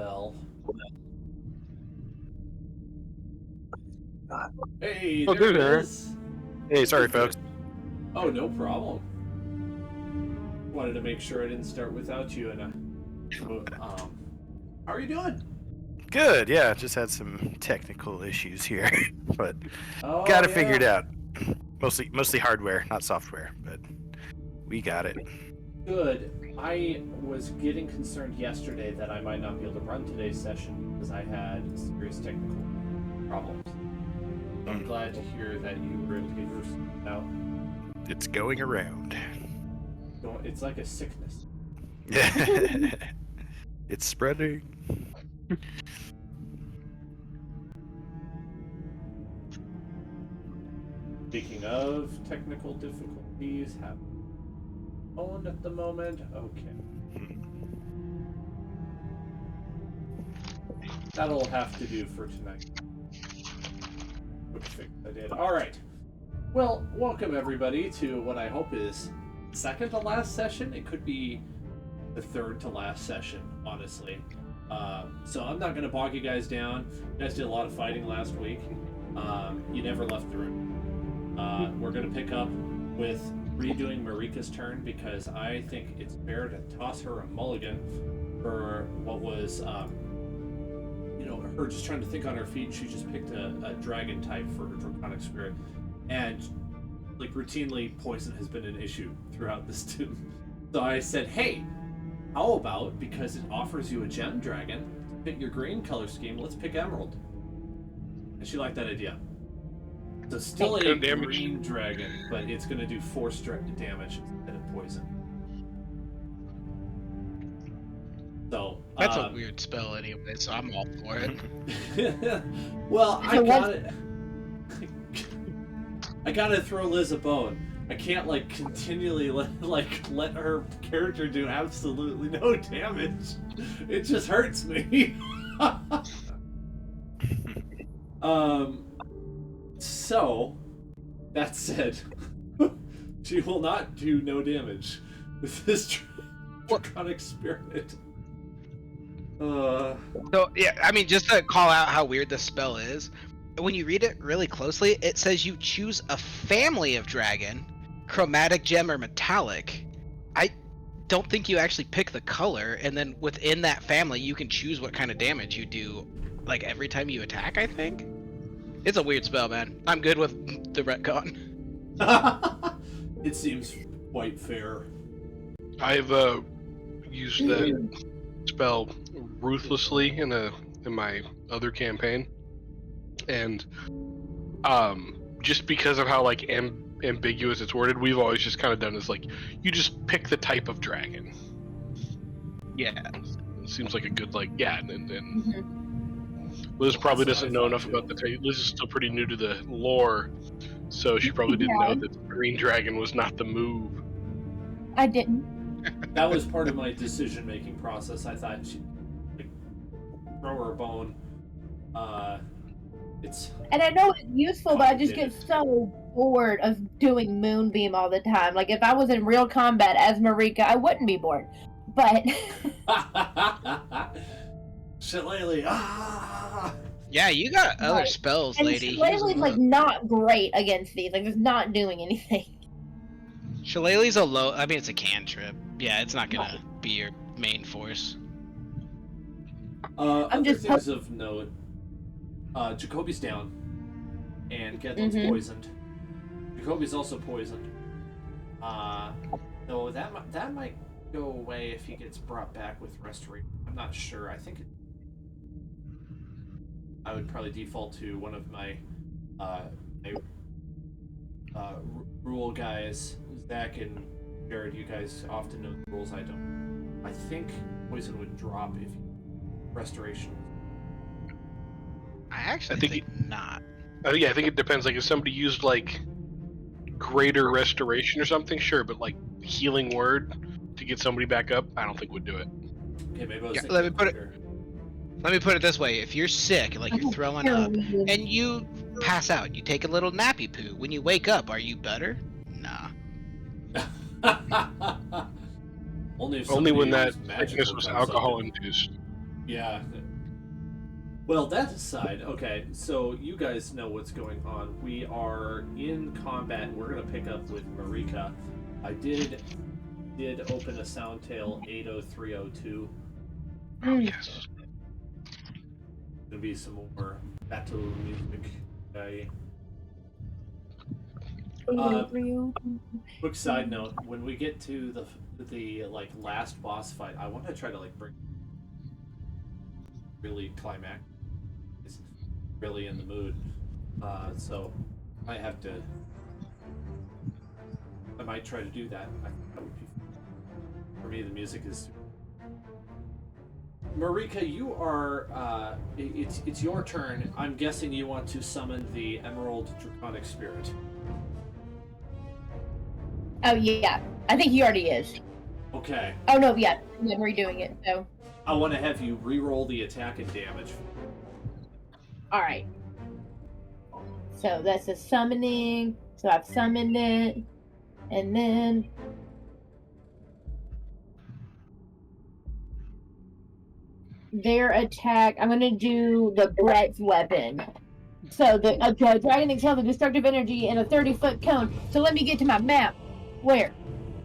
Well. Hey, Oh, there it there. is. Hey, sorry, folks. Oh, no problem. Wanted to make sure I didn't start without you. How are you doing? Good. Yeah, just had some technical issues here, but Oh, got it yeah. figured out. Mostly hardware, not software, but we got it. Good. I was getting concerned yesterday that I might not be able to run today's session because I had serious technical problems. I'm glad to hear that you were able to get yours out. It's going around. It's like a sickness. Yeah. It's spreading. Speaking of technical difficulties, have phone at the moment. Okay. That'll have to do for tonight. Quick fix I did. Alright. Well, welcome everybody to what I hope is second to last session. It could be the third to last session, honestly. So I'm not going to bog you guys down. You guys did a lot of fighting last week. You never left the room. We're going to pick up with redoing Marika's turn because I think it's fair to toss her a mulligan for what was, her just trying to think on her feet. She just picked a dragon type for her draconic spirit, and like routinely, poison has been an issue throughout this too. So I said, hey, how about, because it offers you a gem dragon to fit your green color scheme, let's pick emerald. And she liked that idea. So still a green dragon, but it's going to do 4 damage instead of poison. So that's a weird spell anyway, so I'm all for it. Well, I gotta throw Liz a bone. I can't continually let her character do absolutely no damage. It just hurts me. So that said, she will not do no damage with this draconic spirit. So yeah, I mean, just to call out how weird this spell is, when you read it really closely, it says you choose a family of dragon, chromatic gem or metallic. I don't think you actually pick the color, and then within that family you can choose what kind of damage you do, like every time you attack. I think it's a weird spell, man. I'm good with the retcon. It seems quite fair. I've used that spell ruthlessly in my other campaign, and just because of how ambiguous it's worded, we've always just kind of done is you just pick the type of dragon. Yeah, it seems like a good and Liz probably doesn't know enough about the type. Liz is still pretty new to the lore, so she probably didn't know that the green dragon was not the move. I didn't. That was part of my decision-making process. I thought she'd throw her a bone. And I know it's useful, but I just get so bored of doing Moonbeam all the time. Like, if I was in real combat as Marika, I wouldn't be bored. But... Shillelagh, Yeah, you got other spells, and lady. Shillelagh's not great against these. Like, it's not doing anything. Shillelagh's a low... I mean, it's a cantrip. Yeah, it's not gonna be your main force. Other things of note. Jacoby's down. And Gedlin's poisoned. Jacoby's also poisoned. So that might go away if he gets brought back with restoration. I'm not sure. I think I would probably default to one of my rule guys, Zach and Jared. You guys often know the rules. I don't. I think poison would drop if restoration. I actually think not. Oh yeah, I think it depends. Like if somebody used greater restoration or something, sure, but healing word to get somebody back up, I don't think would do it. Okay, maybe I was let me put it this way: if you're sick, you're throwing up, and you pass out, you take a little nappy poo. When you wake up, are you better? Nah. Only when that sickness was alcohol induced. Yeah. Well, that aside, okay, so you guys know what's going on. We are in combat. We're gonna pick up with Marika. I did open a Soundtail 80302. Yes. Gonna be some more battle music. Okay. Quick side note: when we get to the like last boss fight, I want to try to like bring really climax. Is really in the mood. So I have to. I might try to do that. That would be for me. The music is. Marika, you are. It's your turn. I'm guessing you want to summon the Emerald Draconic Spirit. Oh yeah, I think he already is. Okay. Oh no, yeah, I'm redoing it. So. I want to have you re-roll the attack and damage. All right. So that's a summoning. So I've summoned it, and then their attack. I'm gonna do the Brett's weapon. So the dragon exhales a destructive energy in a 30-foot cone. So let me get to my map. Where?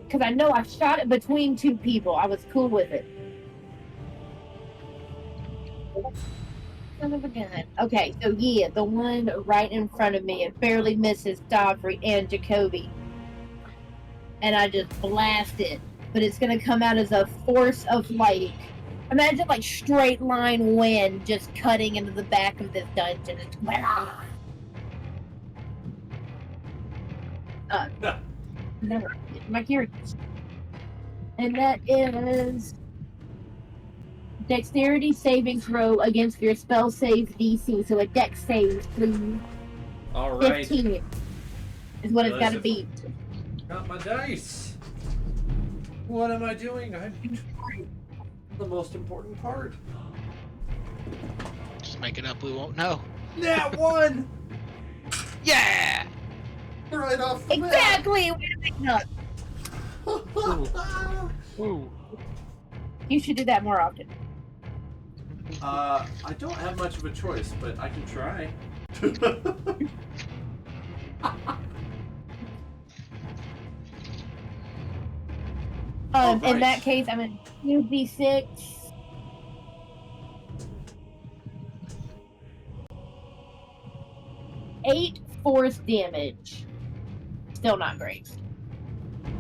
Because I know I shot it between two people. I was cool with it. Son of a gun. Okay, so yeah, the one right in front of me, it barely misses Dodry and Jacoby. And I just blast it. But it's gonna come out as a force of like, imagine like straight line wind just cutting into the back of this dungeon. It's never my characters. And that is Dexterity saving throw against your spell save DC. So a dex save, please. All right. 15 is what it's got to beat. Got my dice. What am I doing? I'm the most important part. Just make it up, we won't know. Nat 1! Yeah! Right off the Exactly! Wait a minute. Ooh. You should do that more often. I don't have much of a choice, but I can try. In that case, I'm in 2d6. 8 force damage. Still not great.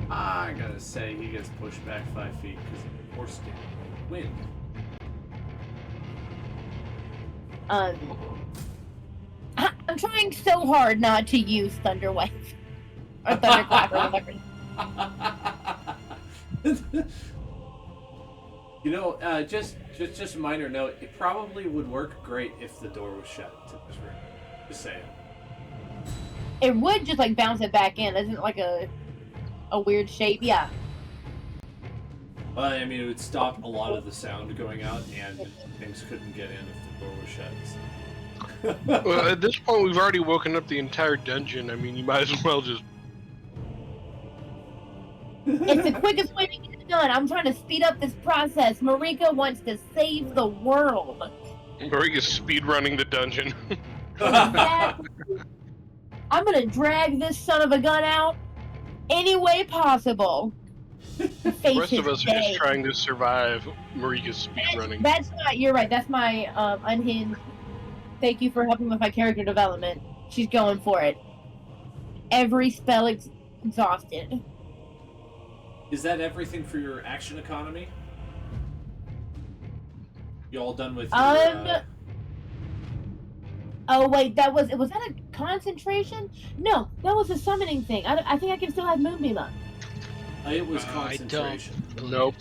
I gotta say, he gets pushed back 5 feet because of force damage. Wind. I'm trying so hard not to use Thunder Wave. Or Thunderclap or whatever. You know, just a minor note, it probably would work great if the door was shut to this room. Just saying. It would just like bounce it back in. Isn't it like a weird shape? Yeah. Well, I mean, it would stop a lot of the sound going out, and things couldn't get in if the door was shut. So. Well, at this point, we've already woken up the entire dungeon. I mean, you might as well just... It's the quickest way to get it done. I'm trying to speed up this process. Marika wants to save the world. Marika's speedrunning the dungeon. I'm gonna drag this son of a gun out any way possible. The rest of us are just trying to survive Marika's speedrunning. That's not, you're right, that's my unhinged. Thank you for helping with my character development. She's going for it. Every spell exhausted. Is that everything for your action economy? You all done with your, Oh wait, was that a concentration? No, that was a summoning thing. I think I can still have Moonbeam up. It was concentration. Nope.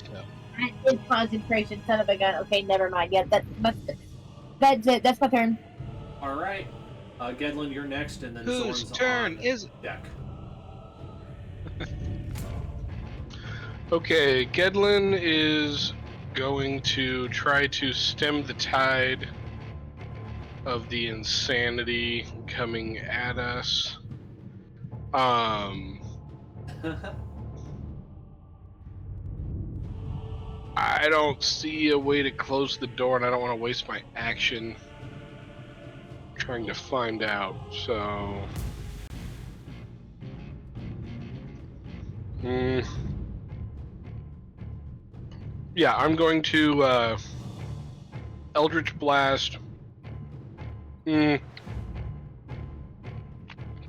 It's concentration, son of a gun. Okay, never mind. Yeah, that's it. That's my turn. All right, Gedlin, you're next, and then Whose Zorn's turn on is it? deck. Okay, Gedlin is going to try to stem the tide of the insanity coming at us. I don't see a way to close the door, and I don't want to waste my action trying to find out. So, yeah, I'm going to Eldritch Blast. I'm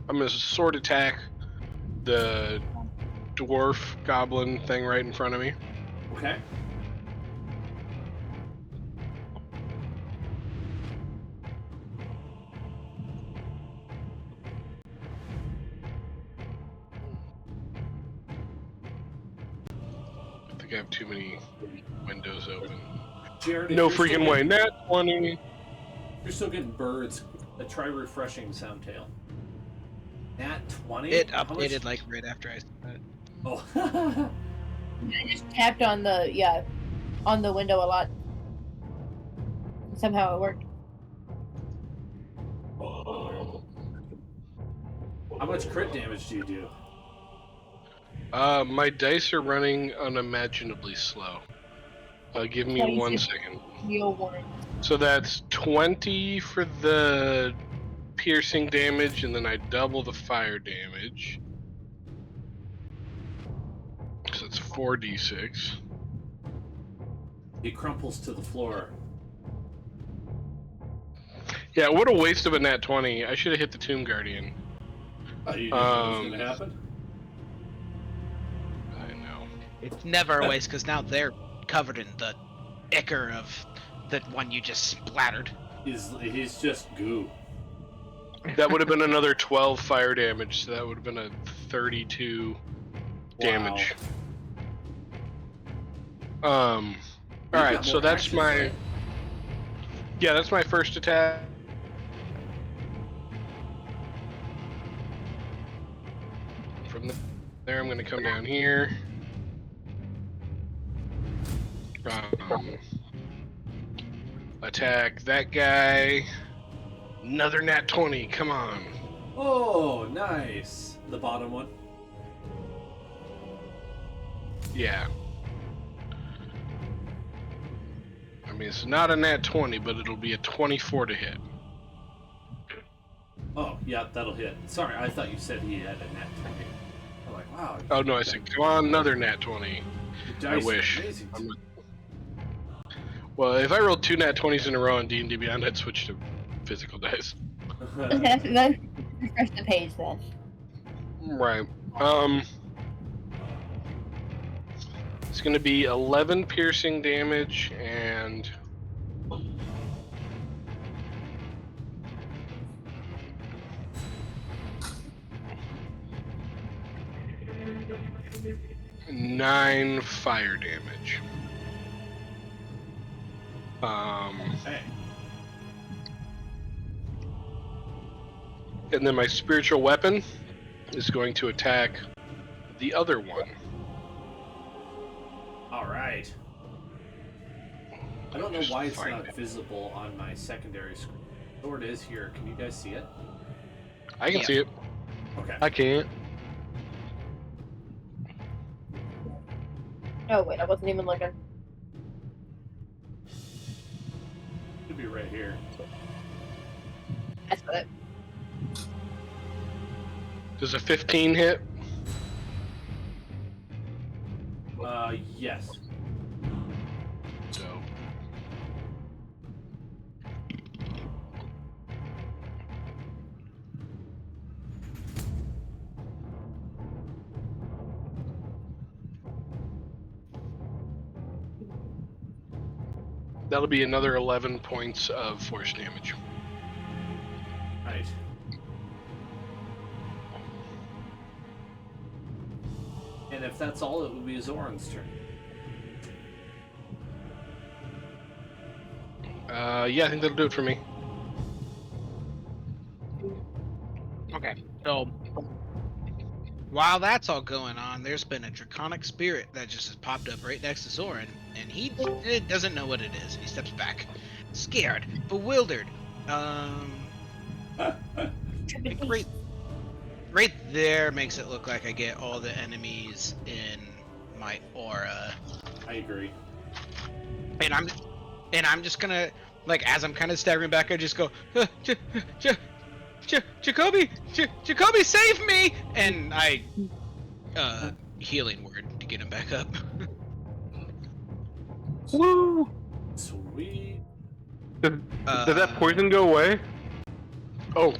gonna sword attack the dwarf goblin thing right in front of me. Okay. I think I have too many windows open. Jared, No freaking way. Nat 20. You're still getting birds. Try refreshing Soundtail. Nat 20? It updated like right after I said it. Oh. I just tapped on the window a lot. Somehow it worked. How much crit damage do you do? My dice are running unimaginably slow. Give me 1 second. So that's 20 for the piercing damage, and then I double the fire damage. So it's 4d6. He crumples to the floor. Yeah, what a waste of a nat 20. I should have hit the Tomb Guardian. Oh, you didn't know what was going to happen? I know. It's never a waste, because now they're covered in the ichor of the one you just splattered. He's just goo. That would have been another 12 fire damage, so that would have been a 32 damage. Alright, so that's my... Yeah, that's my first attack. From there, I'm going to come down here. Attack that guy. Another nat 20, come on. Oh, nice. The bottom one? Yeah. I mean, it's not a nat 20, but it'll be a 24 to hit. Oh, yeah, that'll hit. Sorry, I thought you said he had a nat 20. I'm like, wow. Oh, no, I said, come on, another nat 20. I wish. Well, if I rolled 2 nat 20s in a row in D&D Beyond, I'd switch to physical dice. Let's refresh the page then. Right. It's going to be 11 piercing damage and... ...9 fire damage. Hey. And then my spiritual weapon is going to attack the other one. Alright. I don't know why it's not visible on my secondary screen. The sword is here. Can you guys see it? I can see it. Okay. I can't. Oh wait, I wasn't even looking. Should be right here. That's it. Does a 15 hit? Yes. So. That'll be another 11 points of force damage. Right. And if that's all, it would be Zoran's turn. Yeah, I think that'll do it for me. Okay, so while that's all going on, there's been a draconic spirit that just has popped up right next to Zoran, and he doesn't know what it is. He steps back, scared, bewildered. Right there makes it look like I get all the enemies in my aura. I agree. And I'm just gonna, like, as I'm kind of staggering back, I just go, Jacoby, Jacoby, save me! And I, healing word to get him back up. Woo! Sweet. Does that poison go away? Oh,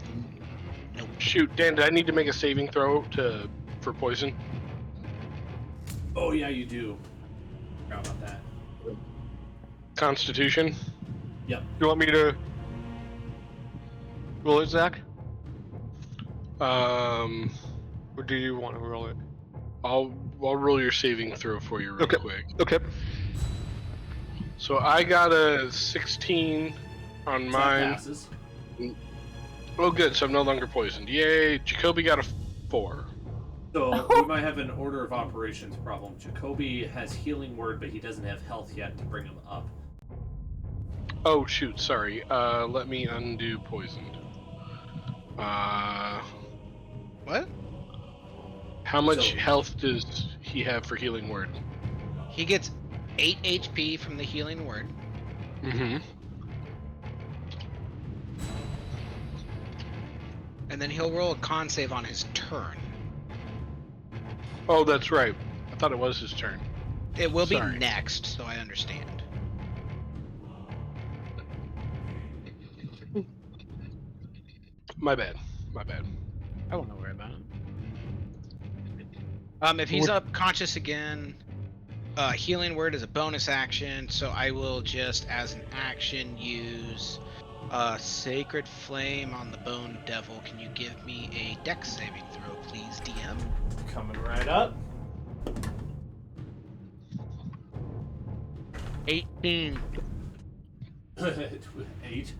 Nope. shoot, Dan, did I need to make a saving throw for poison? Oh yeah, you do. Forgot about that. Constitution? Yep. Do you want me to roll it, Zach? Or do you want to roll it? I'll roll your saving throw for you real Okay. quick. Okay. So I got a 16 on So that mine. passes. Oh, good. So I'm no longer poisoned. Yay! Jacoby got a 4. So we might have an order of operations problem. Jacoby has healing word, but he doesn't have health yet to bring him up. Oh shoot! Sorry. Let me undo poisoned. What? How much So- health does he have for healing word? He gets 8 HP from the healing word. Mm-hmm. And then he'll roll a con save on his turn. Oh, that's right. I thought it was his turn. It will Sorry. be next, so I understand. My bad. My bad. I won't worry about it. If he's up conscious again, healing word is a bonus action, so I will just, as an action, use Sacred Flame on the Bone Devil. Can you give me a dex saving throw, please, DM? Coming right up. 18. 8.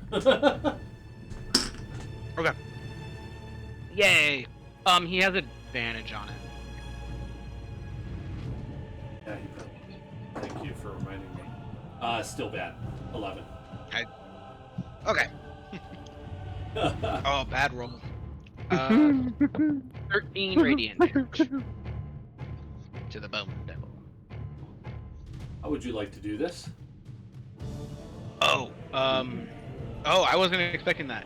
Okay. Yay. He has advantage on it. Yeah, he probably. Thank you for reminding me. Still bad. 11. Okay. Oh, bad roll. 13 radiant damage to the Bone Devil. How would you like to do this? Oh, I wasn't expecting that.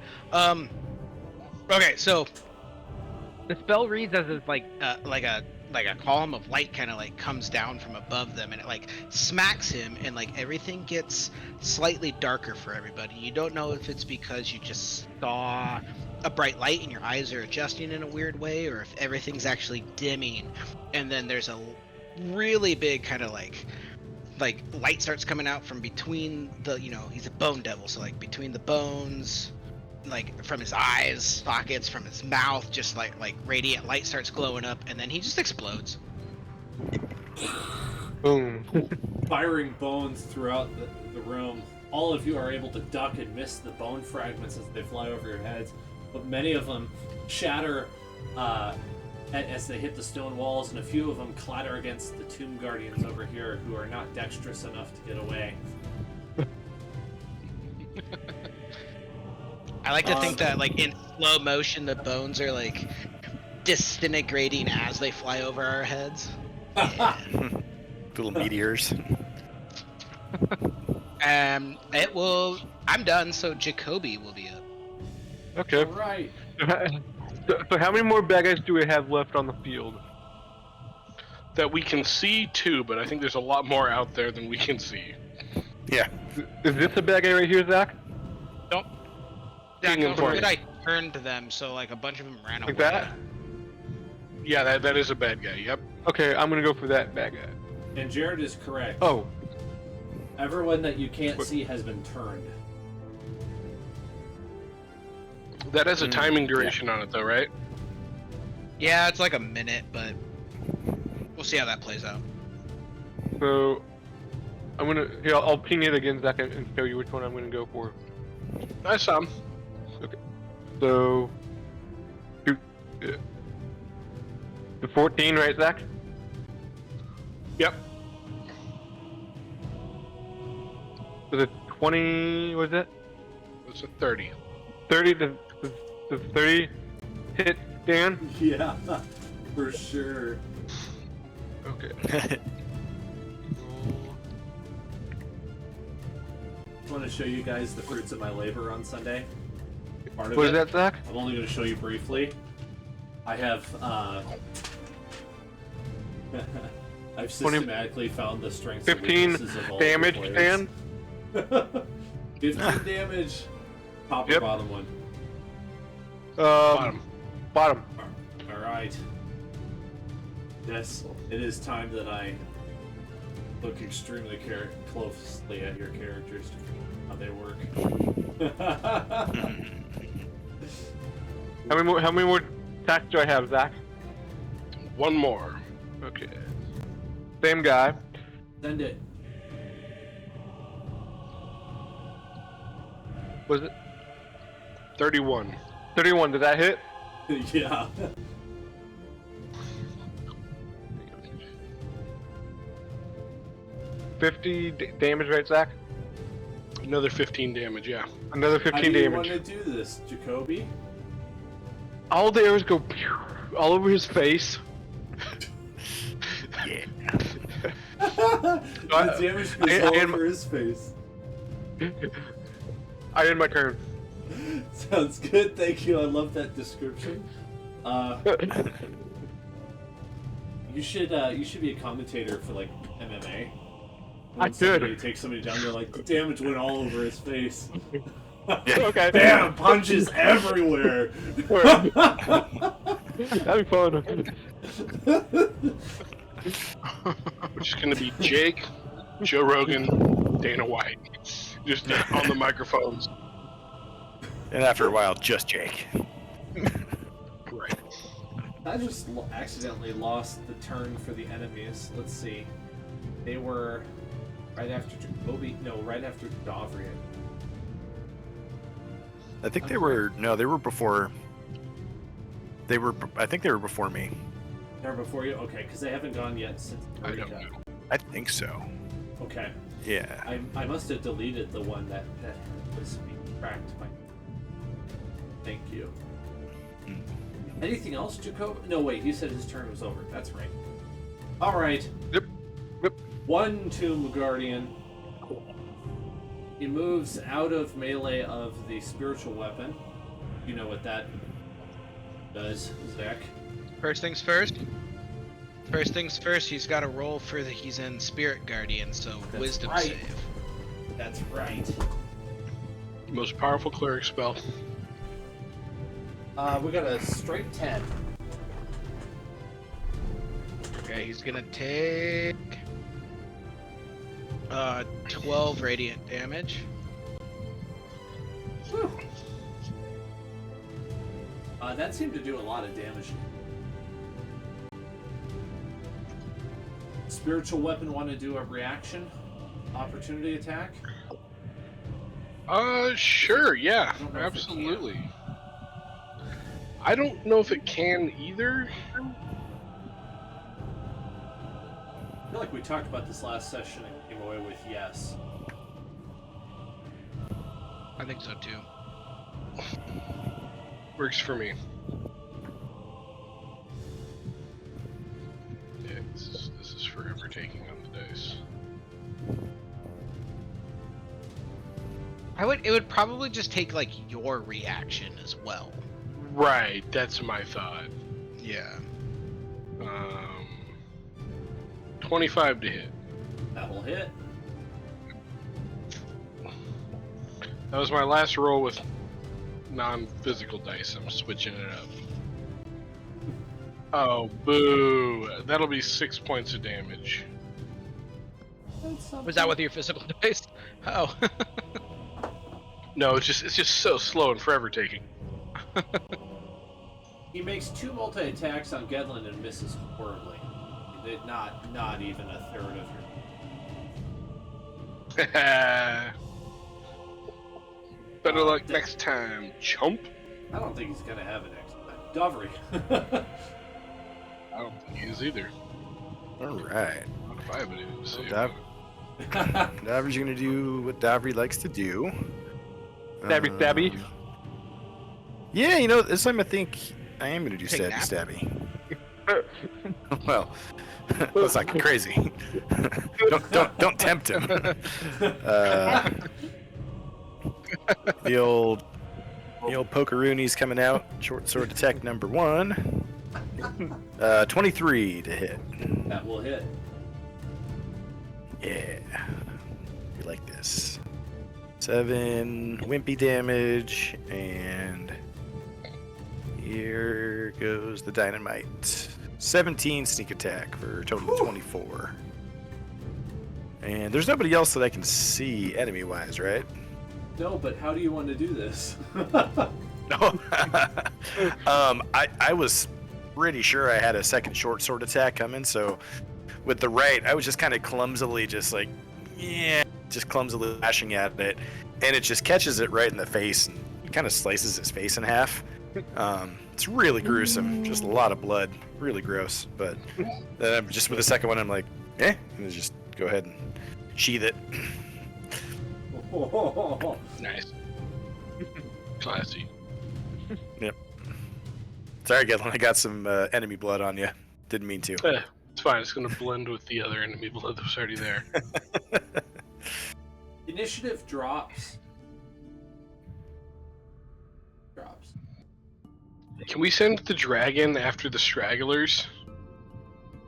Okay, so the spell reads as if like a column of light kind of like comes down from above them, and it like smacks him, and like everything gets slightly darker for everybody. You don't know if it's because you just saw a bright light and your eyes are adjusting in a weird way, or if everything's actually dimming, and then there's a really big kind of like light starts coming out from between the, he's a bone devil, so like between the bones, like from his eyes sockets, from his mouth, just like radiant light starts glowing up, and then he just explodes. Boom. Firing bones throughout the room. All of you are able to duck and miss the bone fragments as they fly over your heads, but many of them shatter as they hit the stone walls, and a few of them clatter against the tomb guardians over here, who are not dexterous enough to get away. I like to think that like in slow motion the bones are like disintegrating as they fly over our heads. Little meteors. I'm done, so Jacoby will be up. Okay. All right. So how many more bad guys do we have left on the field? That we can see too, but I think there's a lot more out there than we can see. Yeah. Is this a bad guy right here, Zach? Nope. Being Yeah, important. I turned to them, so like a bunch of them ran away. Like that? Yeah, that is a bad guy. Yep. Okay, I'm gonna go for that bad guy. And Jared is correct. Oh, Everyone that you can't see has been turned. That has a timing duration on it, though, right? Yeah, it's like a minute, but we'll see how that plays out. so I'll ping it again, Zach, and show you which one I'm gonna go for. I saw him. So, shoot, the 14, right, Zach? Yep. So the 20, what is that? It's a 30. 30, does 30 hit Dan? Yeah, for sure. Okay. want to show you guys the fruits of my labor on Sunday. Part of What it. is that, Zach? I'm only going to show you briefly. I have I've systematically found the strengths and 15 weaknesses of all damage, the Dan. players. 15 damage. Top or Yep. bottom one? Bottom. All right. Yes, it is time that I look extremely closely at your characters, how they work. How many more attacks do I have, Zach? One more. Okay. Same guy. Send it. Was it 31. 31? Did that hit? Yeah. 50 damage, right, Zach? Another 15 damage, yeah. Another How 15 do you damage. want to do this, Jacoby? All the arrows go pew, all over his face. Yeah. The damage goes all over his face. I end my turn. Sounds good, thank you. I love that description. You should be a commentator for like MMA. When I could. somebody takes somebody down, they're like, the damage went all over his face. Okay. Bam! Punches everywhere. That'd be fun. Which is going to be Jake, Joe Rogan, Dana White. Just on the microphones. And after a while, just Jake. Right. I just accidentally lost the turn for the enemies. Let's see. They were right after Jacoby. No, right after Davrian. I think they were before. I think they were before me. They're before you? Okay, because they haven't gone yet since I don't Eureka. know. I think so. Okay. Yeah. I must have deleted the one that was being tracked by. Thank you. Anything else, Jacob? No, wait, you said his turn was over. That's right. Alright. Yep. Yep. One Tomb Guardian. He moves out of melee of the spiritual weapon. You know what that does, Zach. First things first. First things first, he's got to roll for he's in Spirit Guardian, so That's Wisdom right. save. That's right. Most powerful cleric spell. We got a straight 10. Okay, he's gonna take 12 radiant damage. Whew. That seemed to do a lot of damage. Spiritual weapon want to do a reaction opportunity attack? Sure, yeah, I don't know if it absolutely. I don't know if it can either. I feel like we talked about this last session and came away with yes. I think so too. Works for me. Yeah, this is forever taking on the dice. It would probably just take like your reaction as well. Right, that's my thought. Yeah. 25 to hit. That'll hit. That was my last roll with non-physical dice. I'm switching it up. Oh, boo. That'll be 6 points of damage. Was that with your physical dice? Oh. No, it's just so slow and forever taking. He makes 2 multi-attacks on Gedlin and misses horribly. Not even a third of your... Better luck next time, chump. I don't think he's gonna have it next time. Dovry. I don't think he is either. All right. If I have anything to say. Davry's gonna do what Davry likes to do. Stabby, stabby. Yeah, you know, this time I think I am gonna do Take a stabby, nap? stabby. Well, let's not get crazy. don't tempt him. The old pokeroonies coming out. Short sword attack number 1. 23 to hit. That will hit. Yeah. You like this. 7 wimpy damage, and here goes the dynamite. 17 sneak attack for a total of 24. And there's nobody else that I can see enemy-wise, right? No, but how do you want to do this? No. I was pretty sure I had a second short sword attack coming, so with the right, I was just kind of clumsily just clumsily lashing at it, and it just catches it right in the face and kind of slices his face in half. It's really gruesome, just a lot of blood, really gross. But then just with the second one, I'm like, and just go ahead and sheath it. Nice. Classy. Yep. Sorry, Gedlin, I got some enemy blood on you. Didn't mean to. It's fine. It's going to blend with the other enemy blood that was already there. Initiative drops. Can we send the dragon after the stragglers?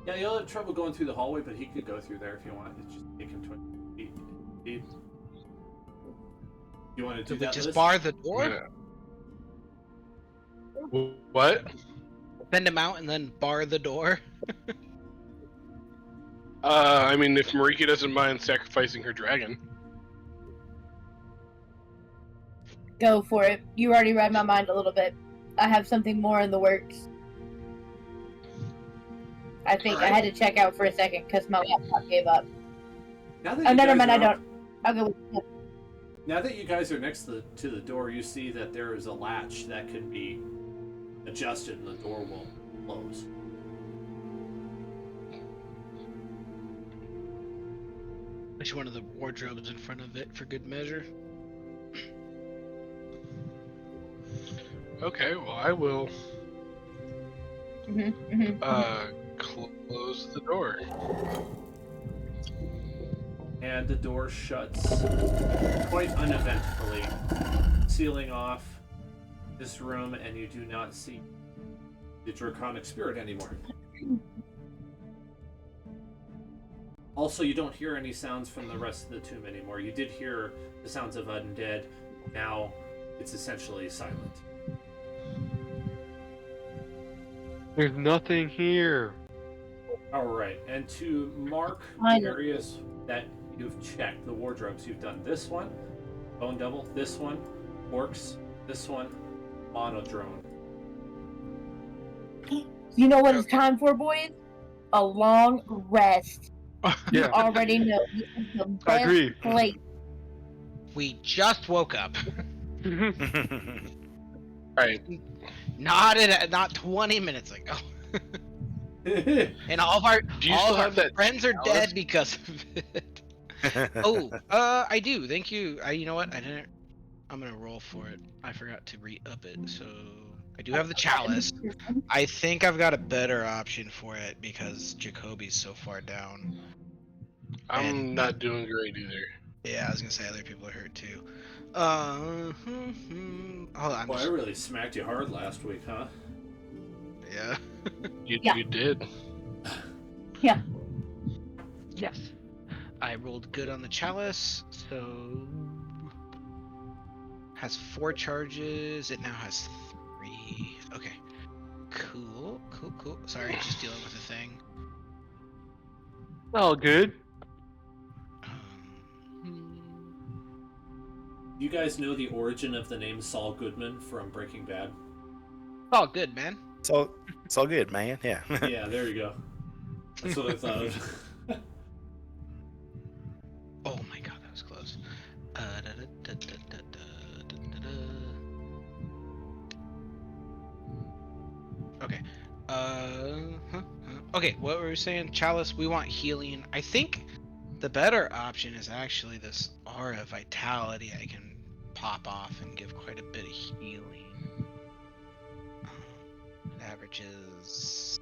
Yeah, you'll have trouble going through the hallway, but he could go through there if you want. It's just take him 20 feet. You want to do Did we that? just Liz? bar the door? Yeah. What? Send him out and then bar the door? I mean, if Marika doesn't mind sacrificing her dragon. Go for it. You already read my mind a little bit. I have something more in the works. I think I had to check out for a second because my laptop gave up. Now that Oh, you never guys mind, are I up- don't. I'll go with Now that you guys are next to the door, you see that there is a latch that can be adjusted and the door will close. Which one of the wardrobes in front of it for good measure? Okay, well, I will close the door. And the door shuts quite uneventfully, sealing off this room, and you do not see the draconic spirit anymore. Also, you don't hear any sounds from the rest of the tomb anymore. You did hear the sounds of undead. Now it's essentially silent. There's nothing here. All right, and to mark I the know. areas that you've checked, the wardrobes, you've done this one, bone double, this one, orcs, this one, monodrone. You know what it's time for, boys? A long rest. You Yeah, already know this is the I best agree. place. We just woke up. Alright, Not 20 minutes ago. And all of our do you all still of our have that friends are chalice? dead because of it. I do. Thank you. You know what? I didn't. I'm gonna roll for it. I forgot to re-up it, so I do have the chalice. I think I've got a better option for it because Jacoby's so far down. I'm not doing great either. Yeah, I was gonna say other people are hurt too. Hold on. Boy, I really smacked you hard last week, huh? Yeah. Yeah. You did. Yeah. Yes. I rolled good on the chalice, so has 4 charges. It now has 3. Okay. Cool. Sorry, just dealing with a thing. All good. You guys know the origin of the name Saul Goodman from Breaking Bad? Oh, good, man. It's all good, man. Yeah. Yeah, there you go. That's what I thought of. Oh my god, that was close. Okay. Okay, what were we saying? Chalice, we want healing. I think the better option is actually this Aura Vitality I can pop off and give quite a bit of healing. It averages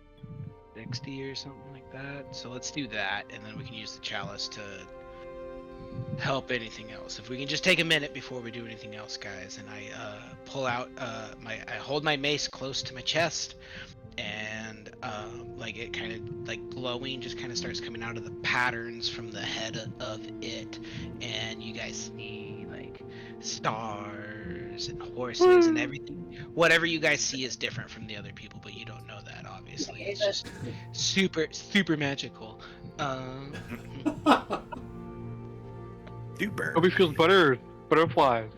60 or something like that. So let's do that, and then we can use the chalice to help anything else. If we can just take a minute before we do anything else, guys. And I pull out I hold my mace close to my chest, and like it kind of like glowing just kind of starts coming out of the patterns from the head of it, and you guys see like stars and horses and everything. Whatever you guys see is different from the other people, but you don't know that obviously. It's just super magical. Super. Kobe feels butterflies.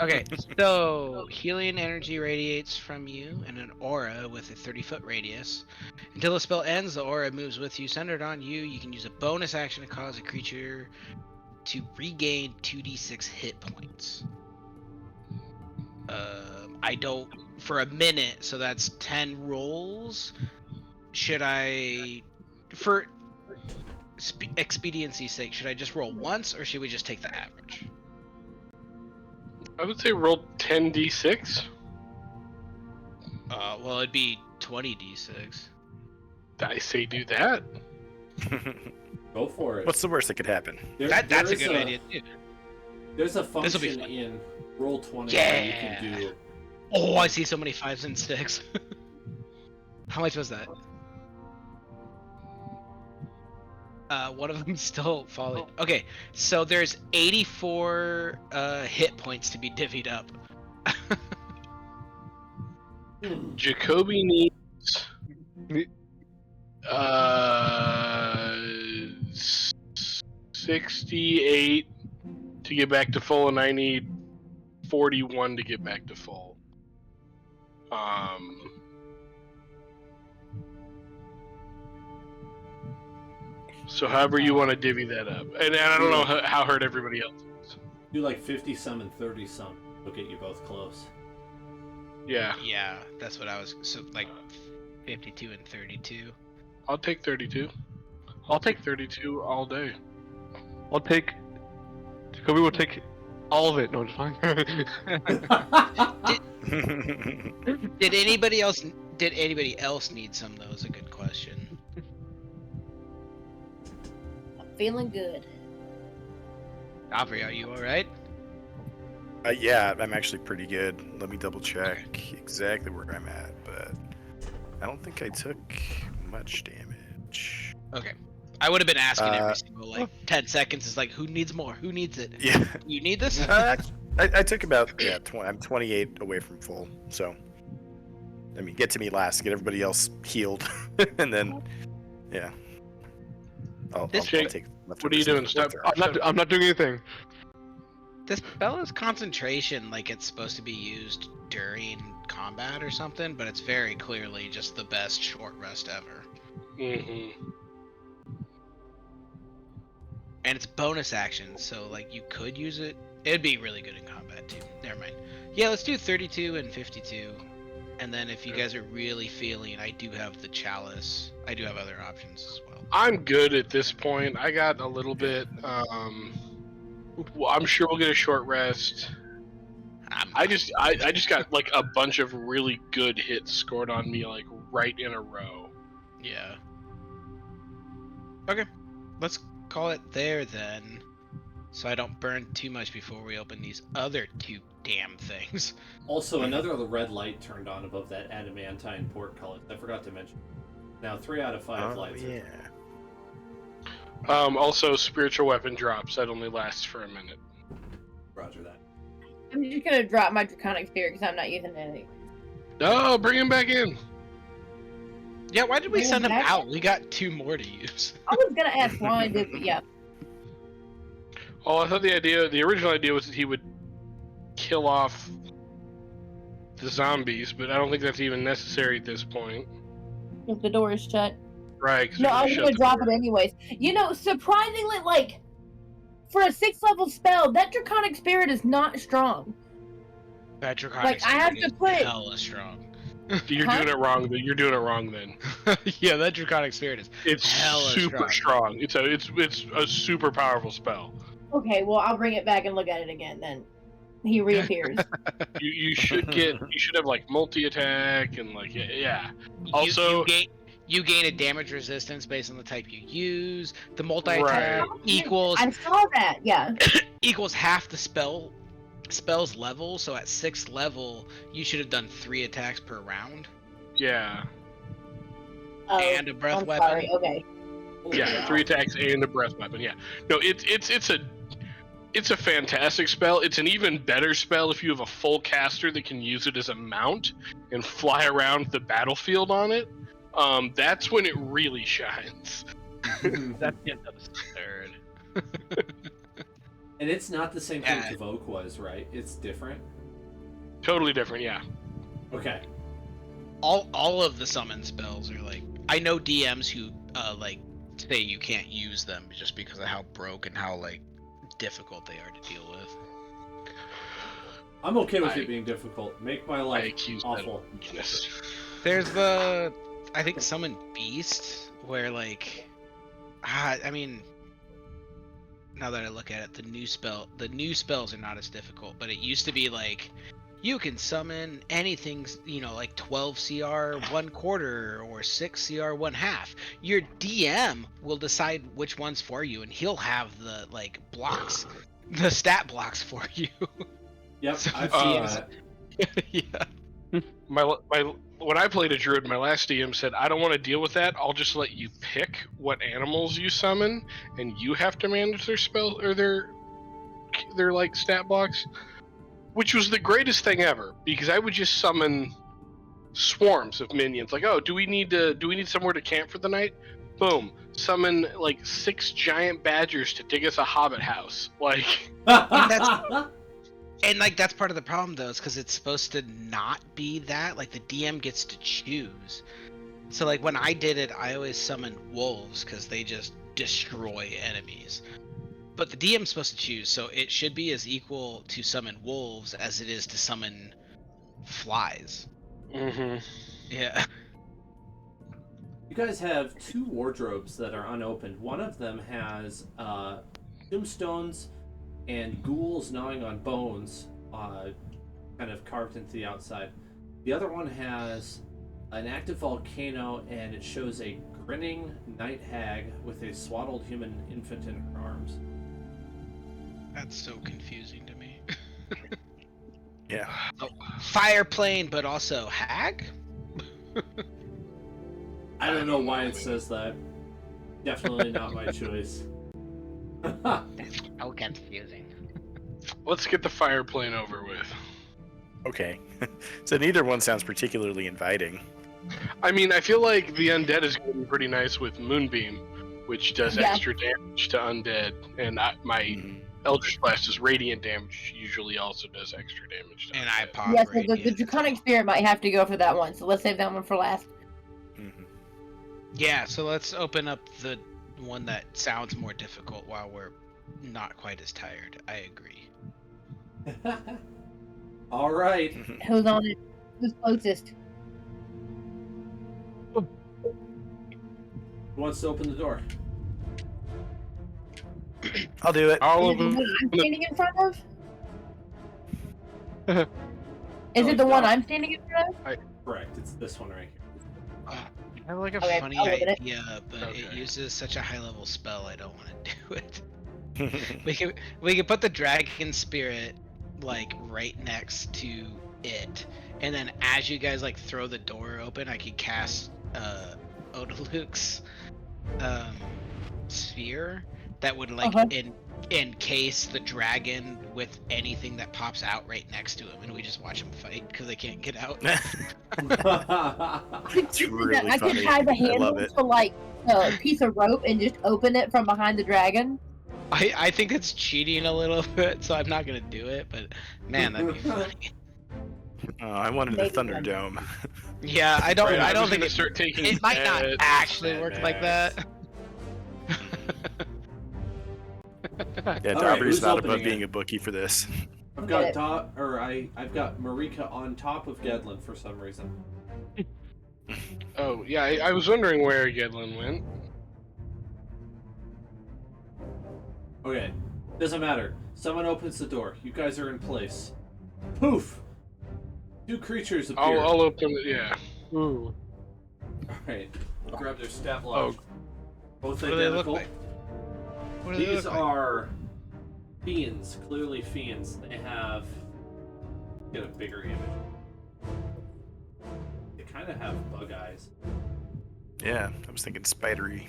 Okay, so healing energy radiates from you in an aura with a 30-foot radius. Until the spell ends, the aura moves with you, centered on you. You can use a bonus action to cause a creature to regain 2d6 hit points. I don't for a minute, so that's 10 rolls. Should I, for expediency's sake, should I just roll once, or should we just take the average? I would say roll 10d6. Well, it'd be 20d6. I say do that. Go for it. What's the worst that could happen? That's a good idea too. There's a This'll be function fun. in Roll20 Yeah. where you can do. Oh, I see so many 5s and 6. How much was that? One of them still falling. Okay, so there's 84 hit points to be divvied up. Jacoby needs 68 to get back to full, and I need 41 to get back to full. So however you want to divvy that up, and I don't know how hurt everybody else is. Do like 50 some and 30 some. They'll get you both close. Yeah, Yeah, that's what I was. So like 52 and 32. I'll take 32. I'll take 32 all day. I'll take. Kobe will take all of it. No, it's fine. Did anybody else need some though? Is a good question. I'm feeling good. Aubrey, are you all right? Yeah, I'm actually pretty good. Let me double check exactly where I'm at, but I don't think I took much damage. Okay. I would have been asking every single like 10 seconds. Is like, who needs more? Who needs it? Yeah, You need this? I took about 20. I'm 28 away from full, so I mean, get to me last, get everybody else healed, and then yeah, I'll Jake, take. what are you doing? Stop. I'm not doing anything. This spell is concentration, like it's supposed to be used during combat or something, but it's very clearly just the best short rest ever. Mm-hmm. And it's bonus action, so like you could use it. It'd be really good in combat too. Never mind. Yeah, let's do 32 and 52. And then if you guys are really feeling, I do have the chalice. I do have other options as well. I'm good at this point. I got a little bit. Well, I'm sure we'll get a short rest. I just got like a bunch of really good hits scored on me, like right in a row. Yeah. Okay, let's call it there then, so I don't burn too much before we open these other two damn things. Also, another red light turned on above that adamantine portcullis. I forgot to mention. Now 3 out of 5 lights. Yeah. Also, spiritual weapon drops. That only lasts for a minute. Roger that. I'm just gonna drop my draconic spirit because I'm not using it anyway. No, bring him back in. Yeah, why did we Bring send him him back? out? We got 2 more to use. I was gonna ask why, but yeah. Oh, I thought the original idea was that he would kill off the zombies, but I don't think that's even necessary at this point. If the door is shut. Right? 'Cause No, they're I was shut gonna the drop door. it anyways. You know, surprisingly, like, for a 6th level spell, that draconic spirit is not strong. That draconic Like, I have spirit to is put- hella strong. You're Huh? doing it wrong. You're doing it wrong. Then Yeah, that draconic spirit is it's hella super strong. It's a super powerful spell. Okay, well, I'll bring it back and look at it again then. He reappears. You should have like multi attack and like yeah. Also, You gain a damage resistance based on the type you use. The multi-attack Right. equals I saw that. Yeah. equals half the spell's level. So at 6th level, you should have done 3 attacks per round. Yeah. Oh, And a breath I'm weapon. sorry. Okay. Yeah, Wow. 3 attacks and a breath weapon. Yeah. No, it's a fantastic spell. It's an even better spell if you have a full caster that can use it as a mount and fly around the battlefield on it. That's when it really shines. That's the absurd. And it's not the same thing Yeah. Evoke was, right? It's different. Totally different, yeah. Okay. All of the summon spells are like, I know DMs who like say you can't use them just because of how broke and how like difficult they are to deal with. I'm okay with it being difficult. Make my I life accuse that awful. of weakness. There's the, I think, summon beast where like, I mean, now that I look at it, the new spells are not as difficult, but it used to be like, you can summon anything, you know, like 12 CR 1/4 or 6 CR 1/2. Your DM will decide which one's for you, and he'll have the like blocks, the stat blocks for you. Yep, So I've seen DMs that. yeah. My when I played a druid, my last DM said, "I don't want to deal with that. I'll just let you pick what animals you summon, and you have to manage their spell or their like stat blocks." Which was the greatest thing ever, because I would just summon swarms of minions. Like, oh, do we need somewhere to camp for the night? Boom. Summon like 6 giant badgers to dig us a hobbit house. Like, And like that's part of the problem though, is because it's supposed to not be that. Like the DM gets to choose. So like when I did it, I always summoned wolves because they just destroy enemies. But the DM's supposed to choose, so it should be as equal to summon wolves as it is to summon flies. mm-hmm. Yeah. You guys have 2 wardrobes that are unopened. One of them has tombstones and ghouls gnawing on bones, kind of carved into the outside. The other one has an active volcano, and it shows a grinning night hag with a swaddled human infant in her arms. That's so confusing to me. Yeah. Oh, fire plane, but also hag? I don't know why it says that. Definitely not my choice. That's so confusing. Let's get the fire plane over with. Okay. So neither one sounds particularly inviting. I mean, I feel like the undead is going to be pretty nice with Moonbeam, which does Yeah. extra damage to undead, and my Eldritch Blast is radiant damage, usually also does extra damage to And undead. I pop Yeah, so the radiant. Draconic Spirit might have to go for that one, so let's save that one for last. Yeah, so let's open up the one that sounds more difficult while we're not quite as tired. I agree. All right. Who's on it? Who's closest? Who wants to open the door? I'll do it. All Is of it the them. one I'm standing in front of? Is No, it the one no. I'm standing in front of? Correct. It's this one right here. I have like a Okay, funny I'll open it. idea, but it Okay. uses such a high level spell. I don't want to do it. We could put the dragon spirit like right next to it, and then as you guys like throw the door open, I could cast Odaluk's sphere that would like encase the dragon with anything that pops out right next to him, and we just watch him fight because they can't get out. It's really I could funny. tie the I handle love it. to like a piece of rope and just open it from behind the dragon. I think it's cheating a little bit, so I'm not gonna do it. But man, that'd be funny. Oh, I wanted the Maybe one. Thunderdome. Yeah, I don't. Right, I don't was think gonna it, start taking. it might not bets. actually work like that. Yeah, All right, Dauber's who's not opening above being it? a bookie for this. I've Get got it. I've got Marika on top of Gedlin for some reason. Oh yeah, I was wondering where Gedlin went. Okay, doesn't matter. Someone opens the door. You guys are in place. Poof! 2 creatures appear. I'll open it. Yeah. Ooh. Alright. grab their stat log. Both What do they look identical. like? What do they These look like? are fiends, clearly fiends. They have get a bigger image. They kind of have bug eyes. Yeah, I was thinking spidery.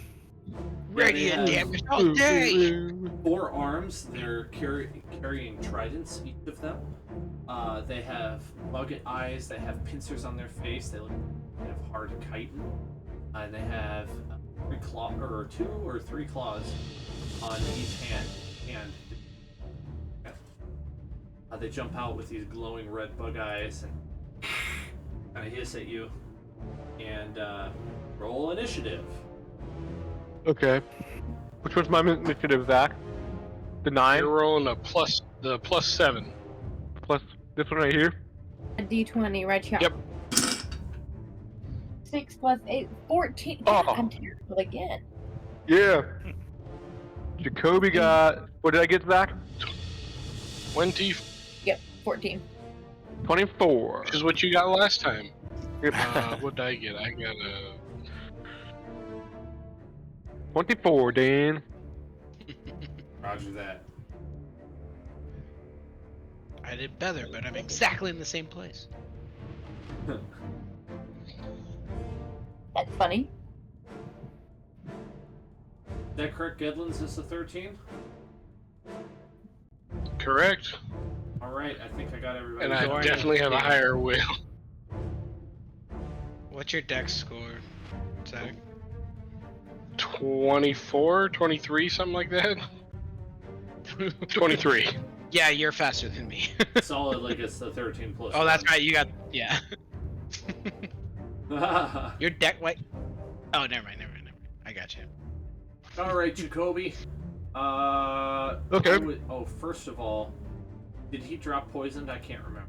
Radiant they damage all day. 4 arms. They're carrying tridents, each of them. They have bug eyes. They have pincers on their face. They look kind of hard chitin. And they have 2 or 3 claws on each hand. They jump out with these glowing red bug eyes and kind of hiss at you. And roll initiative. Okay. Which one's my initiative, Zach? The 9 You're rolling the plus 7. plus this one right here? A D20 right here. Yep. 6 plus 8, 14. Oh. God, I'm terrible again. Yeah. Jacoby got. What did I get, Zach? 20, Yep, 14. 24. which is what you got last time. Yep. What did I get? I got a 24, Dan. Roger that. I did better, but I'm exactly in the same place. That's funny. Is that correct, Gedlins? Is a 13? correct, Alright, I think I got everybody. and I Zorn definitely have a is- higher will. What's your dex score, Zach? 24, 23, something like that. 23. Yeah, you're faster than me. Solid, like it's the 13 plus. Oh, that's right. You got yeah. right. Your deck. Wait. Oh, never mind. I got you. Alright, Jacoby. Okay. First of all, did he drop poisoned? I can't remember.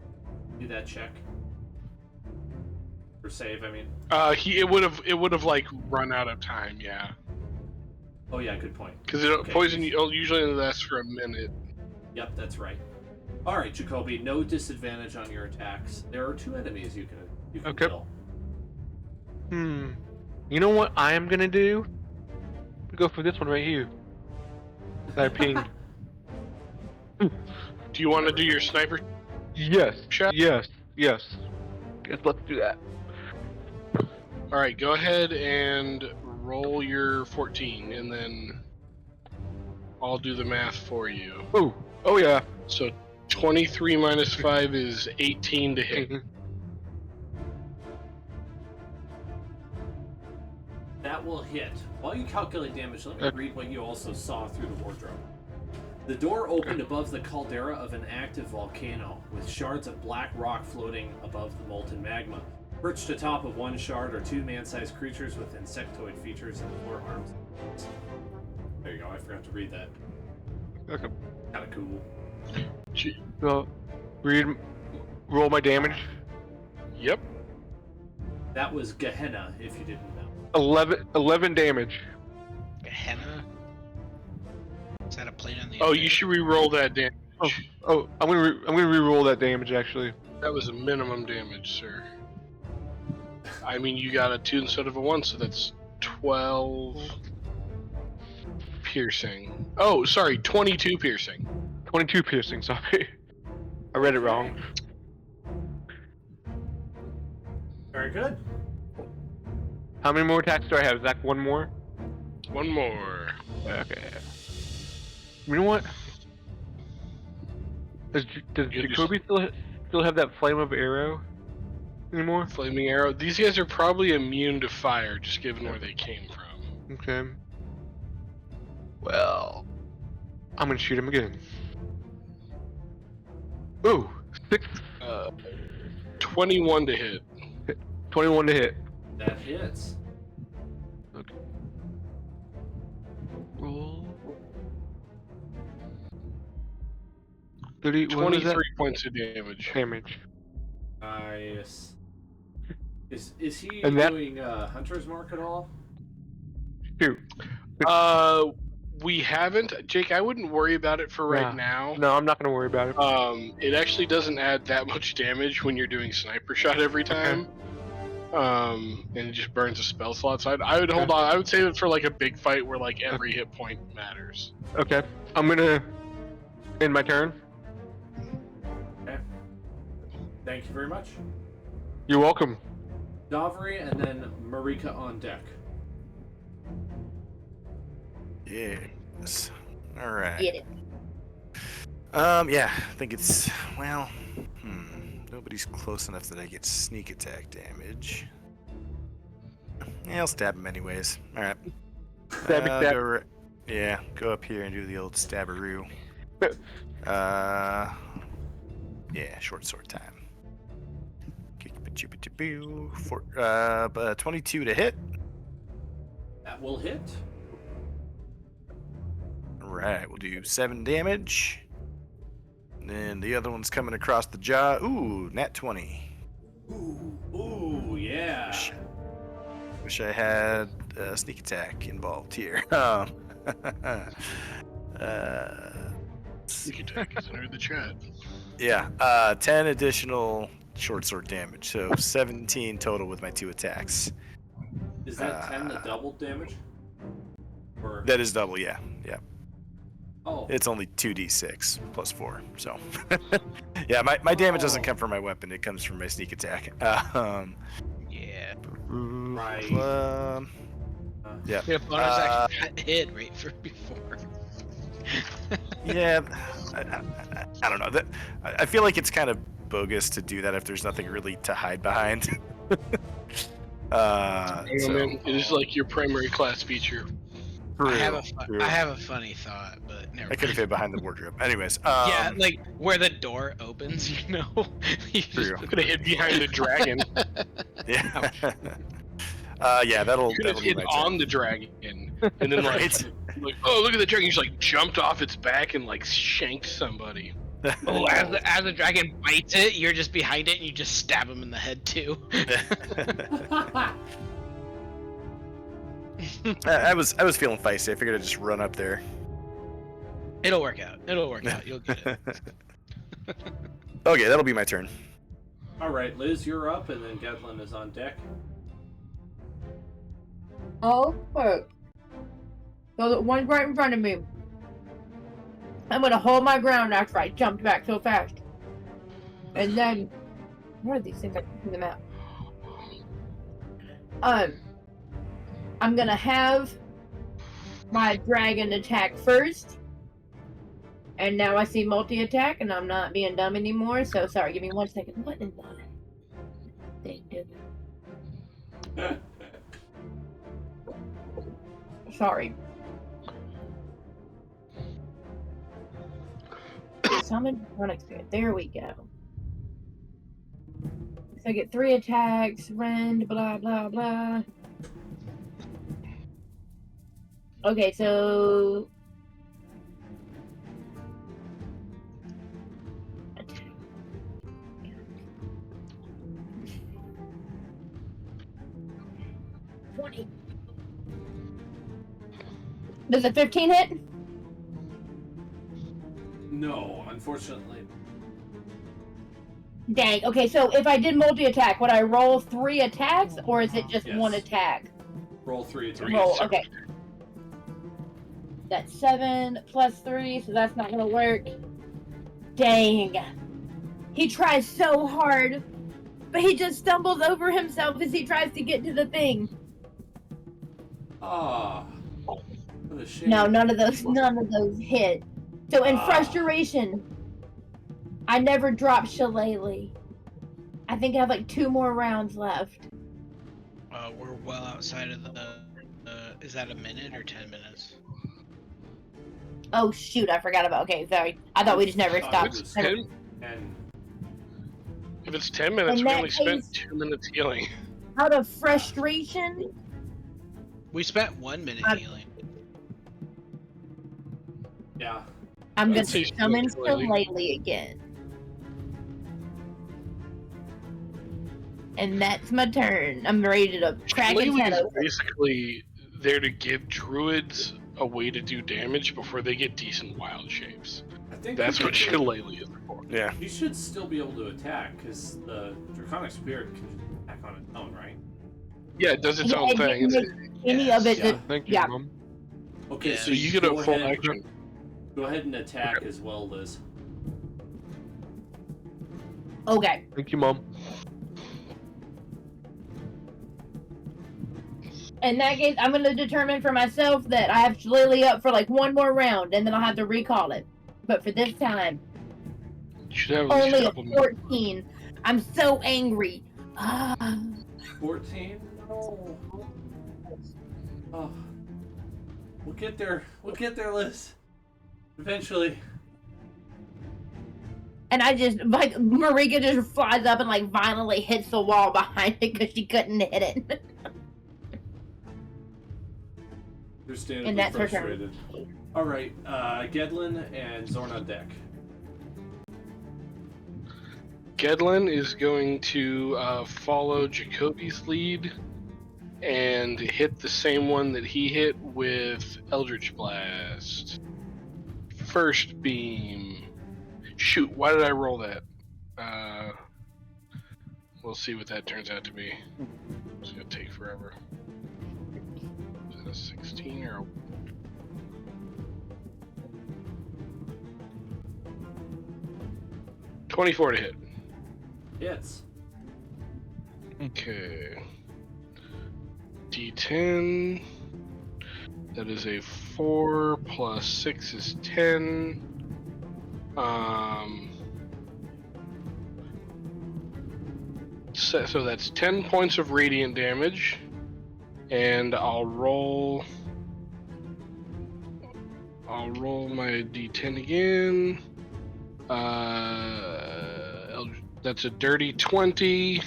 Do that check. For save, I mean. It would have like run out of time, yeah. Oh yeah, good point. Because Okay. poison usually lasts for a minute. Yep, that's right. Alright, Jacoby, no disadvantage on your attacks. There are 2 enemies you can Okay. kill. You know what I am gonna do? Go for this one right here. That ping. Do you want to do your sniper? Yes. Shot? Yes. Yes. Let's do that. All right, go ahead and roll your 14, and then I'll do the math for you. Oh. Oh yeah. So 23 minus 5 is 18 to hit. That will hit. While you calculate damage, let me read what you also saw through the wardrobe. The door opened above the caldera of an active volcano, with shards of black rock floating above the molten magma. Perched atop of one shard are 2 man-sized creatures with insectoid features and 4 arms. There you go, I forgot to read that. Okay. Kinda cool. So, roll my damage. Yep. That was Gehenna, if you didn't know. 11 damage. Gehenna. Is that a plane on the? Oh, you should re-roll that damage. Oh, I'm gonna re-roll that damage actually. That was a minimum damage, sir. I mean, you got a 2 instead of a 1, so that's 12 piercing. Oh, sorry, 22 piercing. 22 piercing. Sorry, I read it wrong. Very good. How many more attacks do I have? Zach, one more? One more. Okay. You know what? Does You Jacoby still have that flame of arrow anymore? Flaming arrow. These guys are probably immune to fire, just given where they came from. Okay. Well, I'm gonna shoot him again. Ooh, 21 to hit. 21 to hit. That hits. Okay. Roll. 30. What was that? 23 points of damage. Damage. Nice. Is he And that- doing Hunter's Mark at all? Shoot. We haven't. Jake, I wouldn't worry about it for right now. No, I'm not gonna worry about it. It actually doesn't add that much damage when you're doing sniper shot every time. and it just burns a spell slot. So I would hold on. I would save it for like a big fight where like every hit point matters. Okay. I'm gonna end my turn. Okay. Thank you very much. You're welcome. Davri and then Marika on deck. Yes. All right. Get it. Yeah, I think it's nobody's close enough that I get sneak attack damage. Yeah, I'll stab him anyways. All right. Stabby stab. Go up here and do the old stabberoo. Yeah, short sword time. 22 to hit. That will hit. All right, we'll do 7 damage. And then the other one's coming across the jaw. Ooh, nat 20. Ooh, yeah. Wish I had sneak attack involved here. Sneak attack is under the chat. Yeah, 10 additional short sword damage, so 17 total with my 2 attacks. Is that 10 the double damage? Or... That is double, yeah. Oh. It's only 2d6 plus 4, so. Yeah, my damage doesn't come from my weapon, it comes from my sneak attack. Yeah. Right. Yeah. Yeah, bonus action hit right for before. Yeah, I don't know. I feel like it's kind of bogus to do that if there's nothing really to hide behind. It is like your primary class feature. True, I have a funny thought, but never I could have mind. hid behind the wardrobe. Anyways, Yeah, like where the door opens, you know. You just True. Could have hid behind the dragon. Yeah. Yeah, that'll Could have be hid my on turn. the dragon, and then like, Right. like, oh look at the dragon! You just like jumped off its back and like shanked somebody. Oh, as the dragon bites it, you're just behind it and you just stab him in the head too. I was feeling feisty. I figured I'd just run up there. It'll work out. You'll get it. Okay, that'll be my turn. All right, Liz, you're up, and then Gedlin is on deck. Oh, fuck. So the one's right in front of me. I'm gonna hold my ground after I jumped back so fast. And then, where are these things? I can see them out. I'm gonna have my dragon attack first. And now I see multi-attack, and I'm not being dumb anymore. So sorry, give me 1 second. What is that thing doing? Sorry. Summon Chronic Spirit. There we go. So I get 3 attacks, rend, blah, blah, blah. Okay, so... Attack. 20. Does a 15 hit? No, unfortunately. Dang. Okay, so if I did multi-attack, would I roll 3 attacks, or is it just Yes. 1 attack? Roll 3 attacks. Roll. Okay. That's 7 plus 3, so that's not gonna work. Dang. He tries so hard, but he just stumbles over himself as he tries to get to the thing. Ah. What a shame. No, none of those hit. So in frustration, I never dropped Shillelagh. I think I have like 2 more rounds left. We're well outside of the. Is that a minute or 10 minutes? Oh shoot, I forgot about. Okay, sorry. I thought we just never stopped. It was Never- 10, and If it's 10 minutes, In we that only spent case- 2 minutes healing. Out of frustration, We spent 1 minute I'm- healing. yeah. I'm gonna I'd say summon Shillelagh. Shillelagh again. And that's my turn. I'm ready to crack his Shillelagh head is open. basically there to give druids a way to do damage before they get decent wild shapes. I think That's you what should- Shillelagh is for. Yeah. You should still be able to attack, because the Draconic Spirit can just attack on its own, right? Yeah, it does its own it thing. didn't make any of it. Yeah. Thank you, Yeah. Mom. Okay, Yeah. so So you get a go full ahead, action. Go ahead and attack as well, Liz. Okay. Thank you, Mom. In that case, I'm going to determine for myself that I have Lily up for like one more round, and then I'll have to recall it. But for this time, You should have at least only a a couple minutes. 14. I'm so angry. 14? No. Oh. We'll get there. We'll get there, Liz. Eventually. And I just, like, Marika just flies up and, like, violently hits the wall behind it because she couldn't hit it. Understandably And that's her frustrated. Alright, Gedlin and Zorn on deck. Gedlin is going to follow Jacoby's lead and hit the same one that he hit with Eldritch Blast. First beam. Shoot, why did I roll that? We'll see what that turns out to be. It's gonna take forever. Is that a 16 or a... $24 to hit. Hits. Okay. D10. That is a 4 plus 6 is 10. So that's 10 points of radiant damage. And I'll roll my D10 again. That's a dirty 20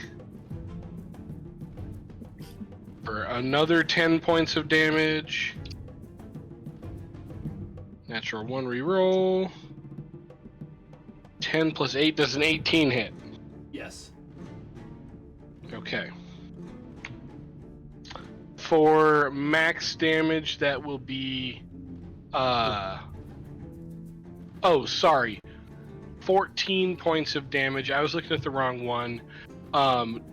for another 10 points of damage. Natural 1 reroll. 10 plus 8 does an 18 hit. Yes. Okay. For max damage, that will be oh, sorry. 14 points of damage. I was looking at the wrong one.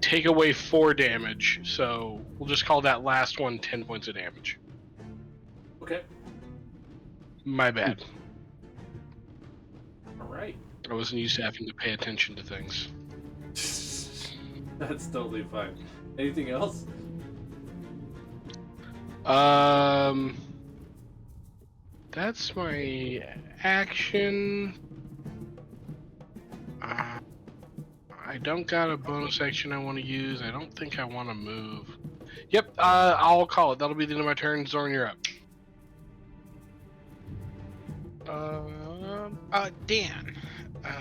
Take away 4 damage. So we'll just call that last one 10 points of damage. Okay. My bad. Alright. I wasn't used to having to pay attention to things. That's totally fine. Anything else? That's my action. I don't got a bonus action I want to use. I don't think I want to move. Yep, I'll call it. That'll be the end of my turn. Zorn, you're up. Dan,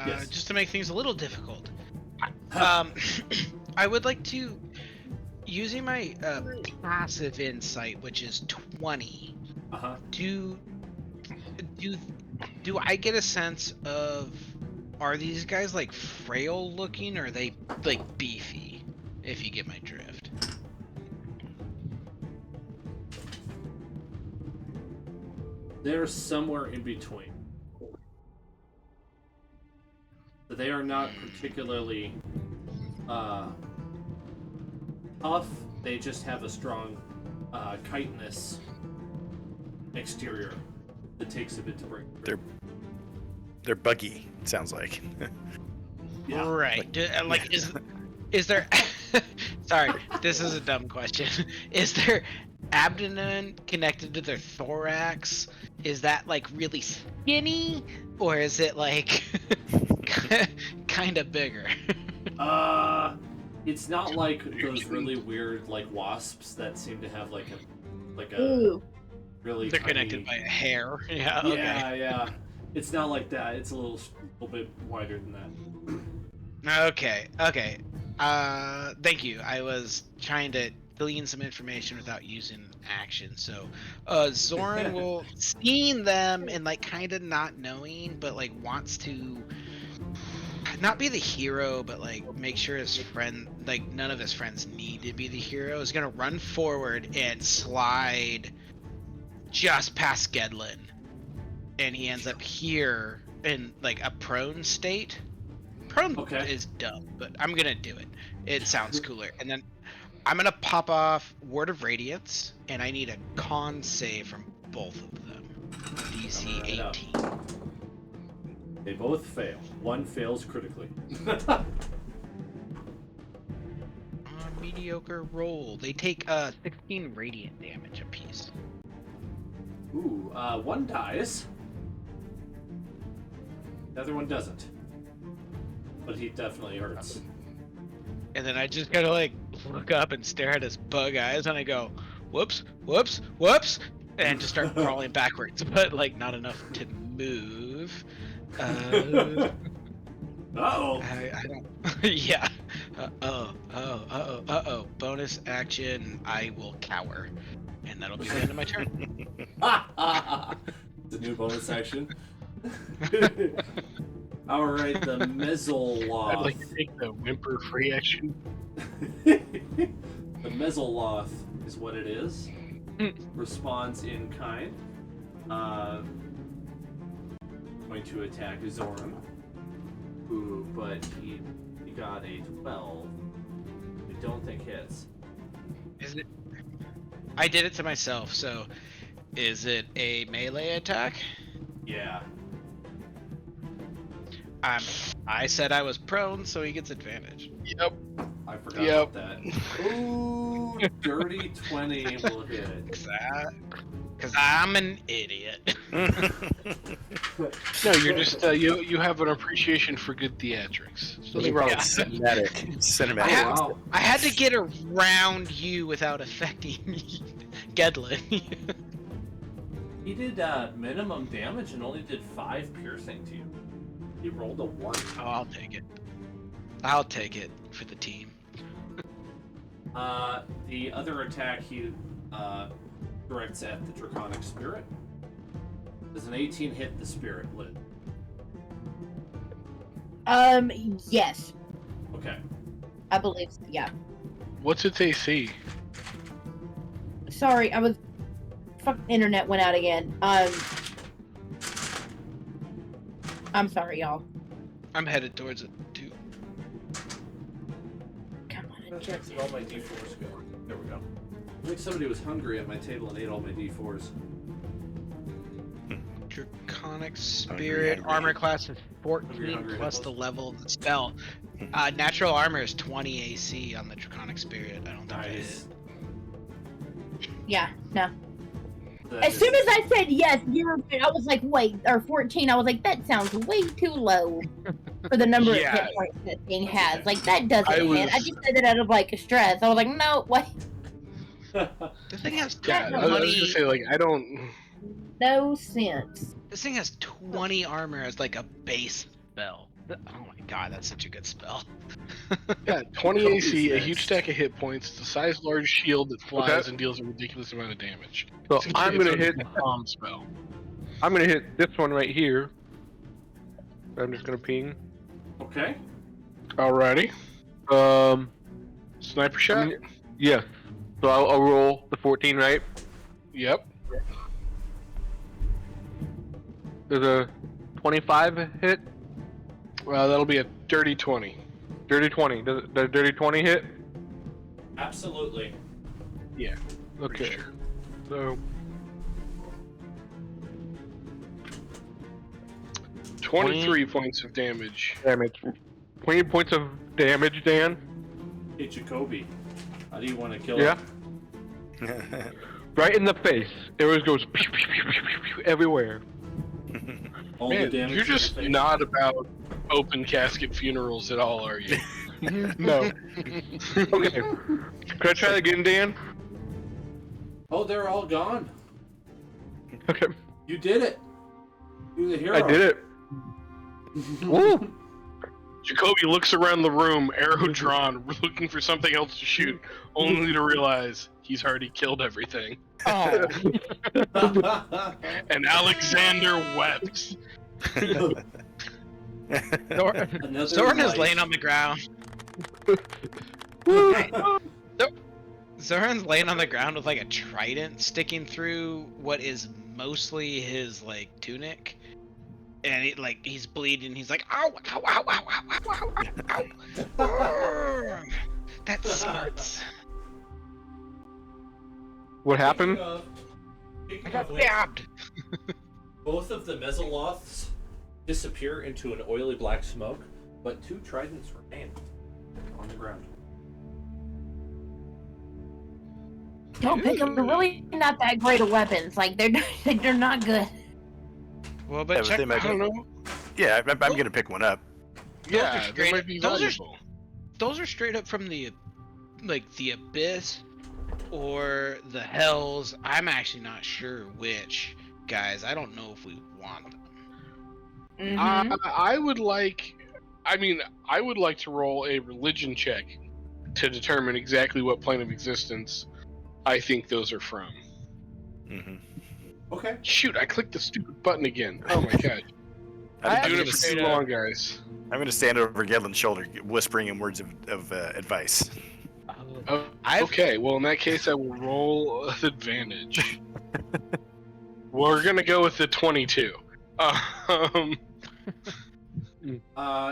Yes. just to make things a little difficult, I would like to, using my passive insight, which is 20, Uh-huh. do I get a sense of, are these guys like frail looking, or are they like beefy, if you get my drift? They're somewhere in between. But they are not particularly tough. They just have a strong chitinous exterior that takes a bit to break through. They're buggy. It sounds like. Yeah. Right. Is there? Sorry, this is a dumb question. Is their abdomen connected to their thorax? Is that like really skinny, or is it like kind of bigger? It's not like those really weird like wasps that seem to have like a Ooh. really They're tiny... connected by a hair. Yeah. Okay. Yeah. It's not like that. It's a little bit wider than that. Okay. Thank you. I was trying to glean some information without using action. So, Zorn will seeing them and like kind of not knowing, but like wants to not be the hero, but like make sure his friend, like none of his friends need to be the hero, is gonna run forward and slide just past Gedlin, and he ends up here in like a prone state. Prone Okay. is dumb, but I'm gonna do it. It sounds cooler. And then I'm gonna pop off Word of Radiance, and I need a con save from both of them. DC Coming right up. 18. They both fail. One fails critically. Mediocre roll. They take 16 radiant damage apiece. Ooh, one dies. The other one doesn't. But he definitely hurts. And then I just gotta like look up and stare at his bug eyes, and I go, whoops, whoops, whoops, and just start crawling backwards, but like not enough to move. Uh-oh. I don't. Yeah. Bonus action. I will cower, and that'll be the end of my turn. It's a new bonus action. Alright, the Mezzoloth. I'd like to take the whimper free action. The Mezzoloth is what it is. Responds in kind. Going to attack Zoran. Ooh, but he got a 12. I don't think hits. Is it? I did it to myself. So, is it a melee attack? Yeah. I said I was prone, so he gets advantage. Yep. I forgot about that. Ooh, dirty 20 will hit. Cause I'm an idiot. No, you're just you have an appreciation for good theatrics. There's nothing wrong. Yeah. Cinematic. I had to get around you without affecting Gedlin. He did minimum damage and only did 5 piercing to you. He rolled a 1. Oh, I'll take it. I'll take it for the team. The other attack he directs at the Draconic Spirit. Does an 18 hit the Spirit, Lid? Yes, Okay. I believe so, yeah. What's its AC? Sorry, fucking internet went out again. I'm sorry, y'all. I'm headed towards it too. Come on, Where adjust. did all my D4s go? There we go. I think somebody was hungry at my table and ate all my D4s. Draconic Spirit armor class is 14 Hungry, plus Nicholas? the level of the spell. Natural armor is 20 AC on the Draconic Spirit. I don't think that Nice. Yeah, no. That As is- soon as I said yes, I was like, wait, or 14, I was like, that sounds way too low for the number Yeah. of hit points that thing has. Like, that doesn't I hit. was- I just said it out of, like, stress. I was like, no, wait, This thing has Yeah, I 20. was just say like I don't. no sense. This thing has 20 armor as like a base spell. Oh my god, that's such a good spell. Yeah, 20 Kobe's AC, a next. huge stack of hit points, the size large shield that flies Okay. and deals a ridiculous amount of damage. So It's I'm gonna hit. a bomb spell. I'm gonna hit this one right here. I'm just gonna ping. Okay. Alrighty. Sniper shot. Yes. So I'll roll the 14, right? Yep. There's a 25 hit. Well, that'll be a dirty 20. Dirty 20. Does the dirty 20 hit? Absolutely. Okay. Sure. So 23 points of damage. damage. 20 points of damage, Dan. Hey, Jacoby. How do you want to kill Yeah. him? Right in the face. Arrows goes pew, pew, pew, pew, pew, pew, everywhere. All Man, the damage you're to the just face? not about open casket funerals at all, are you? No. Okay. Can I try that again, Dan? Oh, they're all gone. Okay. You did it. You're the hero. I did it. Woo! Jacoby looks around the room, arrow drawn, looking for something else to shoot, only to realize he's already killed everything. Oh, And Alexander wept. Another Zoran is life. laying on the ground. Zoran's laying on the ground with like a trident sticking through what is mostly his like tunic. And he's bleeding. He's like, ow, ow, ow, ow, ow, ow, ow, ow, ow. That smarts. What happened? Speaking I got of which, stabbed. both of the Mesoloths disappear into an oily black smoke, but 2 tridents remain on the ground. Don't pick them. They're really not that great of weapons. Like they're not good. Well, Yeah, but but check. they might I don't know. Yeah, I'm gonna pick one up. Yeah, they straight might up- be those are- valuable. Those are straight up from the abyss or the hells. I'm actually not sure which, guys. I don't know if we want them. Mm-hmm. I would like. I mean, I would like to roll a religion check to determine exactly what plane of existence I think those are from. Mm-hmm. Okay. Shoot, I clicked the stupid button again. Oh my gosh. I've been doing it for too long, guys. I'm gonna stand over Gedlin's shoulder, whispering him words of advice. Oh, okay, well, in that case, I will roll with advantage. We're gonna go with the 22.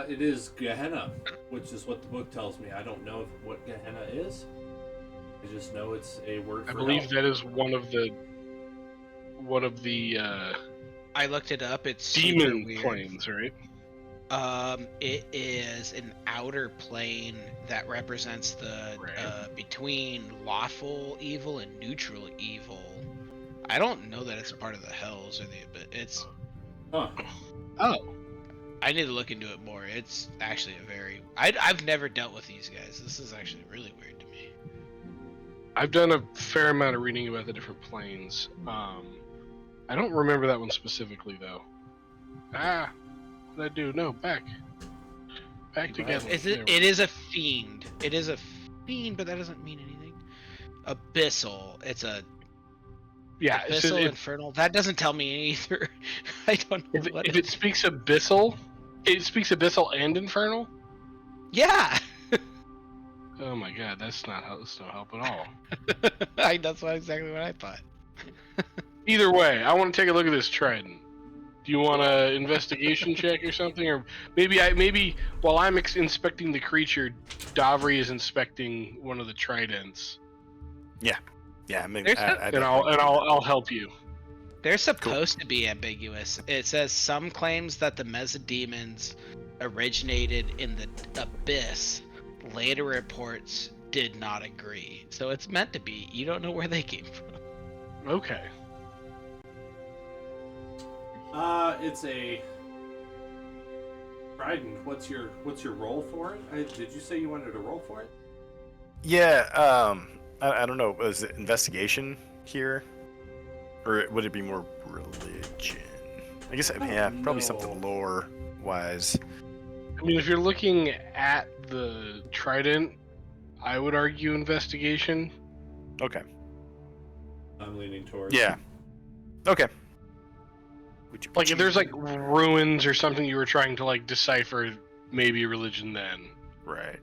It is Gehenna, which is what the book tells me. I don't know what Gehenna is. I just know it's a word for I believe hell. that is one of the I looked it up. It's demon super weird. planes, right? It is an outer plane that represents the Right. between lawful evil and neutral evil. I don't know that it's a part of the hells or but it's. Huh. Oh, I need to look into it more. It's actually a very. I've never dealt with these guys. This is actually really weird to me. I've done a fair amount of reading about the different planes. I don't remember that one specifically though. Ah, what did I do? No, back together. Is it? It is a fiend. It is a fiend, but that doesn't mean anything. Abyssal. It's a Yeah, abyssal infernal. That doesn't tell me either. I don't know what. If it speaks abyssal, it speaks abyssal and infernal. Yeah. Oh my god, that's no help at all. That's exactly what I thought. Either way, I want to take a look at this trident. Do you want an investigation check or something, or maybe while I'm inspecting the creature, Davri is inspecting one of the tridents. Yeah, I mean, There's And I'll help you. They're supposed to be ambiguous. It says some claims that the Mesodemons originated in the abyss. Later reports did not agree. So it's meant to be. You don't know where they came from. Okay. It's a trident. What's your roll for it? Did you say you wanted to roll for it? Yeah, I don't know. Was it investigation here, or would it be more religion? I guess probably something lore wise. I mean, if you're looking at the trident, I would argue investigation. Okay. I'm leaning towards. Yeah. Okay. Like if there's like ruins or something you were trying to like decipher, maybe religion then. Right.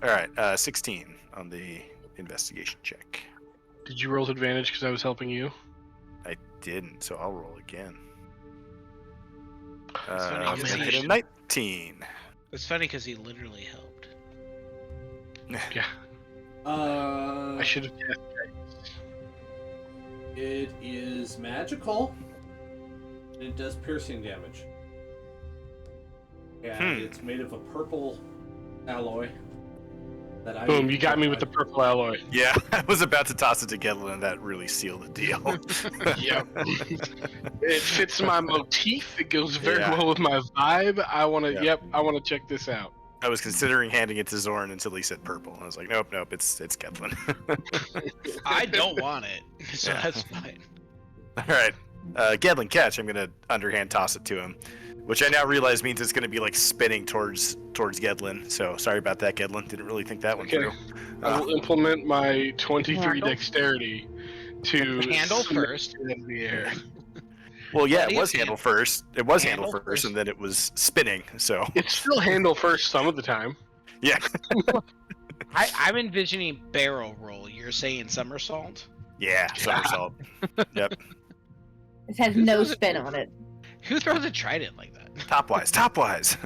All right. 16 on the investigation check. Did you roll with advantage because I was helping you? I didn't, so I'll roll again. funny I'm 'cause gonna he- get a 19. It's funny because he literally helped. Yeah. I should have guessed. It is magical. It does piercing damage. And it's made of a purple alloy. That Boom! You got me with the purple alloy. Yeah, I was about to toss it to Gedlin, and that really sealed the deal. Yep. It fits my motif. It goes very Yeah. well with my vibe. I want to. Yeah. Yep. I want to check this out. I was considering handing it to Zorn until he said purple. I was like, nope, it's Gedlin. I don't want it, so Yeah. that's fine. All right, Gedlin, catch. I'm gonna underhand toss it to him, which I now realize means it's gonna be like spinning towards Gedlin. So sorry about that, Gedlin. Didn't really think that one Okay. through. I will implement my 23 Handle? dexterity to Handle smack first. it in the air. Well, yeah, What do it you was think? handle first. It was handle Handle first, first. and then it was spinning. So It's still handle first some of the time. yeah, I'm envisioning barrel roll. You're saying somersault? yeah, somersault. Yep, This has no spin on it. Who throws a trident like that? topwise.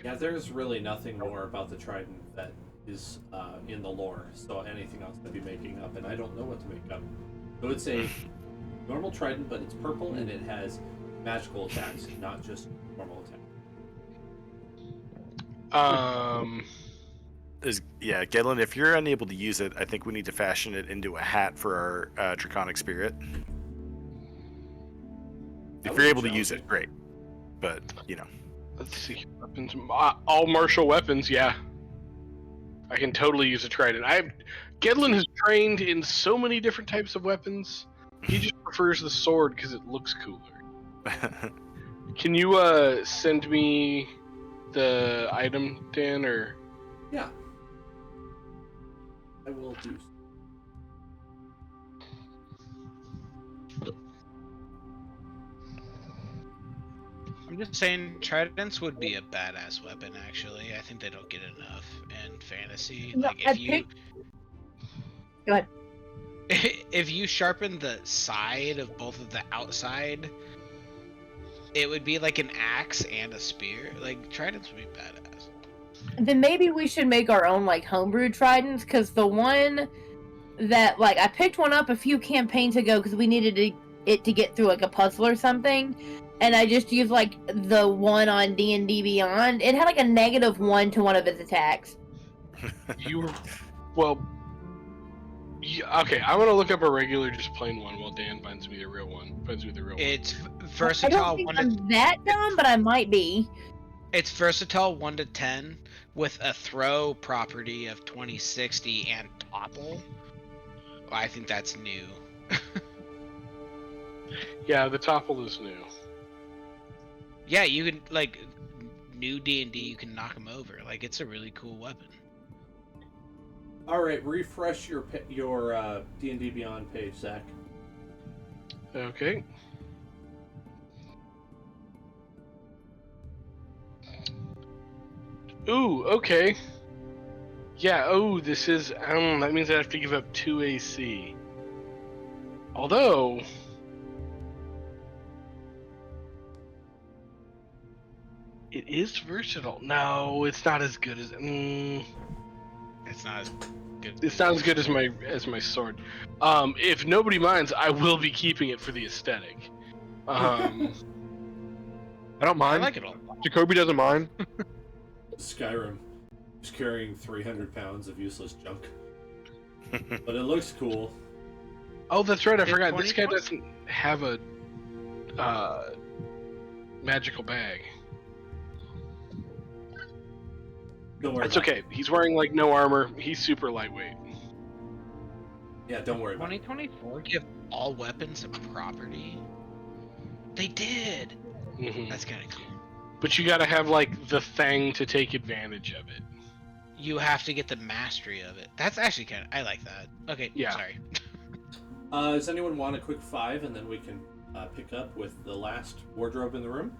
Yeah, there's really nothing more about the trident that is in the lore, so anything else I'd be making up, and I don't know what to make up. So it's a normal trident, but it's purple and it has magical attacks, not just normal attacks. Gedlin, if you're unable to use it, I think we need to fashion it into a hat for our draconic spirit. If you're able to use it, great. But Let's see. Weapons. All martial weapons, yeah. I can totally use a trident. Gedlin has trained in so many different types of weapons. He just prefers the sword because it looks cooler. Can you send me the item, Dan, or? Yeah. I will do so. I'm just saying, tridents would be a badass weapon. Actually, I think they don't get enough in fantasy. No, Like I if you, picked- Go ahead. if you sharpen the side of both of the outside, it would be like an axe and a spear. Like tridents would be badass. Then maybe we should make our own like homebrew tridents, because the one that like I picked one up a few campaigns ago because we needed it to get through like a puzzle or something, and I just used like the one on D&D Beyond. It had like a -1 to one of its attacks. Okay, I'm gonna look up a regular, just plain one, while Dan finds me the real one. It's I versatile. don't think I'm that dumb, but I might be. It's versatile 1 to 10 with a throw property of 20, 60, and topple. I think that's new. Yeah, the topple is new. Yeah, you can like new D&D. You can knock them over. Like it's a really cool weapon. All right, refresh your D&D Beyond page, Zach. Okay. Ooh, okay. Yeah, this is, that means I have to give up 2 AC. Although... it is versatile. No, it's not as good as... It's not as good. It's not as good as my sword. If nobody minds, I will be keeping it for the aesthetic. I don't I mind. like it a lot. Jacoby doesn't mind. Skyrim is carrying 300 pounds of useless junk. But it looks cool. Oh, that's right. I Did forgot. This 20 guy doesn't have a magical bag. Don't worry It's about okay. He's wearing like no armor. He's super lightweight. it. Yeah, don't worry about it. 2024 give all weapons a property. They did. Mhm. That's kind of cool. But you gotta have like the thing to take advantage of it. You have to get the mastery of it. That's actually kind of. I like that. Okay. Yeah. Sorry. Does anyone want a quick 5, and then we can pick up with the last wardrobe in the room?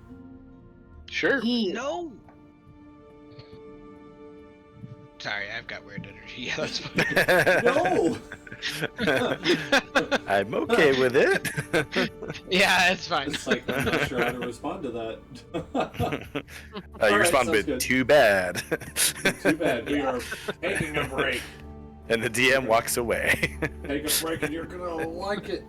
Sure. Yeah. No. Sorry, I've got weird energy. Yeah, that's fine. No! I'm okay with it. Yeah, it's fine. It's like, I'm not sure how to respond to that. You Alright, respond sounds with good. too bad. Too bad, we are taking a break. And the DM walks away. Take a break and you're gonna like it.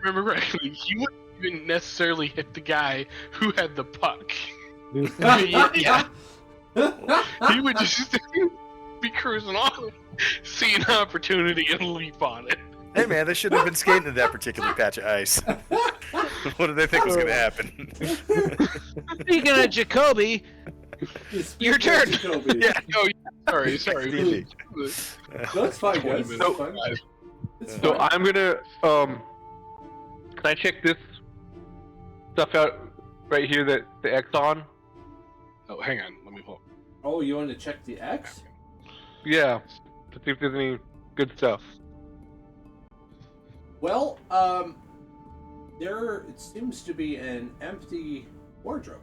remember correctly, he wouldn't even necessarily hit the guy who had the puck. Yeah. He would just be cruising on, see an opportunity, and leap on it. Hey man, they shouldn't have been skating in that particular patch of ice. What did they think was gonna happen? Speaking of Jacoby, your turn. Jacoby. Yeah. Oh, sorry. Speedy. No, it's fine, guys. 20 It's minutes. fine. It's So fine. I'm gonna can I check this stuff out right here that the X on? Oh, hang on. Let me pull. Oh, you want to check the X? Yeah. To see if there's any good stuff. Well, there it seems to be an empty wardrobe.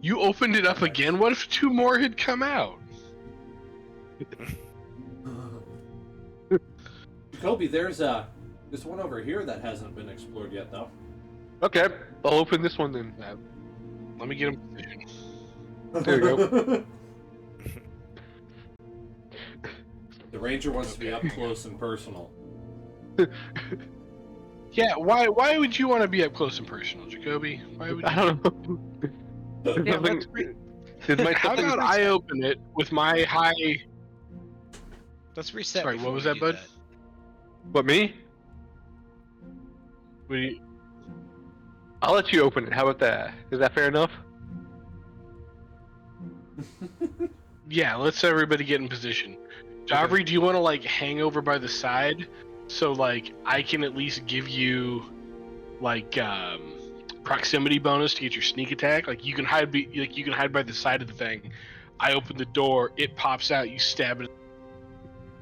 You opened it up again? What if 2 more had come out? Jacoby, there's one over here that hasn't been explored yet, though. Okay, I'll open this one then. Let me get him positioned. There you go. The ranger wants to be up close and personal. Yeah, why would you want to be up close and personal, Jacoby? Why would you? I don't know. There's Yeah, nothing- let's re- there's my How something- about I open it with my high? Let's reset. Sorry, what before was we that, do bud? What, me? I'll let you open it. How about that? Is that fair enough? Yeah, let's everybody get in position. Javri, do you want to like hang over by the side so like I can at least give you like proximity bonus to get your sneak attack? Like you can hide by the side of the thing. I open the door, it pops out, you stab it.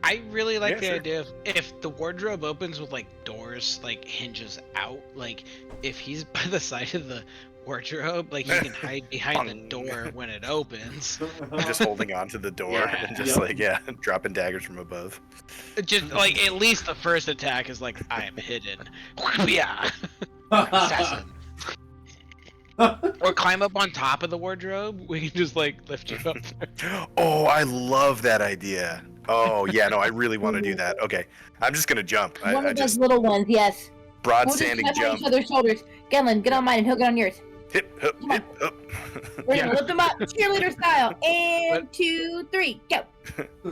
I really like Yeah, the sure. idea of if the wardrobe opens with like doors, like hinges out, like if he's by the side of the wardrobe, like he can hide behind the Bung. door when it opens. Just holding on to the door Yeah. and just dropping daggers from above. Just like at least the first attack is like I am hidden. Yeah. Assassin. Or climb up on top of the wardrobe. We can just like lift you up. Oh, I love that idea. Oh yeah, no, I really want to do that. Okay, I'm just gonna jump. One I of those just little ones, yes. broad We'll just standing climb on jump. each other's shoulders. Genlin, get on mine and he'll get on yours. Hip, hip, hip, up. We're Yeah. gonna lift them up, cheerleader style. And 2, 3, go.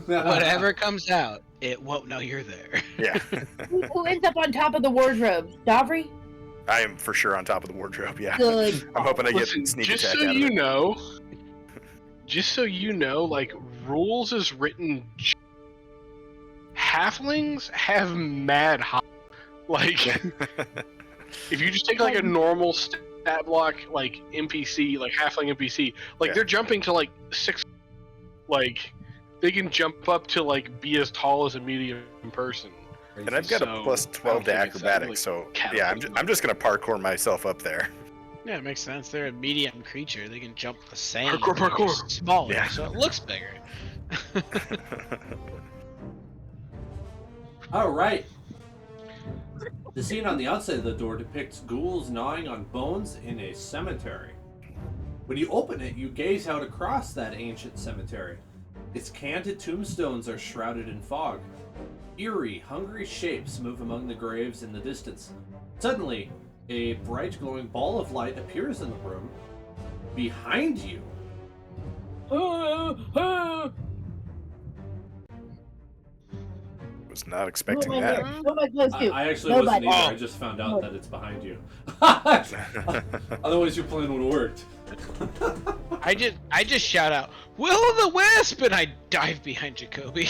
Whatever comes out, it won't know you're there. Yeah, Who ends up on top of the wardrobe? Davri? I am for sure on top of the wardrobe. Yeah, Good. I'm hoping I get Listen, sneak just attack so out you of it. know, like rules is written. Halflings have mad high. Like, if you just take like a normal stat block, like NPC, like halfling NPC, like Yeah. they're jumping to like 6. Like, they can jump up to like be as tall as a medium person. And I've got a So, plus I 12 don't to think it's that, acrobatics, like, so catapult yeah, you. I'm just gonna parkour myself up there. Yeah, it makes sense. They're a medium creature. They can jump the same. Parkour, they're parkour. just smaller, Yeah. so it looks bigger. All right. The scene on the outside of the door depicts ghouls gnawing on bones in a cemetery. When you open it, you gaze out across that ancient cemetery. Its canted tombstones are shrouded in fog. Eerie, hungry shapes move among the graves in the distance. Suddenly, a bright glowing ball of light appears in the room behind you. Was not expecting Who am I that. near? Who am I close to? I actually Nobody. wasn't either. I just found out that it's behind you. Otherwise, your plan would have worked. I just shout out, "Will o' the Wisp!" and I dive behind Jacoby.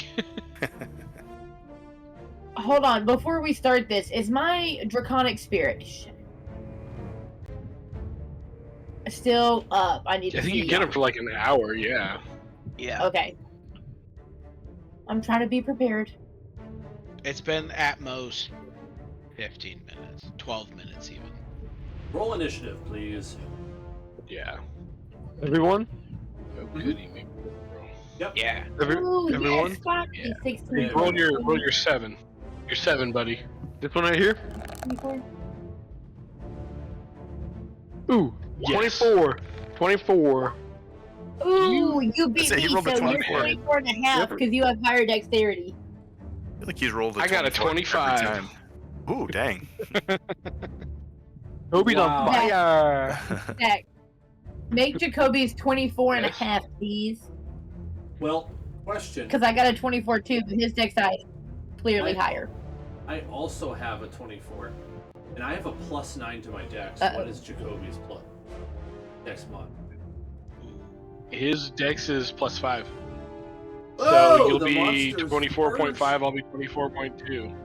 Hold on, before we start this, is my draconic spirit still up? I need to I think see. you get them for like an hour. Yeah. Yeah. Okay. I'm trying to be prepared. It's been at most 15 minutes, 12 minutes even. Roll initiative, please. Yeah. Everyone? Oh, goody me. Yeah. Ooh, everyone? yes, fuck, Yeah. 16. Yeah. Roll your 7. Your 7, buddy. This one right here? 24. Ooh, Yes. 24. 24. Ooh, you beat say me, he rolled a so you're 24. 24 and a half Yep. because you have higher dexterity. I feel like he's rolled a I got a 24 every 25. time. Ooh, dang. Toby's Wow. on fire. Jack, make Jacoby's 24 and a Yes. half, please. Well, question. Because I got a 24 too, but his deck size is clearly higher. I also have a 24, and I have a +9 to my dex. Uh-oh. What is Jacoby's plus dex mod? His dex is +5. Oh, So you'll the be monster's 24.5, first. I'll be 24.2.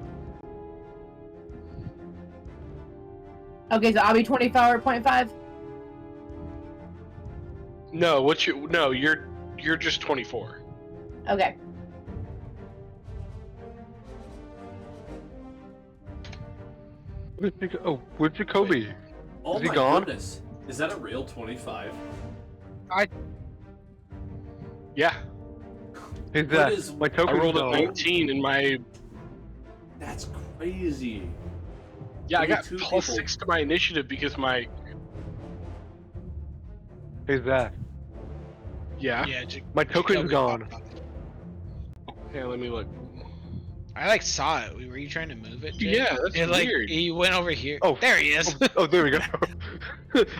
Okay, so I'll be 24.5. No, you're just 24. Okay. Where's Jacoby? Oh Is he my gone? goodness. Is that a real 25? Yeah, Hey What Zach, is- my I token's rolled a gone. 19 in my. That's crazy. Yeah, I Only got two +6 people. to my initiative because my. Hey Zach, Yeah. Yeah, my token's Jacoby gone. popped up. Yeah, let me look. I like saw it. Were you trying to move it? Jake? Yeah, that's It, like, weird. he went over here. Oh, There he is. Oh, there we go.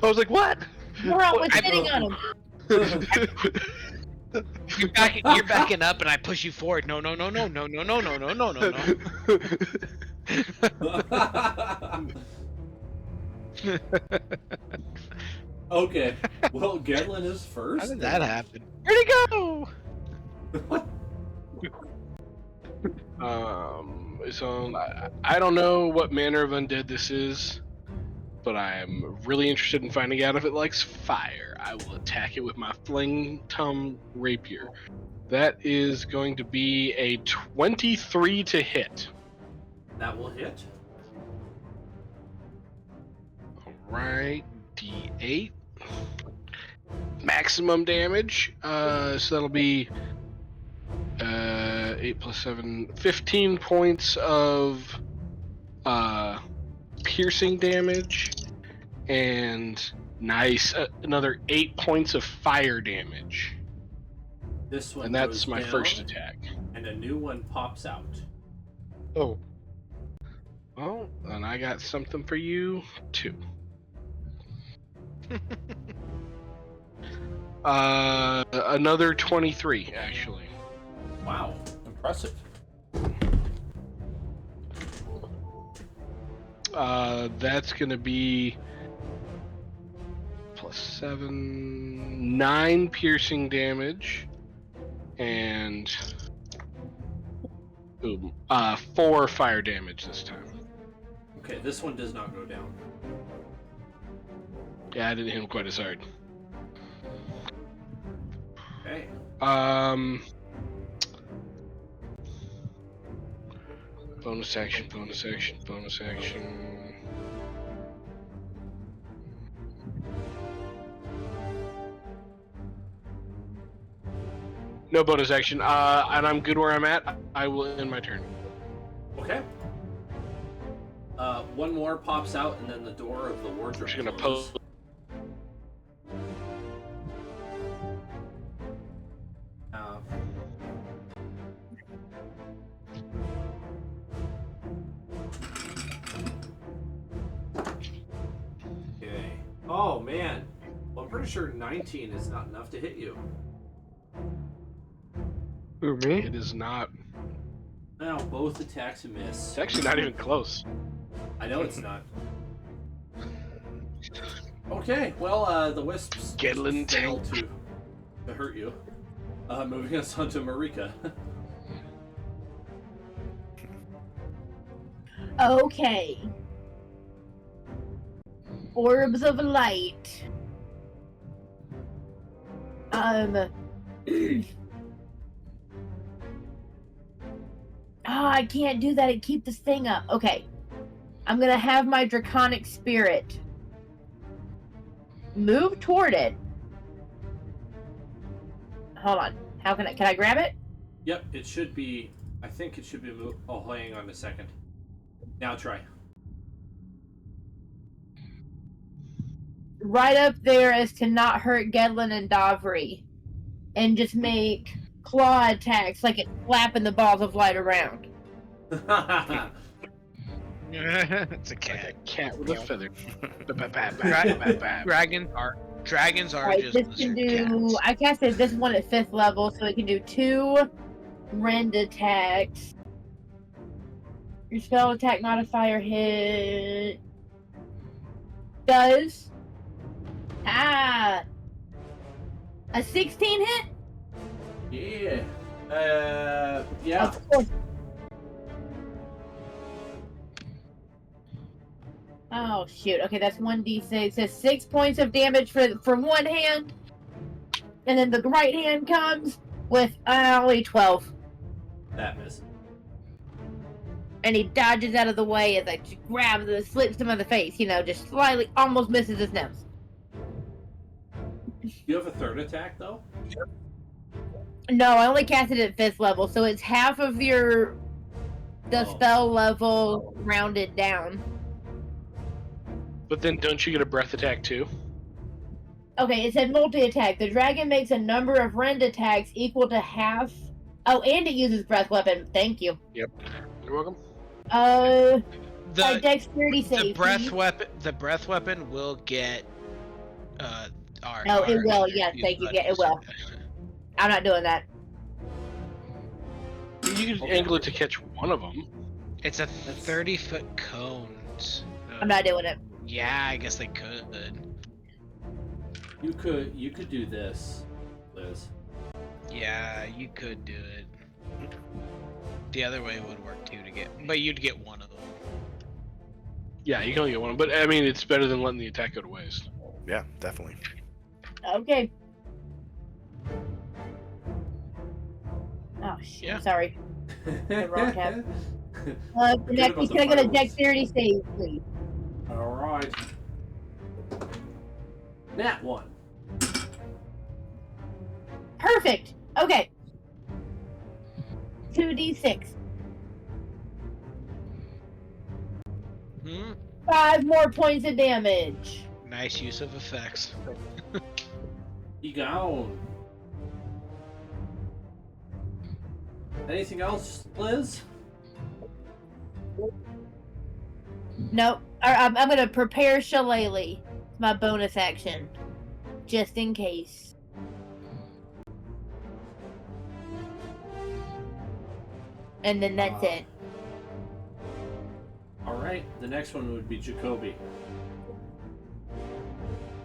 I was like, what? We're all I- sitting on him. You're backing up, and I push you forward. No. Okay. Well, Gedlin is first. How did that happen? Where'd he go? So I don't know what manner of undead this is, but I am really interested in finding out if it likes fire. I will attack it with my fling tum rapier. That is going to be a 23 to hit. That will hit. Alright, D8. Maximum damage. So that'll be 8 plus 7, 15 points of piercing damage, and nice, another 8 points of fire damage. This one And that's goes my down, first attack. and a new one pops out. Oh, Well, and I got something for you too. Another 23, actually. Wow, impressive. That's gonna be plus 7, 9 piercing damage, and 4 fire damage this time. Okay, this one does not go down. Yeah, I didn't hit him quite as hard. Okay. Bonus action, bonus action, bonus action. No bonus action. And I'm good where I'm at. I will end my turn. Okay. One more pops out, and then the door of the wardrobe I'm just gonna closes. pose. Okay. Oh man. Well, I'm pretty sure 19 is not enough to hit you. who, me? It is not. Now both attacks miss. It's actually not even close. I know it's not. Okay, well, the wisps Gedlin fail tank. to hurt you. Moving us on to Marika. Okay. Orbs of light. I can't do that and keep this thing up. Okay. I'm gonna have my draconic spirit move toward it. Hold on. Can I grab it? Yep, it should be. I think it should be moved. Oh, hang on a second. Now try. Right up there as to not hurt Gedlin and Davri. And just make claw attacks like it's flapping the balls of light around. It's a Like cat. a cat with a feather. Dragons are Alright, just this can lizard do. cats. I casted this one at 5th level, so it can do 2 rend attacks. Your spell attack modifier hit does a 16 hit. Yeah. Yeah. Of course. Oh shoot. Okay, that's 1d6. That's 6 points of damage from one hand, and then the right hand comes with only 12. That misses. And he dodges out of the way as I just grabs and slips him in the face. Just slightly, almost misses his nose. You have a third attack though. No, I only cast it at 5th level, so it's half of the spell level rounded down. But then don't you get a breath attack too? Okay, it said multi-attack. The dragon makes a number of rend attacks equal to half. Oh, and it uses breath weapon. Thank you. Yep. You're welcome. My The dexterity save. breath weapon will get our. No, it our will. Yes, use thank you. button. Yeah, it will. I'm not doing that. You can angle it to catch one of them. It's a 30-foot cone. So, I'm not doing it. yeah, I guess they could. You could do this, Liz. Yeah, you could do it. The other way would work too but you'd get one of them. Yeah, you can only get one. But I mean, it's better than letting the attack go to waste. Yeah, definitely. Okay. Oh shit! Yeah. Sorry. The wrong tab. Forget Next, about can I the get a fireworks. dexterity save, please? All right. Nat 1. Perfect. Okay. 2d6. 5 more points of damage. Nice use of effects. You gone. Anything else, Liz? Nope. I'm gonna prepare Shillelagh. My bonus action, just in case. And then that's it. All right. The next one would be Jacoby.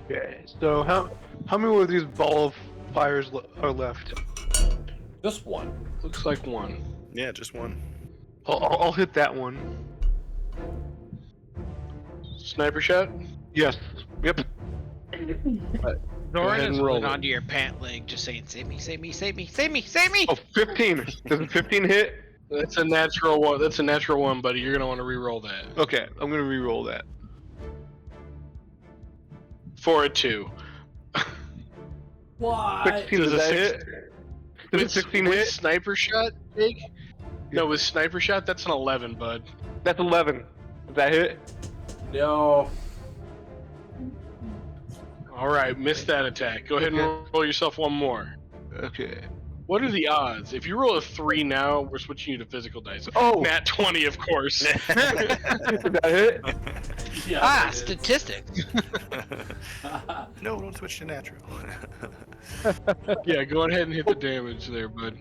Okay, so how many of these ball of fires are left? Just one. Looks like one. Yeah, just one. I'll hit that one. Sniper shot? Yes. Yep. Zoran and is roll holding it. onto your pant leg, just saying, "Save me, save me, save me, save me, save me!" Oh, 15. Does a 15 hit? That's a natural one. That's a natural one, buddy. You're gonna want to re-roll that. Okay, I'm gonna re-roll that. For a 2. What? 16, Does does a that six- hit? Does a 16 with hit? sniper shot, Jake? No, with sniper shot, that's an 11, bud. That's 11. Does that hit? No. All right, missed that attack. Go ahead and roll yourself one more. Okay. What are the odds? If you roll a 3 now, we're switching you to physical dice. Oh! Nat 20, of course. Does that hit? Yeah, it is. Statistics. No, don't switch to natural. Yeah, go ahead and hit the damage there, bud.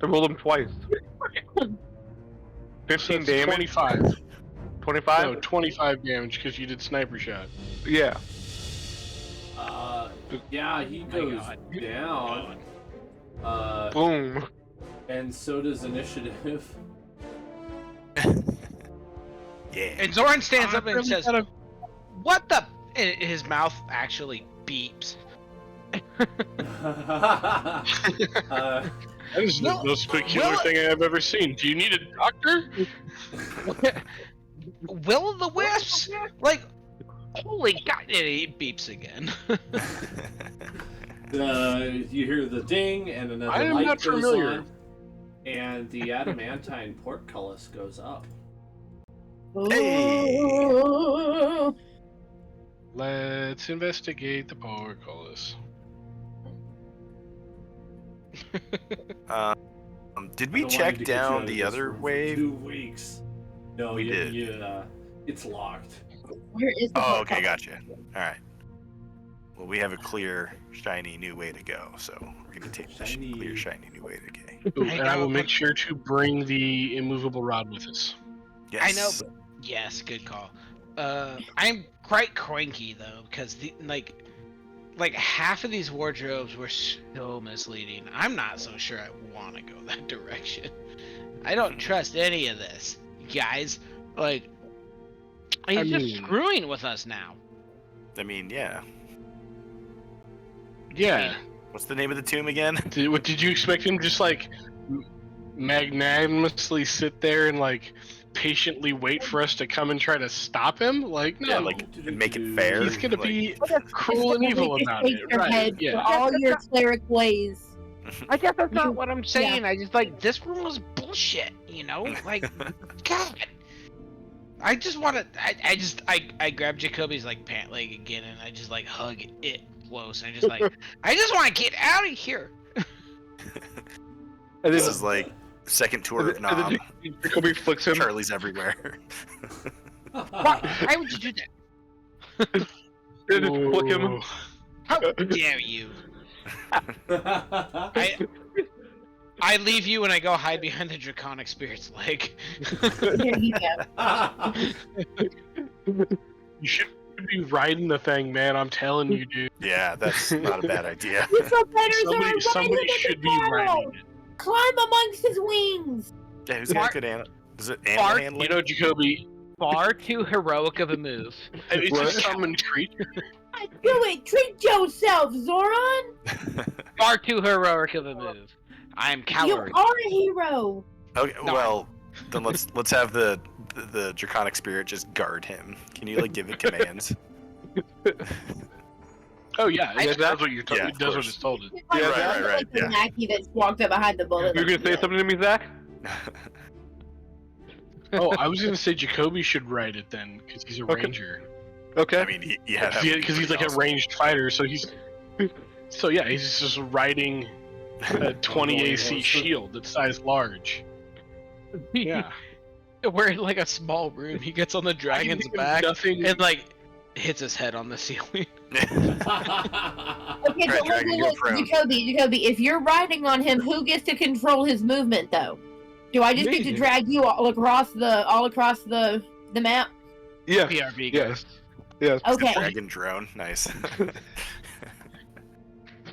I rolled him twice. 15 That's damage. 25. 25? No, 25 damage because you did sniper shot. Yeah. Yeah, he goes down. Boom. And so does initiative. Yeah. And Zoran stands up and really says, gotta- "What the?" And his mouth actually beeps. That is the most peculiar thing I've ever seen. Do you need a doctor? Will o' the Wisps? Like, holy God! It beeps again. You hear the ding, and another I am light not goes familiar. on, and the adamantine portcullis goes up. Ooh. Let's investigate the portcullis. Did we I wanted to check get you out down of the this other room for way? 2 weeks. No, We did. It's locked. Where is the Oh, hot okay, tub? gotcha. All right. Well, we have a clear, shiny new way to go, so we're gonna take the Shiny. clear, shiny new way to go. Ooh, Hey, and I now will we're make put- sure to bring the immovable rod with us. Yes. I know, but yes, good call. I'm quite cranky though, because like half of these wardrobes were so misleading. I'm not so sure I want to go that direction. I don't trust any of this, guys. Like, he's just mean- screwing with us now. I mean, yeah. Yeah. What's the name of the tomb again? Did you expect him to just like magnanimously sit there and like patiently wait for us to come and try to stop him? Like, no. Yeah, like and make it fair. He's gonna like, be It's cruel and gonna evil make you about shake it. your Right. head Yeah. for all your cleric ways. I guess that's You- not what I'm saying. I just this room was bullshit. You know, like, God. I just want to. I grab Jacoby's like pant leg again, and I just like hug it close. And I just like, I just want to get out of here. And This then, is like second tour of and then Nom. Jacoby flicks him. Charlie's everywhere. Why would you do that? And just flick him. Ooh. How dare you? I leave you and I go hide behind the draconic spirit's leg. There you go. You should be riding the thing, man. I'm telling you, dude. Yeah, that's not a bad idea. You feel better, sir. Somebody should be riding it. Climb amongst his wings. Yeah, who's got good animal? Is it Bart, animal handling? You know, Jacoby, Far too heroic of a move. it's What? a summoned creature. Do it. Treat yourself, Zoran. Far too heroic of a move. I am You coward. are a hero. Okay, No. well, then let's have the draconic spirit just guard him. Can you like give it commands? Oh yeah, I- yeah, that's what you're told. Yeah, It of does what course. it's told. It. Like, Yeah, right, right, like the yeah. lackey that's walked up behind the bullet. You're gonna say something to me, Zach? Oh, I was gonna say Jacoby should ride it then, because he's a Okay. ranger. Okay. I mean, yeah, Because he's like a ranged fighter, so he's. So yeah, he's just riding a 20 AC shield that's size large. Yeah. We're in like a small room. He gets on the dragon's back Nothing. and like hits his head on the ceiling. Okay, Right, but look, dragon, go prone. Jacoby, if you're riding on him, who gets to control his movement though? Do I just get to Me. drag you all across the map? Yes. PRB. Yes. Yes. Okay. Dragon drone, nice.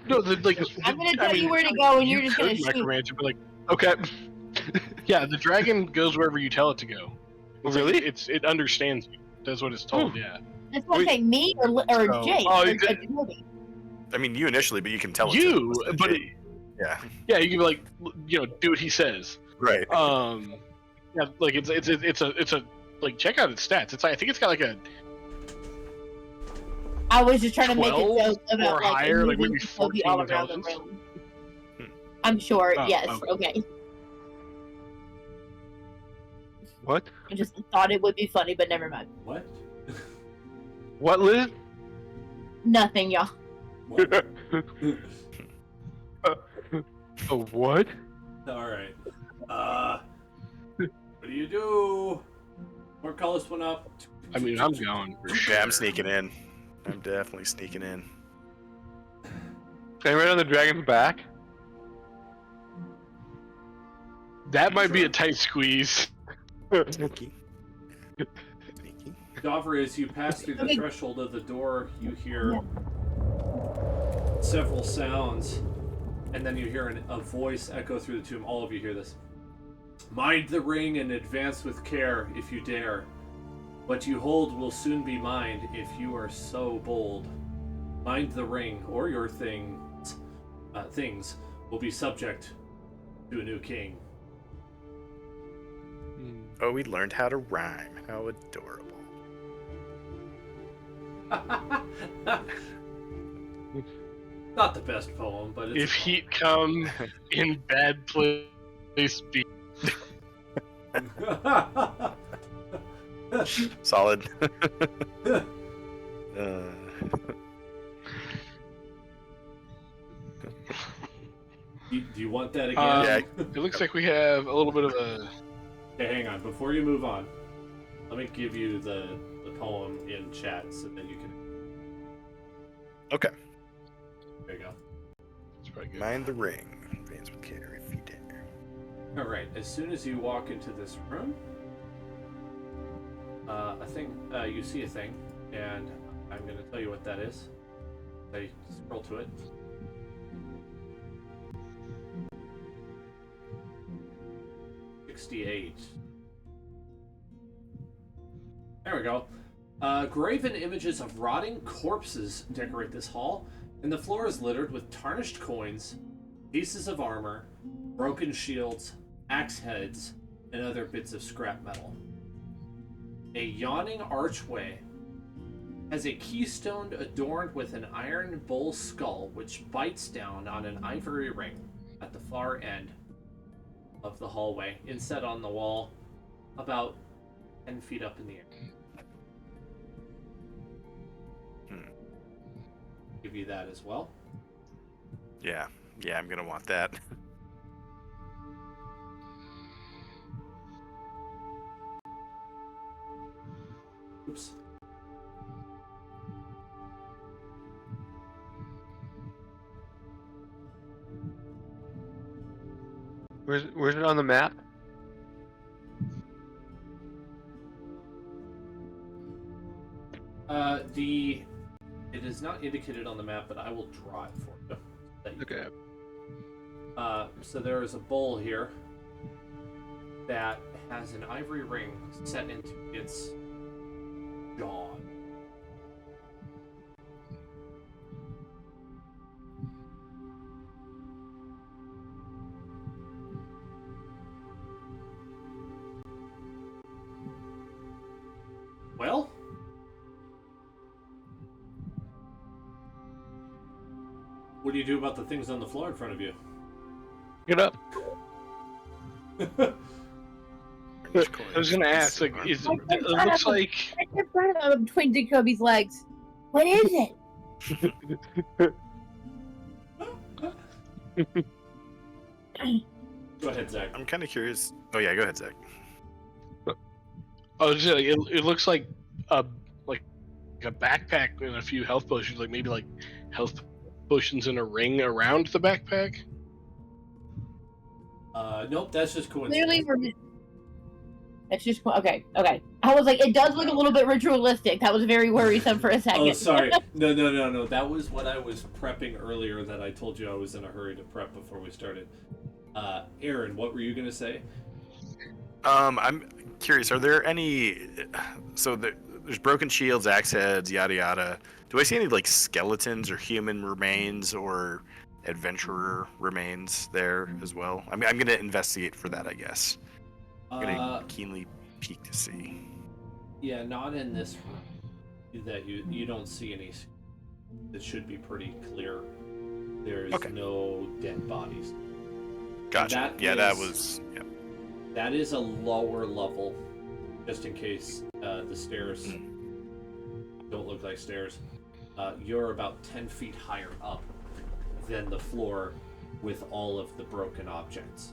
No, like. I'm gonna tell you where to go, and you're just gonna could shoot. micromanage it, but like, okay. Yeah, the dragon goes wherever you tell it to go. It's like, Really? it understands you. Does what it's told. Yeah. That's what I'm Wait. saying. Me or So- Jake? Oh, or you did- Jacoby? I mean, you initially, but you can tell it You, to but yeah, yeah, you can be like, do what he says. right. Yeah, like it's a like check out its stats. I think it's got like a I was just trying to make a 12 joke about or like higher, like moving maybe Jacoby 14 all around the intelligence. room. I'm sure. Oh, Yes. okay. Okay. What? I just thought it would be funny, but never mind. What? What, Liz? Nothing, y'all. What? Oh, what? All right. What do you do? More colors went up. I mean, I'm going for sure. Yeah, I'm sneaking in. I'm definitely sneaking in. And right on the dragon's back. That might be a tight squeeze. Sneaky. Sneaky. Dauver, as you pass through the Okay. threshold of the door, you hear several sounds, and then you hear a voice echo through the tomb. All of you hear this. Mind the ring and advance with care if you dare. What you hold will soon be mine if you are so bold. Mind the ring, or your things will be subject to a new king. Oh, we learned how to rhyme. How adorable. Not the best poem, but it's If heat come in bad place be. Solid. do you want that again? Uh, Yeah. It looks like we have a little bit of a. Okay, hang on. Before you move on, Let me give you the poem in chat so that you can. Okay. There you go. That's probably good. Mind the ring. Advance with care if you dare. All right. As soon as you walk into this room, a thing you see a thing, and I'm going to tell you what that is. I scroll to it. '68. There we go. Graven images of rotting corpses decorate this hall, and the floor is littered with tarnished coins, pieces of armor, broken shields, axe heads, and other bits of scrap metal. A yawning archway has a keystone adorned with an iron bull skull which bites down on an ivory ring at the far end of the hallway, inset on the wall about 10 feet up in the air. Give you that as well. Yeah, I'm gonna want that. Oops. Where's it on the map? It is not indicated on the map, but I will draw it for you. Okay. So there is a bowl here that has an ivory ring set into its jaw. Well, what do you do about the things on the floor in front of you? Get up. I was gonna ask, like, it looks like I kept running out between Jacoby's legs. What is it? Go ahead, Zach. I'm kind of curious. Oh yeah, go ahead, Zach. I was just like, it looks like a backpack and a few health potions, like maybe like health potions in a ring around the backpack. Nope, that's just coincidence. Clearly, it's just okay. I was like, it does look a little bit ritualistic. That was very worrisome for a second. Oh, sorry. No. That was what I was prepping earlier that I told you I was in a hurry to prep before we started. Aaron, what were you going to say? I'm curious. Are there any? So there's broken shields, axe heads, yada yada. Do I see any like skeletons or human remains or adventurer remains there as well? I mean, I'm gonna investigate for that, I guess. I'm gonna keenly peek to see. Yeah, not in this room. That you don't see any. It should be pretty clear. There's no dead bodies. Gotcha. That was. Yeah. That is a lower level, just in case the stairs don't look like stairs. You're about 10 feet higher up than the floor with all of the broken objects.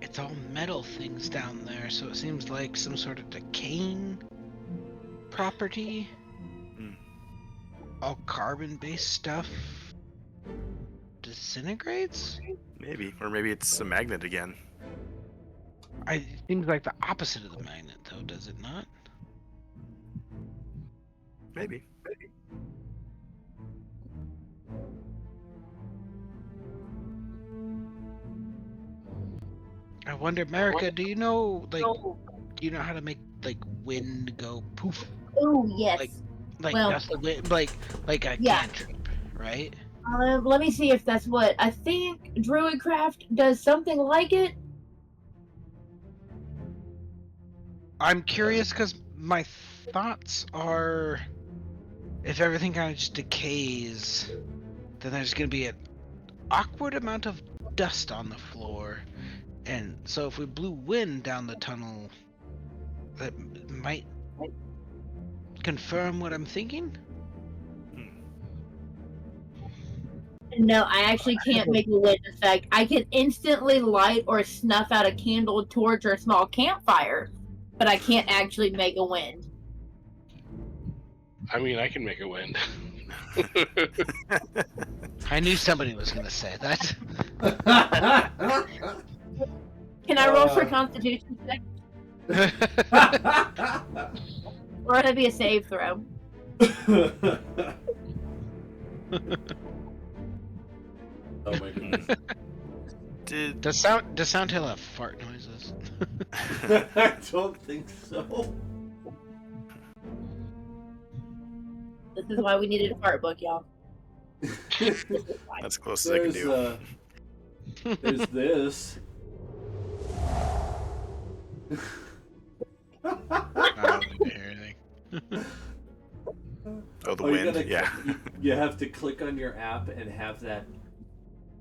It's all metal things down there, so it seems like some sort of decaying property. All carbon-based stuff disintegrates? Maybe, or maybe it's a magnet again. It seems like the opposite of the magnet, though, does it not? Maybe. I wonder, Marika, do you know how to make like wind go poof? Oh yes. Like Well, that's the wind, like a cantrip, right? Let me see if that's what I think. Druidcraft does something like it. I'm curious because my thoughts are, if everything kind of just decays, then there's gonna be an awkward amount of dust on the floor. And so if we blew wind down the tunnel, that might confirm what I'm thinking? No, I actually can't make a wind effect. I can instantly light or snuff out a candle, torch, or a small campfire, but I can't actually make a wind. I mean, I can make a wind. I knew somebody was gonna say that. Can I roll for Constitution check? Or would it be a save throw? Oh my goodness. Does Soundtail have fart noises? I don't think so. This is why we needed a fart book, y'all. That's close as I can do. There's this. I don't need to hear anything. Oh, the Oh, you wind, gotta- yeah. You have to click on your app and have that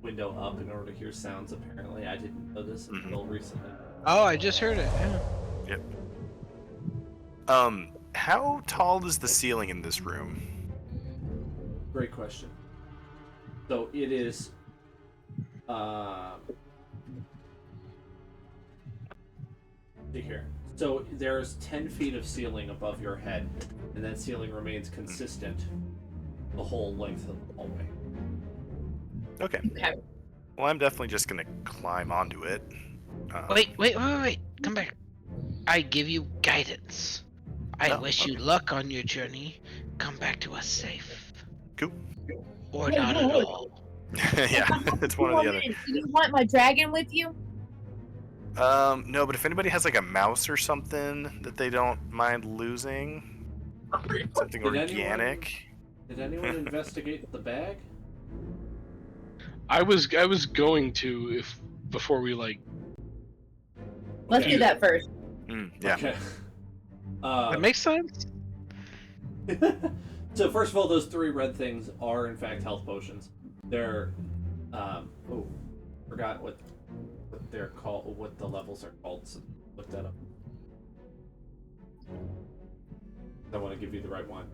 window up in order to hear sounds, apparently. I didn't know this until recently. Oh, I just heard it. Yeah. Yep. How tall is the ceiling in this room? Great question. So it is see here. So there's 10 feet of ceiling above your head, and that ceiling remains consistent the whole length of the hallway. Okay. Okay. Well, I'm definitely just gonna climb onto it. Wait. Come back. I give you guidance. I Oh, wish you luck on your journey. Come back to us safe. Cool. Or not at all. Yeah, it's one or the other. Do you want my dragon with you? No, but if anybody has like a mouse or something that they don't mind losing, something Did organic. Did anyone investigate the bag? I was going to before we like. Let's do that first. Yeah. Okay. That makes sense. So first of all, those 3 red things are in fact health potions. They're forgot what they're called, what the levels are called. So look that up. I want to give you the right one.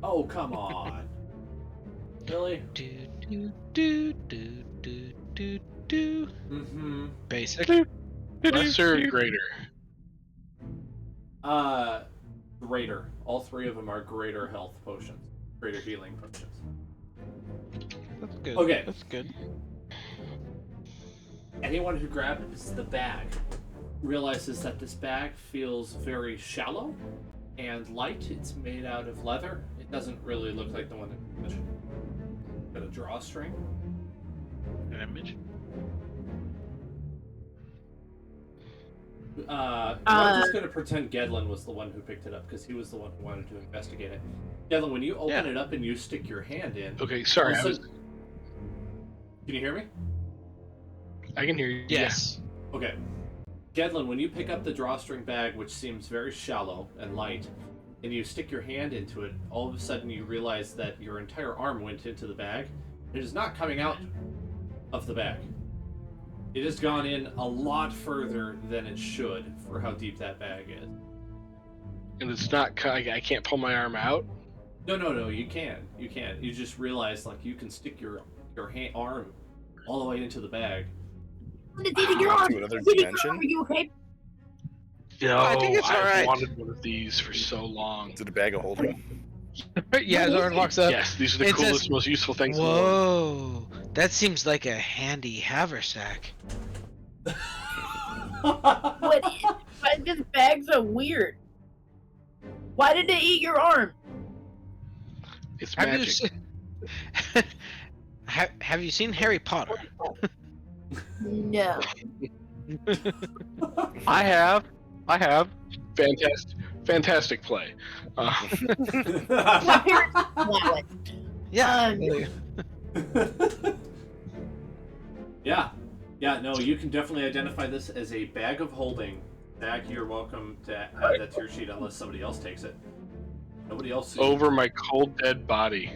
Oh, come on. Really? Do. Mm-hmm. Basic. Lesser or greater? Greater. All 3 of them are greater health potions. Greater healing potions. That's good. Okay. That's good. Anyone who grabs the bag realizes that this bag feels very shallow and light. It's made out of leather. It doesn't really look like the one that you mentioned. Got a drawstring. An image. I'm just gonna pretend Gedlin was the one who picked it up because he was the one who wanted to investigate it. Gedlin, when you open it up and you stick your hand in, Okay, sorry. can you hear me? I can hear you. Yes. Okay. Gedlin, when you pick up the drawstring bag, which seems very shallow and light, and you stick your hand into it, all of a sudden you realize that your entire arm went into the bag. It is not coming out of the bag. It has gone in a lot further than it should for how deep that bag is. And it's not. I can't pull my arm out. No, you can. You can. You just realize, like, you can stick your arm all the way into the bag. To another dimension? Are you okay? No, I think it's I've alright. wanted one of these for so long. Is it a bag of holding? Yeah, Zoran walks up. Yes, these are the It says- coolest, most useful things in the world. Whoa, that seems like a handy haversack. What is? Why is this bag so weird? Why did it eat your arm? It's Have you magic. seen? Have you seen Harry Potter? No. I have. Fantastic play. My parents allow it. Yeah. Yeah, no, you can definitely identify this as a bag of holding. Zach, you're welcome to add that to your sheet unless somebody else takes it. Nobody else. Over my cold dead body.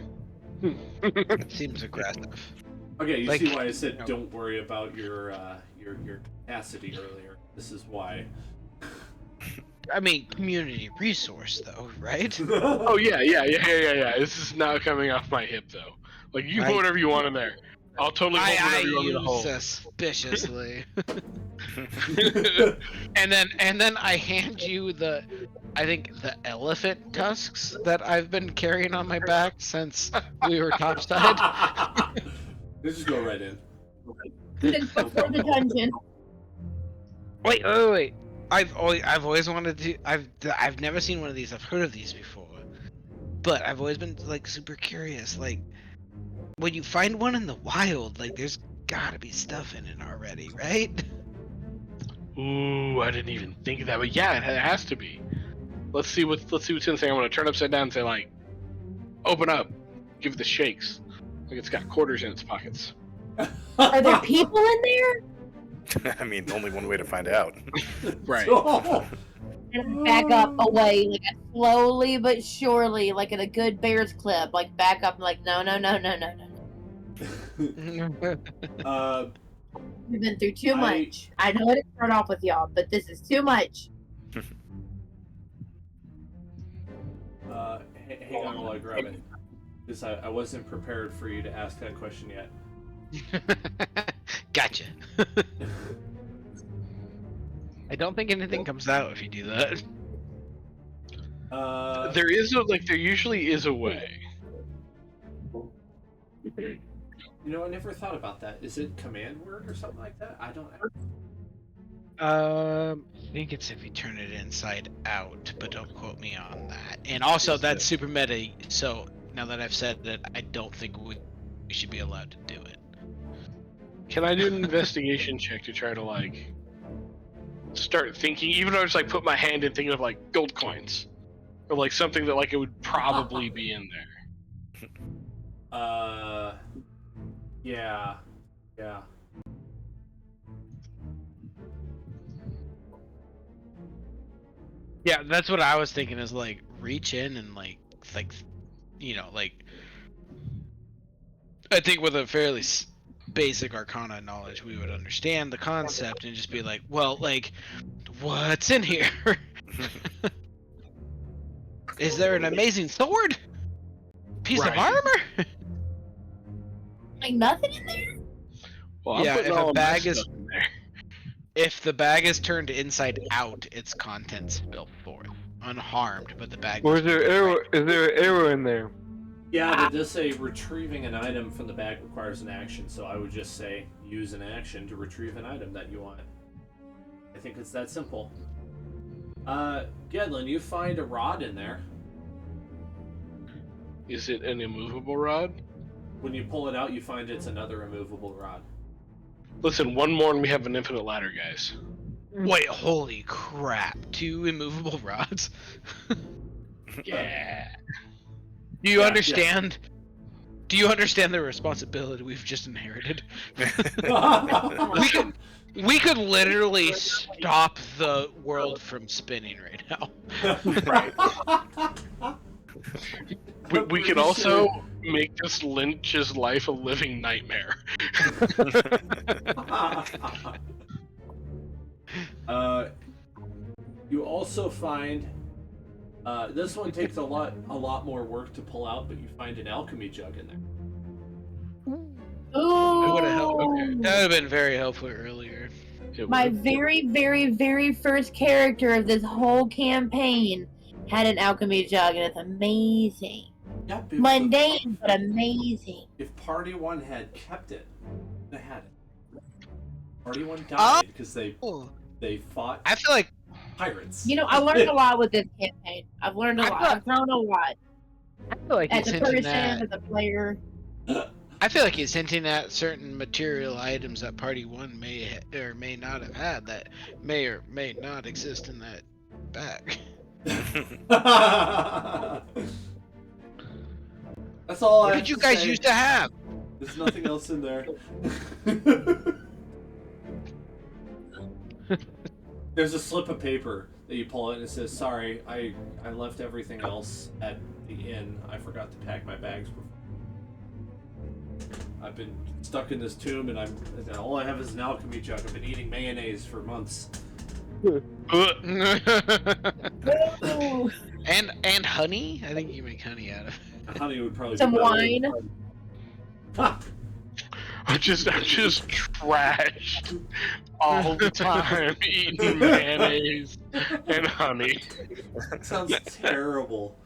Seems aggressive. Okay, you like- see why I said don't worry about your capacity earlier. This is why. I mean, community resource though, right? Oh yeah. This is not coming off my hip though. Like you put whatever you want in there. I'll totally hold I whatever you want me to use hold. suspiciously. and then I hand you I think the elephant tusks that I've been carrying on my back since we were topside. Let's just go right in. For the dungeon. Wait. I've always wanted to. I've never seen one of these. I've heard of these before, but I've always been like super curious. Like, when you find one in the wild, like there's gotta be stuff in it already, right? Ooh, I didn't even think of that, but yeah, it has to be. Let's see what's inside. I'm gonna turn upside down and say like, open up, give it the shakes, like it's got quarters in its pockets. Are there people in there? I mean, only one way to find out. Right. And back up away, like slowly but surely, like in a good Bears clip, like back up, like no. We've been through too much. I know it start off with y'all, but this is too much. Hang on while I grab it. Because I wasn't prepared for you to ask that question yet. Gotcha. I don't think anything comes out if you do that. There usually is a way. You know, I never thought about that. Is it command word or something like that? I don't. I think it's if you turn it inside out, but don't quote me on that. And also, that's super meta. So now that I've said that, I don't think we should be allowed to do it. Can I do an investigation check to try to like start thinking, even though I just like put my hand in thinking of like gold coins or like something that like it would probably be in there? Yeah. Yeah, that's what I was thinking. Is like reach in and like you know, like I think with a fairly basic Arcana knowledge, we would understand the concept and just be like, well, like, what's in here? Is there an amazing sword? Piece of armor? Like nothing in there? Well, Yeah, if a bag is in there. if the bag is turned inside out, its contents spill forth unharmed, but the bag. Or is there an arrow in there? Yeah, that does say retrieving an item from the bag requires an action, so I would just say use an action to retrieve an item that you want. I think it's that simple. Gedlin, you find a rod in there. Is it an immovable rod? When you pull it out, you find it's another immovable rod. Listen, one more and we have an infinite ladder, guys. Wait, holy crap! 2 immovable rods. Yeah. Do you understand? Yeah. Do you understand the responsibility we've just inherited? we could literally stop the world from spinning right now. Right. we could also make this Lynch's life a living nightmare. You also find this one takes a lot more work to pull out, but you find an alchemy jug in there. Ooh. That would have helped. Okay. That would have been very helpful earlier. My very, very, very first character of this whole campaign had an alchemy jug, and it's amazing. Yeah, mundane, but amazing. If Party 1 had kept it, they had it. Party 1 died because they fought. I feel like pirates. You know, I learned a lot with this campaign. I've learned a lot. I've grown a lot. I feel like as a person, as a player. I feel like he's hinting at certain material items that Party 1 may or may not have had that may or may not exist in that bag. That's all what did you guys used to have? There's nothing else in there. There's a slip of paper that you pull it and it says, "Sorry, I left everything else at the inn. I forgot to pack my bags before. I've been stuck in this tomb and all I have is an alchemy jug. I've been eating mayonnaise for months." Ooh, and honey. I think you make honey out of. Honey would probably some be better. wine. Ha! I'm just trashed all the time eating mayonnaise and honey. Sounds terrible.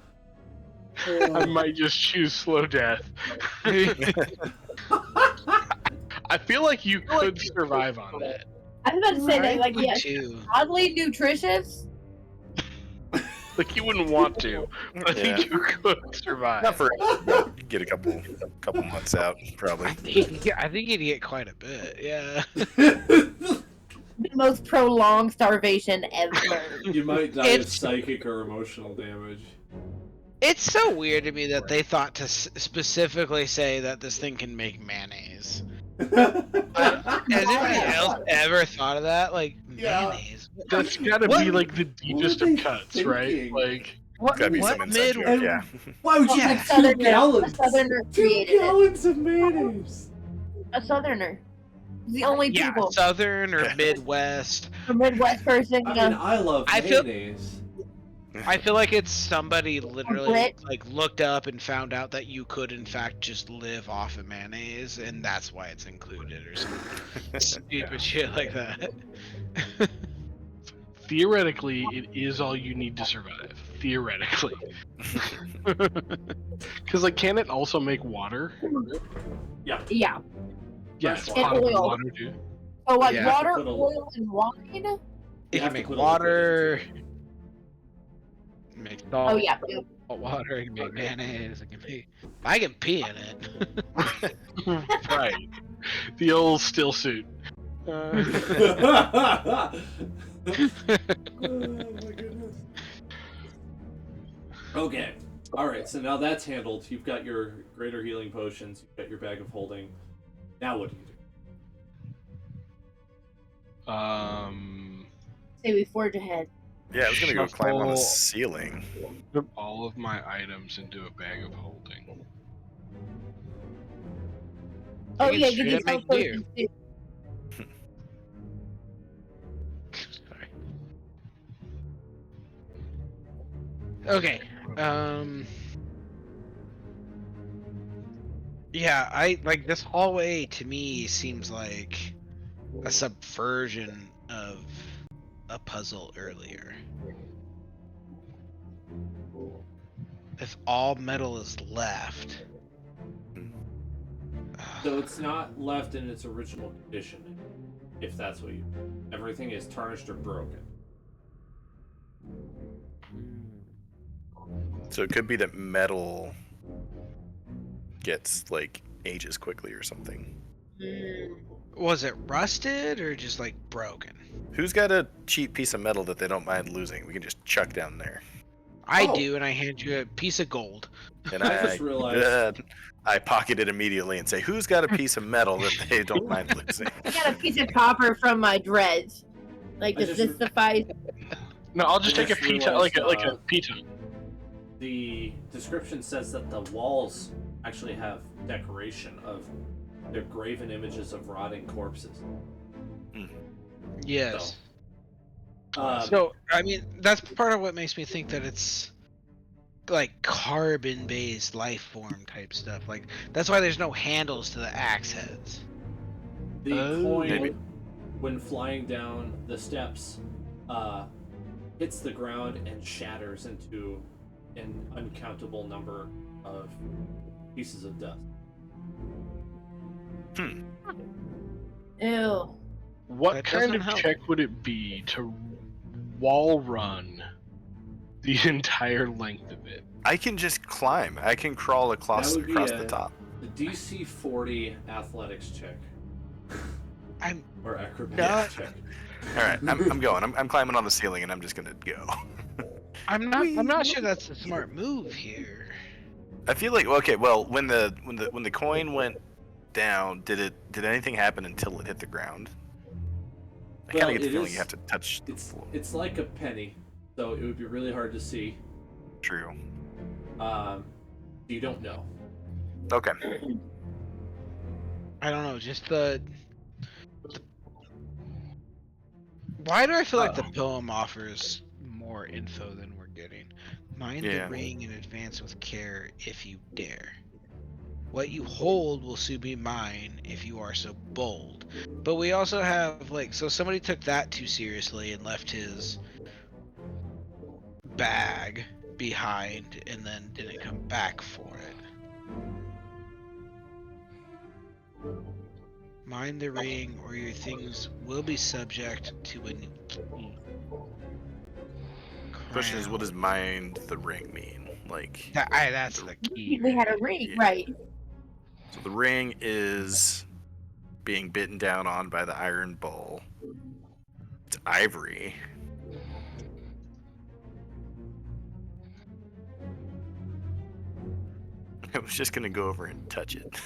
I might just choose slow death. I feel like you could survive on that. I was about to say that, like, would yeah, too. oddly nutritious. Like you wouldn't want to, but I think you could survive. Not for get a couple months out, probably. I think you'd get quite a bit. Yeah. The most prolonged starvation ever. You might die of It's- psychic or emotional damage. It's so weird to me that they thought to specifically say that this thing can make mayonnaise. Has anybody else ever thought of that? Like, Yeah. mayonnaise? That's gotta What? be like the deepest What are of they cuts, right? thinking? Like, What, Gotta be what some inside mid- joke, yeah. Why would you Yeah. make 2 Southerner, gallons? a southerner 2 created it. gallons of mayonnaise. A southerner. The only Yeah, people. Southern or Midwest. A Midwest person. I mean, I love I feel- mayonnaise. I feel like it's somebody literally Brit. like looked up and found out that you could in fact just live off of mayonnaise, and that's why it's included or some stupid shit like that. theoretically, it is all you need to survive. Theoretically. Because, like, can it also make water? Yeah. Yeah. Yeah, it's And potable oil. water, too. So, like, Yeah. water, Put a- oil, and wine? It have can to make put a liquid water, into it. make salt, Oh, yeah. yeah. water, it can make mayonnaise, it can make. I can pee in it. Right. The old still suit. Oh my goodness. Okay. Alright, so now that's handled. You've got your greater healing potions, you've got your bag of holding. Now what do you do? Say we forge ahead. Yeah, I was gonna go climb on the Shuffle. ceiling. Put all of my items into a bag of holding. Oh, can yeah, straight you up can make sell beer. potions too. Sorry. Okay. Yeah, I like this hallway to me seems like a subversion of a puzzle earlier. If all metal is left. So it's not left in its original condition, if that's what you... Everything is tarnished or broken. So it could be that metal gets like ages quickly or something. Was it rusted or just like broken? Who's got a cheap piece of metal that they don't mind losing? We can just chuck down there. I Oh. do, and I hand you a piece of gold. And I just realized- I pocket it immediately and say, "Who's got a piece of metal that they don't mind losing?" I got a piece of copper from my dreads. Like, I does just this suffice? No, I'll just I take a just pita, like realized, a pita. The description says that the walls actually have decoration of... They're graven images of rotting corpses. Yes. Um, So, I mean, that's part of what makes me think that it's like carbon-based life form type stuff. Like, that's why there's no handles to the axe heads. The Oh. coin, Maybe. when flying down the steps, hits the ground and shatters into an uncountable number of pieces of dust. Ew. What That kind doesn't of help. check would it be to wall run the entire length of it? I can just climb. I can crawl across That would be the a- top. The DC 40 athletics check. I'm Or acrobatics Not- check. All right, I'm going. I'm climbing on the ceiling, and I'm just gonna go. I'm not sure that's a smart move here. I feel like okay. Well, when the coin went down, did anything happen until it hit the ground? I kind Well, of get the it feeling is- you have to touch the It's floor. it's like a penny, so it would be really hard to see. True. You don't know. Okay. I don't know, just the Why do I feel like the poem offers more info than we're getting? Mind Yeah. the ring in advance with care if you dare. What you hold will soon be mine if you are so bold. But we also have, like, so somebody took that too seriously and left his bag behind and then didn't come back for it. Mind the ring or your things will be subject to a new king. Question is, what does Crown. mind the ring mean? Like, That's the key. We had a right ring, Yeah. right? so the ring is being bitten down on by the iron bull. It's ivory. I was just gonna go over and touch it.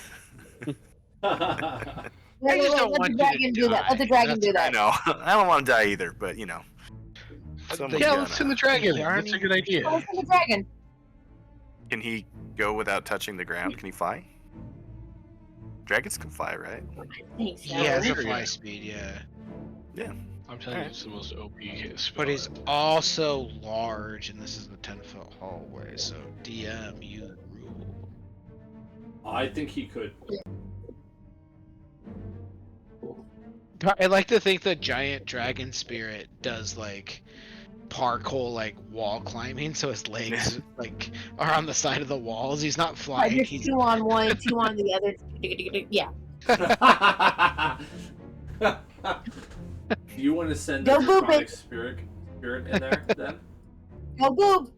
I just don't Let want the you to dragon do that. Let the die. dragon do I that. know. I don't want to die either, but you know. someone's Yeah, gotta- let's send the dragon. The That's a good Oh, idea. let's send the dragon. Can he go without touching the ground? Can he fly? Dragons can fly, right? I think so. He has a Sure, fly yeah. speed, yeah. I'm telling you, it's the most OP spell. But he's also large, and this is the 10-foot hallway, so DM, you rule. I think he could. I like to think the giant dragon spirit does, like, parkour, like, wall climbing, so his legs, like, are on the side of the walls. He's not Right, flying, there's he's... 2 on one, 2 on the other. Yeah. Do you want to send Go the boop draconic it. spirit in there then? Go boop.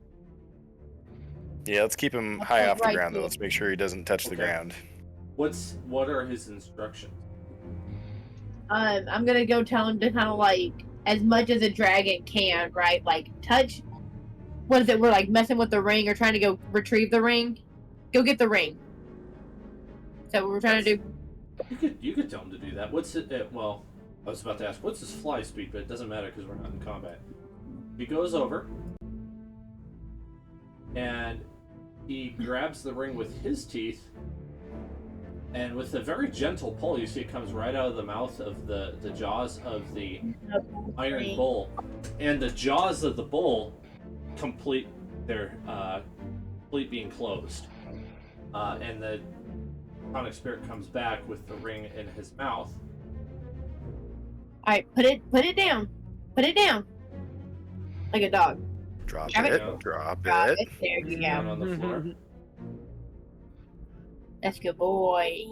Yeah, let's keep him That's high like off the right ground, though. there. Let's make sure he doesn't touch the Okay. ground. What are his instructions? I'm gonna go tell him to kind of like as much as a dragon can, right? Like touch. What is it? We're like messing with the ring or trying to go retrieve the ring. Go get the ring. So what we're trying to do. You could tell him to do that. What's it? Well, I was about to ask what's his fly speed, but it doesn't matter because we're not in combat. He goes over and he grabs the ring with his teeth, and with a very gentle pull, you see it comes right out of the mouth of the jaws of the iron bull, and the jaws of the bull complete being closed, and the draconic spirit comes back with the ring in his mouth. All right, put it down. Put it down. Like a dog. Drop Have it. it. Drop Drop it. it. There you Down go. on the floor. That's a good boy.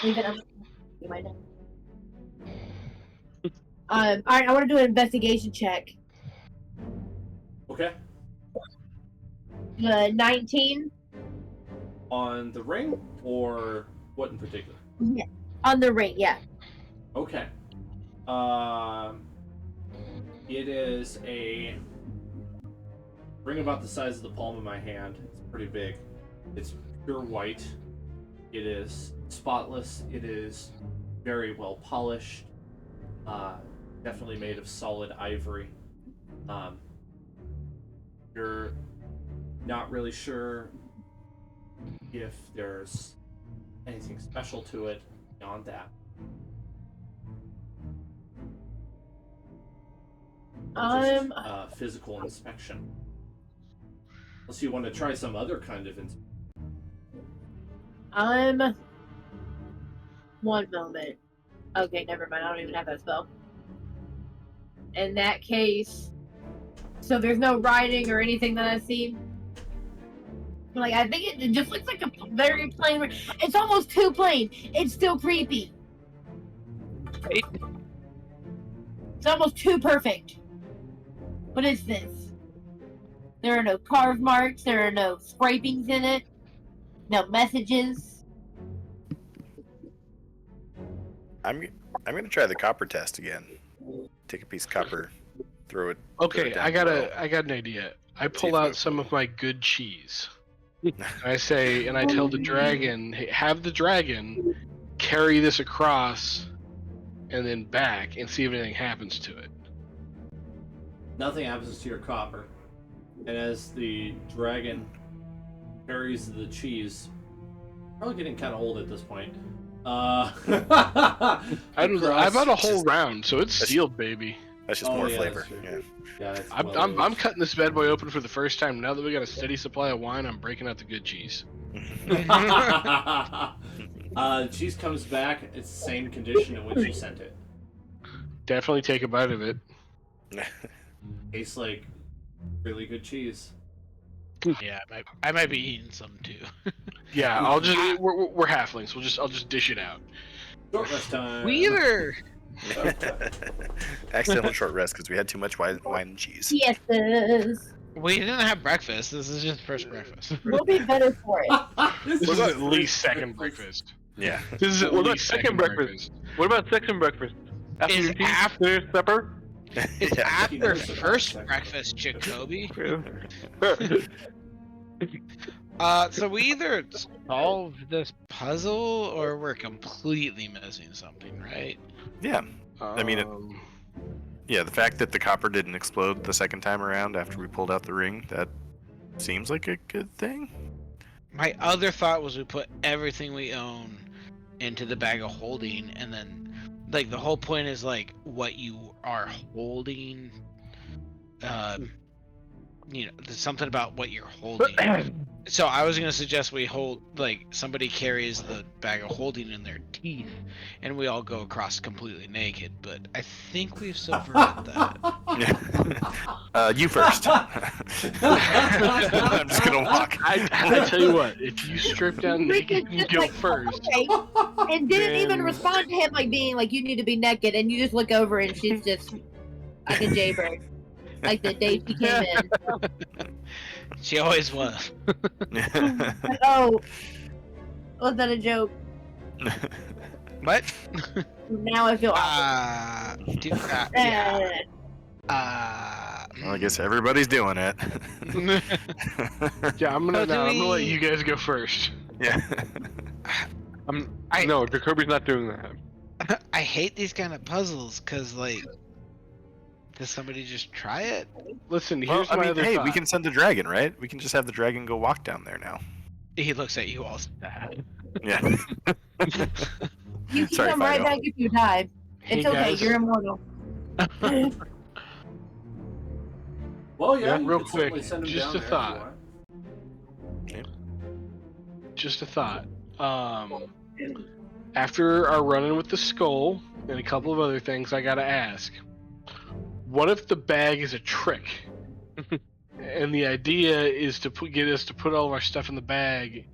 Leave it on. You might know. All right, I want to do an investigation check. Okay. 19 On the ring, or what in particular? on the ring. Yeah. Okay. It is a ring about the size of the palm of my hand. It's pretty big. It's pure white. It is spotless. It is very well polished. Definitely made of solid ivory. You're not really sure if there's anything special to it beyond that. Just, physical inspection. Unless you want to try some other kind of inspection. One moment. Okay, never mind. I don't even have that spell. In that case, so there's no writing or anything that I see. Like I think it just looks like a very plain. It's almost too plain. It's still creepy. It's almost too perfect. What is this? There are no carve marks. There are no scrapings in it. No messages. I'm gonna try the copper test again. Take a piece of copper, throw it. Okay, down I got below. an idea. I See pull if out it- some of my good cheese. And I say, and I tell the dragon, hey, have the dragon carry this across and then back and see if anything happens to it. Nothing happens to your copper. And as the dragon carries the cheese, probably getting kind of old at this point. I don't know. I've had a whole round, so it's That's- sealed, baby. That's just Oh, more yeah, flavor. that's true. Yeah. Yeah, it's I'm cutting this bad boy open for the first time. Now that we got a steady supply of wine, I'm breaking out the good cheese. cheese comes back. It's the same condition in which you sent it. Definitely take a bite of it. Tastes like really good cheese. Yeah, I might be eating some too. Yeah, we're halflings. I'll just dish it out. Short rest time. We either Accidental short rest because we had too much wine and cheese. Yes, we didn't have breakfast. This is just first breakfast. we'll be better for it. This This is is at least second breakfast. Yeah. This is at What about least second breakfast? What about second breakfast? After Is your tea, after- after supper? It's Yeah. after knows about first second breakfast, Jacoby. Yeah. So we either solve this puzzle or we're completely missing something, right? Yeah. I mean, Um, Yeah, the fact that the copper didn't explode the second time around after we pulled out the ring, that seems like a good thing. My other thought was we put everything we own into the bag of holding, and then, like, the whole point is, like, what you are holding. There's something about what you're holding. So I was gonna suggest we hold, like, somebody carries the bag of holding in their teeth, and we all go across completely naked. But I think we've subverted that. You first. I'm just gonna walk. I tell you what, if you strip down naked and go first, Okay, and didn't even Then- respond to him like being like, you need to be naked, and you just look over and she's just like a jaybird, like the day she came in. She always was. Like, oh, was that a joke? But Now I feel awkward. yeah. Well, I guess everybody's doing it. yeah, I'm So gonna do let we- you guys go first. Yeah. No, Jacoby's not doing that. I hate these kind of puzzles because, like, does somebody just try it? Listen, Well, here's I my mean, other hey, thought. we can send the dragon, right? We can just have the dragon go walk down there now. He looks at you all sad. Yeah. You can Sorry, come right Fido. back if you die. Hey, It's okay, guys. you're immortal. Well, yeah, Yeah, you real could certainly quick, send him just down a there if you thought. want. Just a thought. After our run-in with the skull and a couple of other things, I gotta ask: what if the bag is a trick, and the idea is to get us to put all of our stuff in the bag,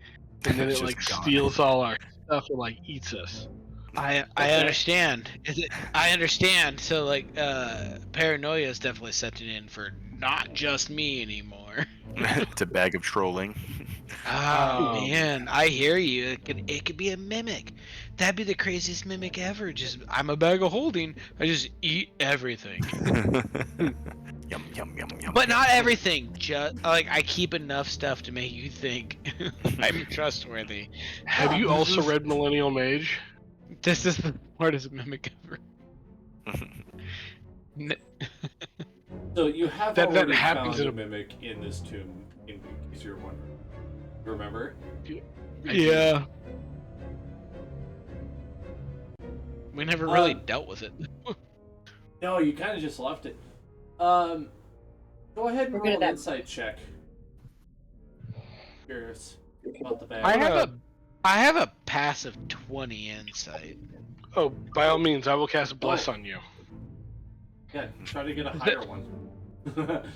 and then It's it just like gone. steals all our stuff and like eats us? I understand. I understand. So, like, paranoia is definitely setting in for not just me anymore. It's a bag of trolling. Oh man, I hear you. It could be a mimic. That'd be the craziest mimic ever. Just, I'm a bag of holding. I just eat everything. Yum yum yum yum. But not everything. Just like, I keep enough stuff to make you think I'm trustworthy. Have you also read Millennial Mage? This is the smartest mimic ever. So you have That already happens found in a a- mimic in this tomb, in case you're wondering. Remember? Yeah. We never really Um, dealt with it. No, you kind of just left it. Go ahead and We're roll good an at that. insight check. Curious about the bag. I have a passive 20 insight. Oh, by all means, I will cast Bless on you. Yeah, try to get a higher one.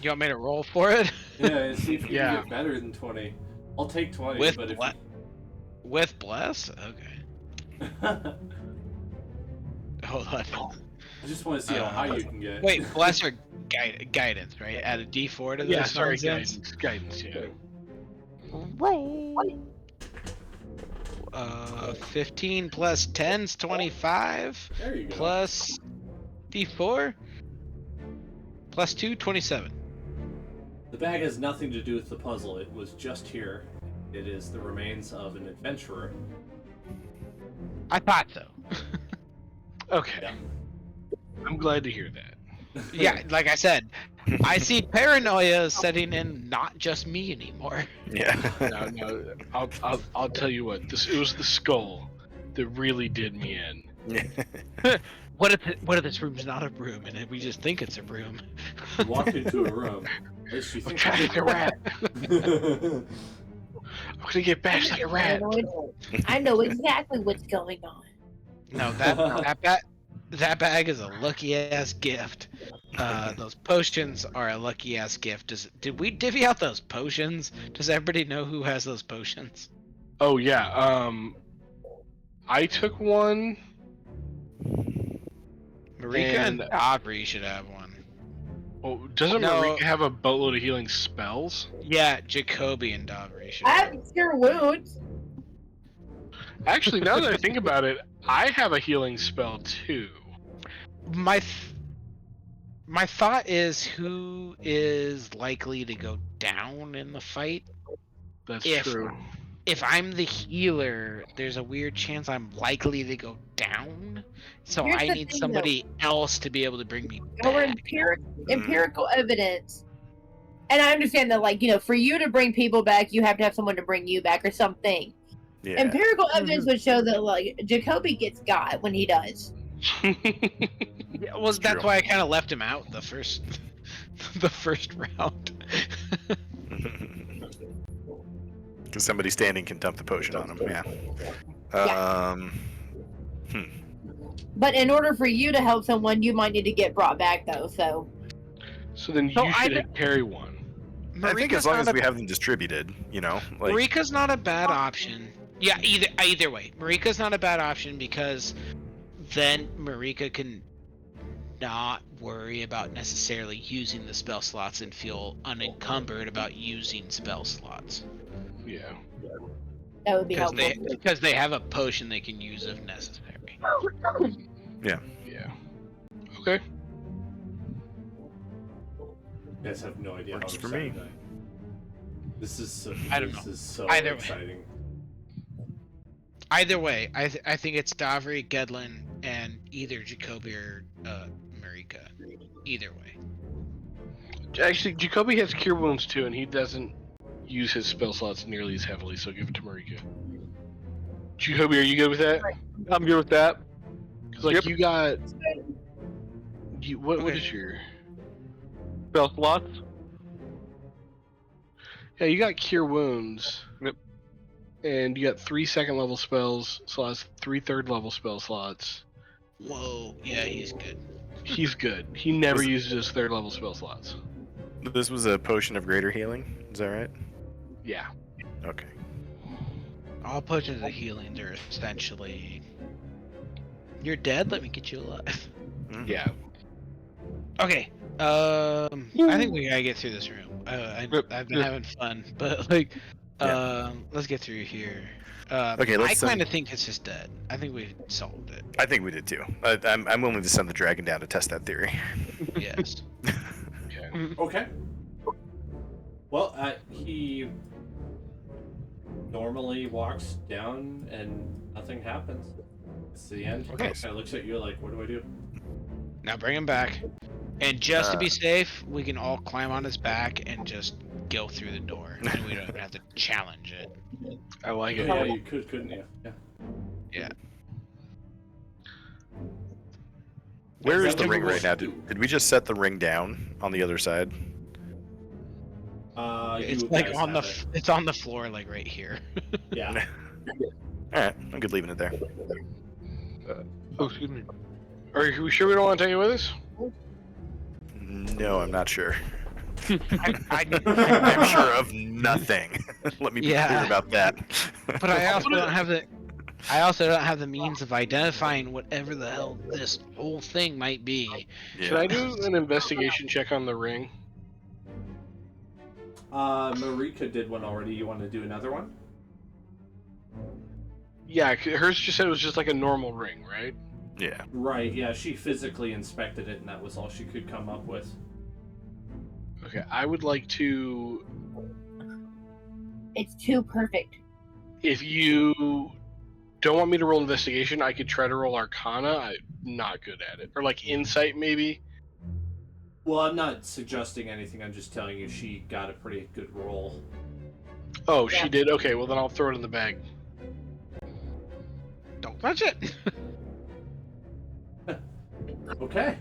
You want me to roll for it? Yeah, see if you Yeah. can get better than 20. I'll take 20, With but if With bless? Okay. I Hold on. just want to see how high you can get. Wait, bless or guidance, right? Add a D4 to this. Yeah, sorry, nonsense? guidance. Yeah. Roll. 15 plus 10's 25. There you go. Plus D4. Plus 2, 27. The bag has nothing to do with the puzzle. It was just here. It is the remains of an adventurer. I thought so. Okay. Yeah. I'm glad to hear that. Yeah, like I said, I see paranoia setting in, not just me anymore. Yeah. No, I'll tell you what. It was the skull that really did me in. What if this room's not a room and we just think it's a room? You walk into a room. She I'm thinks trying it's to a rat. I'm gonna get bashed like a rat. I know exactly what's going on. No, that bag is a lucky ass gift. Those potions are a lucky ass gift. Did we divvy out those potions? Does everybody know who has those potions? Oh yeah. I took one. Marika and And- Aubrey should have one. Oh, doesn't No. Marika have a boatload of healing spells? Yeah, Jacoby and Aubrey should I have. have cure wounds. Actually, now that I think about it, I have a healing spell too. My thought is, who is likely to go down in the fight? That's If- true. If I'm the healer, there's a weird chance I'm likely to go down. So Here's I the need thing, somebody else to be able to bring me Our back. empirical evidence, and I understand that, like, for you to bring people back, you have to have someone to bring you back or something. Yeah. Empirical evidence would show that, like, Jacoby gets got when he does. Yeah, well, It's that's true. why I kind of left him out the first round. Because somebody standing can dump the potion on him. Yeah. But in order for you to help someone, you might need to get brought back, though. So So then So you I should carry one. I think as long as we have them distributed, like Marika's not a bad option. Yeah, either way, Marika's not a bad option because then Marika can not worry about necessarily using the spell slots and feel unencumbered about using spell slots Yeah. that would be helpful. because they have a potion they can use if necessary. Yeah. Okay. You guys have no idea Works how for exciting me. This is so, I don't this know. is so Either way. exciting. Either way, I think it's Davri, Gedlin, and either Jacoby or Marika. Either way. Actually, Jacoby has cure wounds too, and he doesn't use his spell slots nearly as heavily, so give it to Marika. Jacoby, are you good with that? I'm good with that. Because like Yep. you got, what Okay. is your? Spell slots. Yeah, you got cure wounds. Yep. And you got 3 second level spells slots, 3 third level spell slots. Whoa, yeah, he's good. He's good. He never Was it- uses his third level spell slots. this was a potion of greater healing. Is that right? Yeah. Okay. All potions of healing are essentially. You're dead. Let me get you alive. Mhm. Yeah. Okay. I think we gotta get through this room. I've been having fun, but like, let's get through here. Okay, I let's kind of think it's just dead. I think we solved it. I think we did too. I'm willing to send the dragon down to test that theory. Yes. Okay. Okay. Well, he normally walks down and nothing happens. It's the end. Okay. He kind of looks at you like, what do I do? Now bring him back, and just to be safe, we can all climb on his back and just go through the door, and we don't even have to challenge it. I like it. Yeah, you could, couldn't you? Yeah. Where is that the ring typical- right now? Did we just set the ring down on the other side? It's You like guys on the have it. it's on the floor, like right here. Yeah. Alright, I'm good leaving it there. Oh, excuse me. Are we sure we don't want to take it with us? No, I'm not sure. I I'm sure of nothing. Let me be clear Yeah. about that. But I also don't have the. I also don't have the means of identifying whatever the hell this whole thing might be. Should I do an investigation check on the ring? Marika did one already. You want to do another one? Yeah, hers just said it was just like a normal ring, right? Yeah. Right. Yeah. She physically inspected it, and that was all she could come up with. Okay, I would like to. It's too perfect. If you don't want me to roll investigation, I could try to roll Arcana. I'm not good at it. Or like Insight, maybe. Well, I'm not suggesting anything. I'm just telling you she got a pretty good roll. Oh, Yeah. she did? Okay, well then I'll throw it in the bag. Don't touch it. Okay.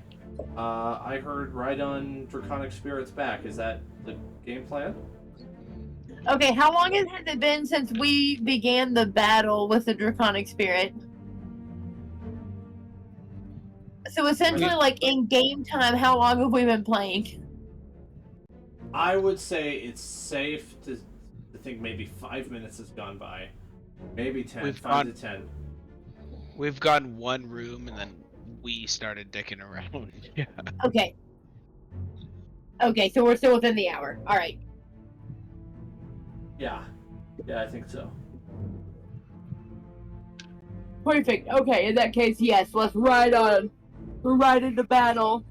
I heard ride on Draconic Spirits back. Is that the game plan? Okay, how long has it been since we began the battle with the Draconic Spirit? So essentially, like in game time, how long have we been playing? I would say it's safe to think maybe 5 minutes has gone by. Maybe 10. We've 5 gone- to 10. We've gone one room and then we started dicking around. Yeah. Okay. Okay, so we're still within the hour. All right. Yeah. Yeah, I think so. Perfect. Okay, in that case, yes, let's ride on. We're right into battle.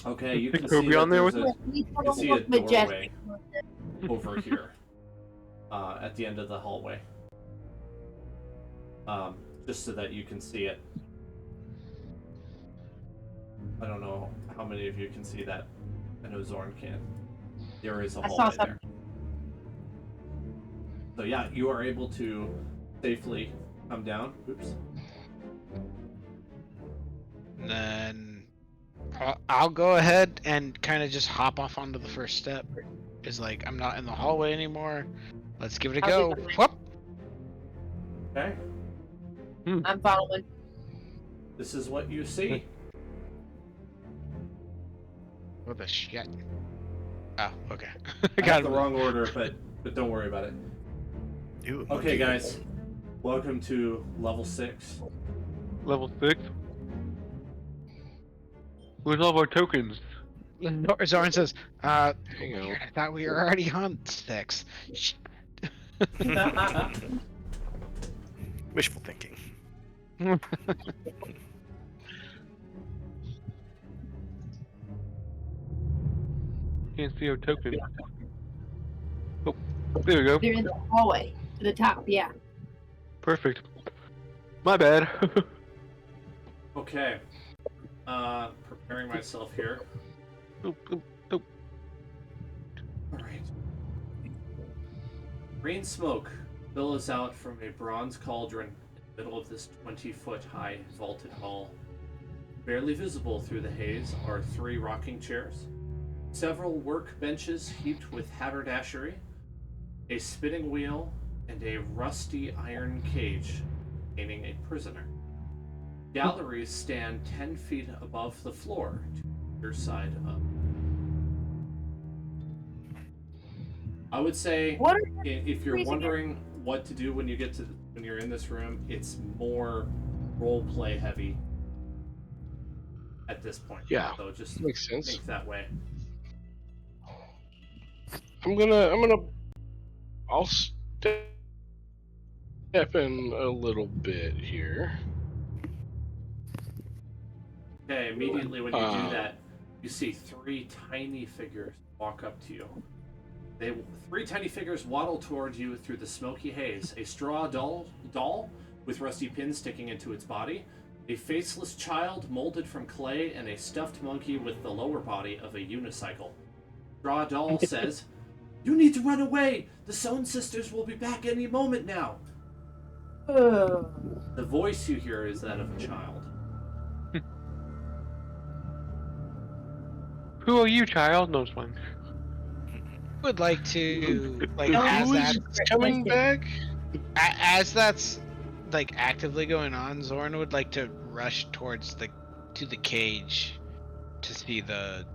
Okay, you Is can Kobe see on that there there's with a, you can see a doorway over here at the end of the hallway. Just so that you can see it. I don't know how many of you can see that. I know Zorn can. There is a I saw hallway some. there. So yeah, you are able to safely come down. Oops. And then I'll go ahead and kind of just hop off onto the first step. Is like, I'm not in the hallway anymore. Let's give it a I'll go. do the Whoop. Okay. I'm following. This is what you see. What the shit? Oh, okay. I Got got it the wrong order, but don't worry about it. Ooh, Okay, guys. Welcome to level 6. Level 6? Where's all of our tokens? Zoran says, Hang on. weird, I thought we were already on 6. Shit. Wishful thinking. Can't see our tokens. Oh, there we go. They're in the hallway to the top. Yeah. Perfect. My bad. Okay. Preparing myself here. Oop, oop, oop. Alright. Green smoke billows out from a bronze cauldron in the middle of this 20-foot high vaulted hall. Barely visible through the haze are 3 rocking chairs, several work benches heaped with haberdashery, a spinning wheel, and a rusty iron cage containing a prisoner. Galleries stand 10 feet above the floor to either side up. I would say What are if you're freezing wondering what to do when you're in this room, it's more role play heavy at this point. Yeah, So just makes sense. think that way. I'll step in a little bit here. Okay, immediately when you do that, you see 3 tiny figures walk up to you. 3 tiny figures waddle toward you through the smoky haze. A straw doll with rusty pins sticking into its body, a faceless child molded from clay, and a stuffed monkey with the lower body of a unicycle. Straw doll says, "You need to run away! The Sewn sisters will be back any moment now!" The voice you hear is that of a child. Who are you, child? No, it's fine. Would like to like No, as Who that is coming back? as that's like actively going on, Zorn would like to rush towards the cage to see the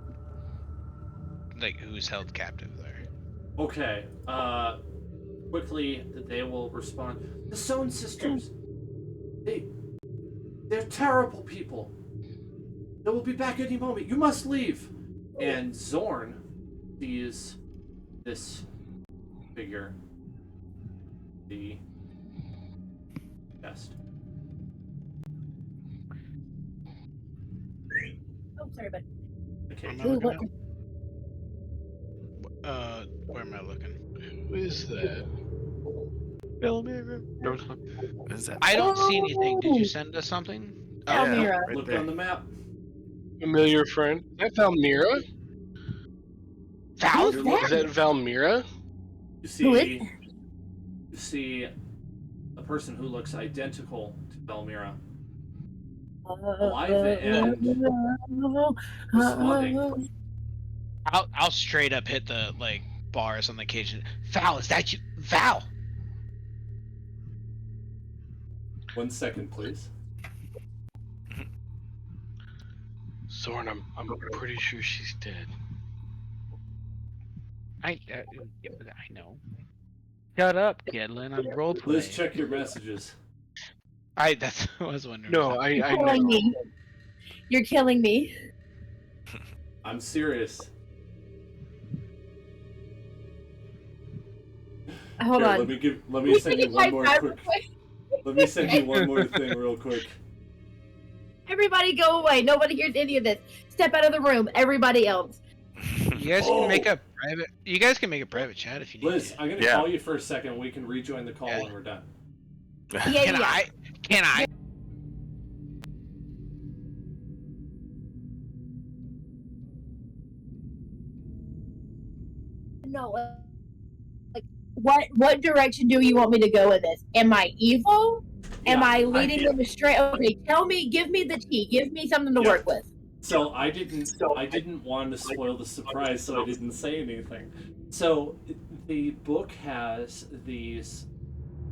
who's held captive there. Okay, quickly they will respond. The Sewn sisters! They're terrible people! They will be back any moment. You must leave! And Zorn sees this figure, the chest. Oh, sorry, but Okay. Am I looking at? Where am I looking? Who is that? No, it's fine. What is that? I don't see anything. Did you send us something? Yeah, Elmira. right Look there. on the map. Familiar friend. Is that Valmira? Who's You're that? Is that Valmira? Who is You see a person who looks identical to Belmira. alive and responding. I'll straight up hit the like bars on the cage. Val, is that you? Val. 1 second, please. Zorn, I'm pretty sure she's dead. I know. Shut up, Gedlin. I'm roleplaying. Liz, check your messages. That's what I was wondering. No, I You're know. killing me. You're killing me. I'm serious. Hold Here, on. let me send you one more quick. Let me send you one more thing real quick. Everybody go away. Nobody hears any of this. Step out of the room. Everybody else. You guys can make a private. You guys can make a private chat if you need Liz, to. I'm gonna call you for a second. We can rejoin the call when we're done. Yeah. Can I? No. Like, what direction do you want me to go in this? Am I evil? Am I leading them astray? Okay, give me the tea. Give me something to work with. So I didn't want to spoil the surprise, so I didn't say anything. So the book has these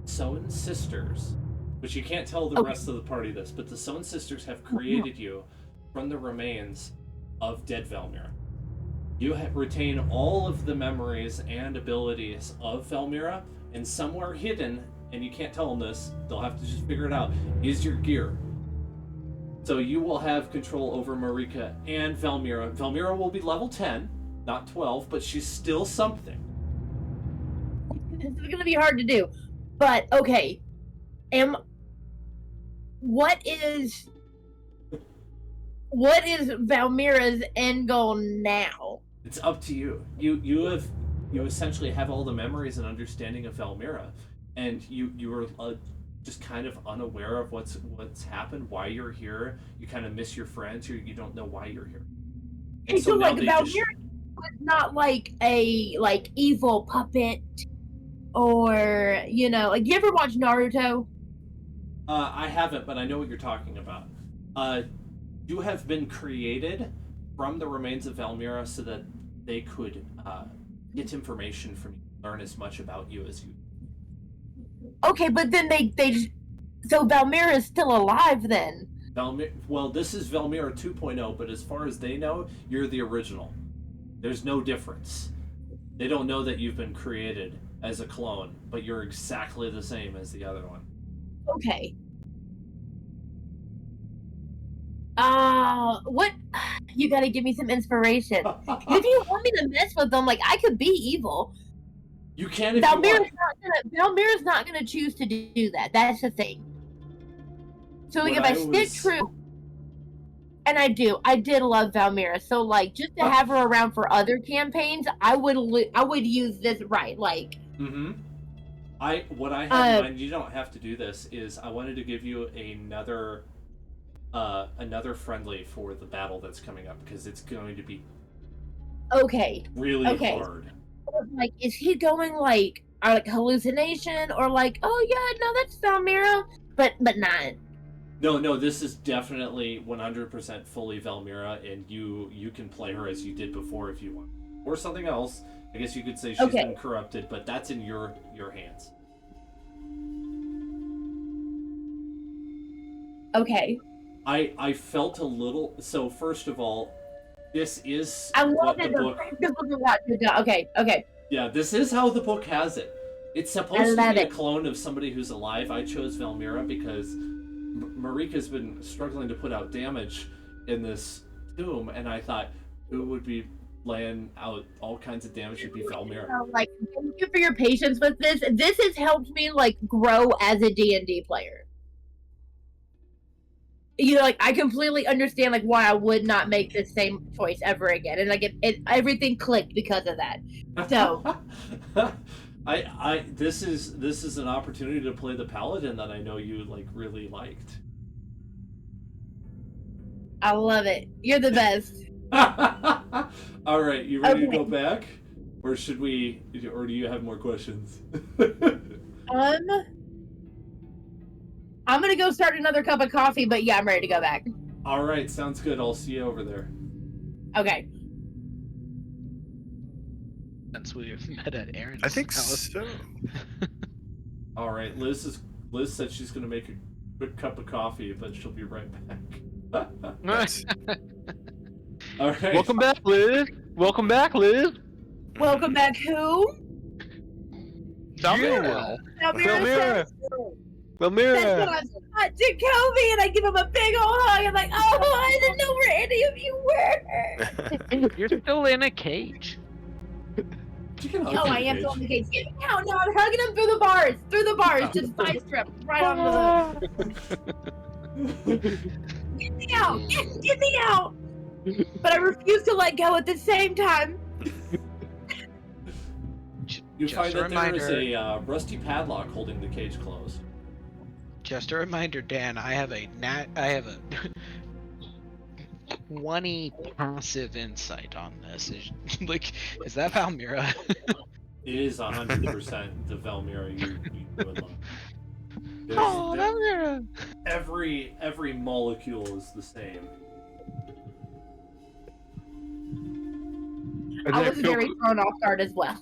Sewn sisters, which you can't tell the rest of the party this, but the Sewn sisters have created you from the remains of dead Valmira. You retain all of the memories and abilities of Valmira, and somewhere hidden, and you can't tell them this, they'll have to just figure it out, is your gear. So you will have control over Marika and Valmira. Valmira will be level 10, not 12, but she's still something. This is going to be hard to do. But, okay. What is Valmira's end goal now? It's up to you. You essentially have all the memories and understanding of Valmira, and you are just kind of unaware of what's happened, why you're here. You kind of miss your friends. You don't know why you're here. And so like Valmira was not like a evil puppet, or like, you ever watch Naruto? I haven't, but I know what you're talking about. You have been created from the remains of Valmira so that they could get information from you, learn as much about you as you. Okay, but then so Valmira is still alive then. Well, this is Valmira 2.0, but as far as they know, you're the original. There's no difference. They don't know that you've been created as a clone, but you're exactly the same as the other one. Okay. What? You gotta give me some inspiration. If you want me to mess with them, like, I could be evil. You can if you want. Valmira's not gonna choose to do that. That's the thing. So, like, if I stick true, and I did love Valmira. So, like, just to have her around for other campaigns, I would use this right, like. Mm-hmm. What I have in mind, you don't have to do this, is I wanted to give you another friendly for the battle that's coming up, because it's going to be really hard. Like, is he going like hallucination, or like, oh yeah, no, that's Valmira, but not. No, this is definitely 100% fully Valmira, and you can play her as you did before if you want, or something else. I guess you could say she's been corrupted, but that's in your hands. Okay. I felt a little. So first of all, this is what the book. Okay. Yeah, this is how the book has it. It's supposed to be a clone of somebody who's alive. I chose Valmira because Marika's been struggling to put out damage in this tomb, and I thought who would be laying out all kinds of damage would be Valmira. Like, thank you for your patience with this. This has helped me like grow as a D&D player. Like, I completely understand like why I would not make this same choice ever again, and like everything clicked because of that. So, this is an opportunity to play the paladin that I know you like really liked. I love it. You're the best. All right, you ready to go back, or should we? Or do you have more questions? I'm gonna go start another cup of coffee, but yeah, I'm ready to go back. All right, sounds good. I'll see you over there. Okay. Since we've met at Aaron's I think house. so. All right, Liz said she's gonna make a quick cup of coffee, but she'll be right back. Nice. All right. Welcome back, Liz. Welcome back, Liz. Welcome back, who? Valmira. Valmira. That's what Valmira. I thought. Jacoby, and I give him a big old hug. I'm like, oh, I didn't know where any of you were. You're still in a cage. You can hug Oh, me, I am Paige. still in the cage. Get me out. No, I'm hugging him through the bars. Through the bars. Just side strip. Right on the... Get me out. Get me out. But I refuse to let go at the same time. You Just find a that there is reminder. a rusty padlock holding the cage closed. Just a reminder, Dan. I have a 20 passive insight on this. Is that Valmira? It is 100% the Valmira you would love. Oh, Valmira! Every molecule is the same. I was very thrown off guard as well.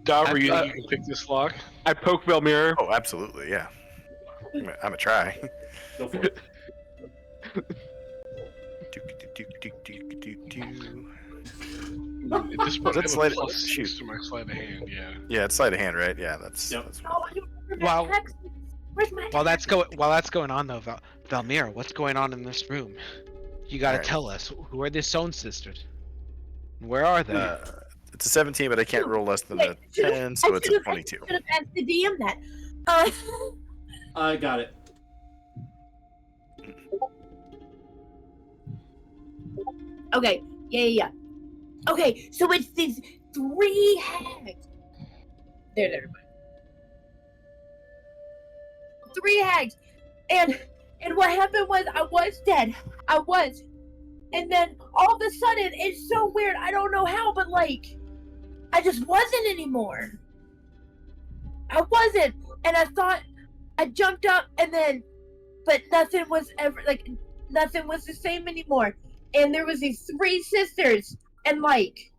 Dauber, you think you can pick this lock? I poke Valmira. Oh, absolutely, yeah. I'm a try. Go for it. At this point, Let's I have slide a it- plus shoot. 6 to my sleight of hand, yeah. Yeah, it's sleight of hand, right? Yeah, that's. Yep. that's Oh, I don't remember Wow. my text. Where's my While that's going on though, Valmira, what's going on in this room? You gotta Alright. tell us. Who are the Sewn sisters? Where are they? It's a 17, but I can't roll less than a Wait, should've- 10, so it's a 22. I should have asked the DM that. I got it. Okay. Yeah. Okay, so it's these 3 hags. There. 3 hags. And what happened was I was dead. I was. And then all of a sudden, it's so weird. I don't know how, but like, I just wasn't anymore. I wasn't. And I thought I jumped up and then, but nothing was nothing was the same anymore. And there was these 3 sisters. And like,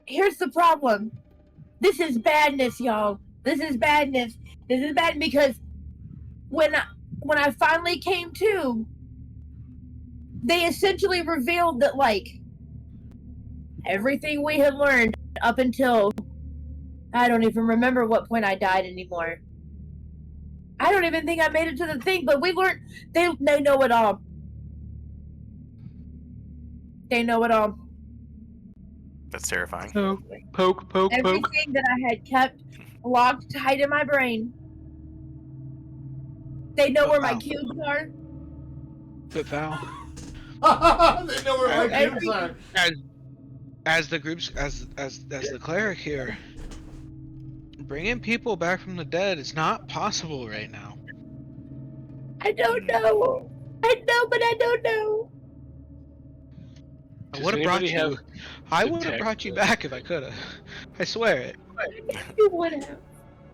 here's the problem. This is badness, y'all. This is badness. This is bad because when I finally came to, they essentially revealed that like everything we had learned up until I don't even remember what point I died anymore. I don't even think I made it to the thing, but we learned they know it all. They know it all. That's terrifying. Poke. Everything that I had kept locked tight in my brain. They know where my cubes are. But Val, They know where my Every- cubes are. as the group's as the cleric here, bringing people back from the dead is not possible right now. I don't know. I know, but I don't know. I Does would have brought anybody you. have I the would have tech? brought you back if I could have. I swear it. You would have.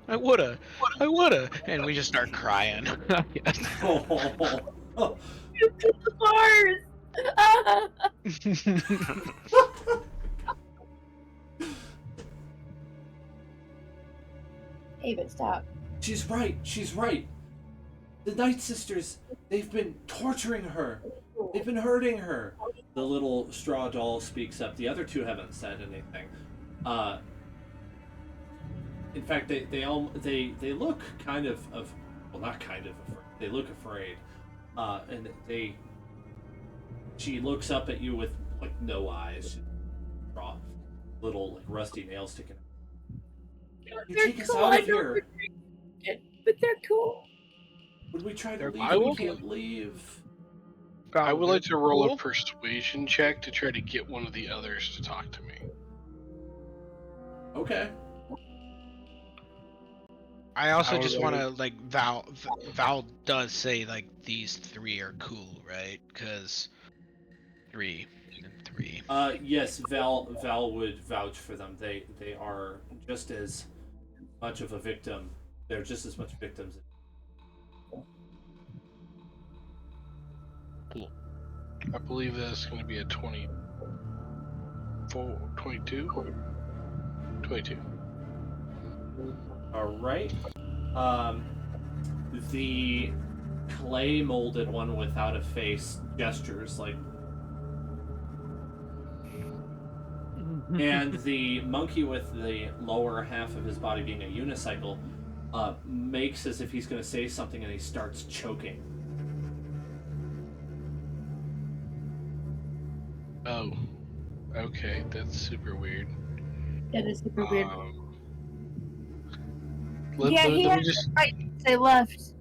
I woulda. And we just start crying. Yes. You took the bars. Ava, stop. She's right. The Night Sisters, they've been torturing her. They've been hurting her. The little straw doll speaks up. The other 2 haven't said anything. In fact, they look kind of well, not kind of afraid. They look afraid. And she looks up at you with like no eyes, draw little like rusty nails sticking out. You They're take us cool. out I of don't here. agree, but they're cool. When we try to leave, I we will- can't leave. I would like to roll Cool. a persuasion check to try to get one of the others to talk to me. Okay. I also I just would want to like Val does say like these 3 are cool, right? Because 3 and 3. Yes, Val would vouch for them. They are just as much of a victim. They're just as much victims I believe that's going to be a 22? 22. All right. The clay molded one without a face gestures like, and the monkey with the lower half of his body being a unicycle makes as if he's going to say something, and he starts choking. Oh, okay, that's super weird. That is super weird. Let he me has just. the right to say left.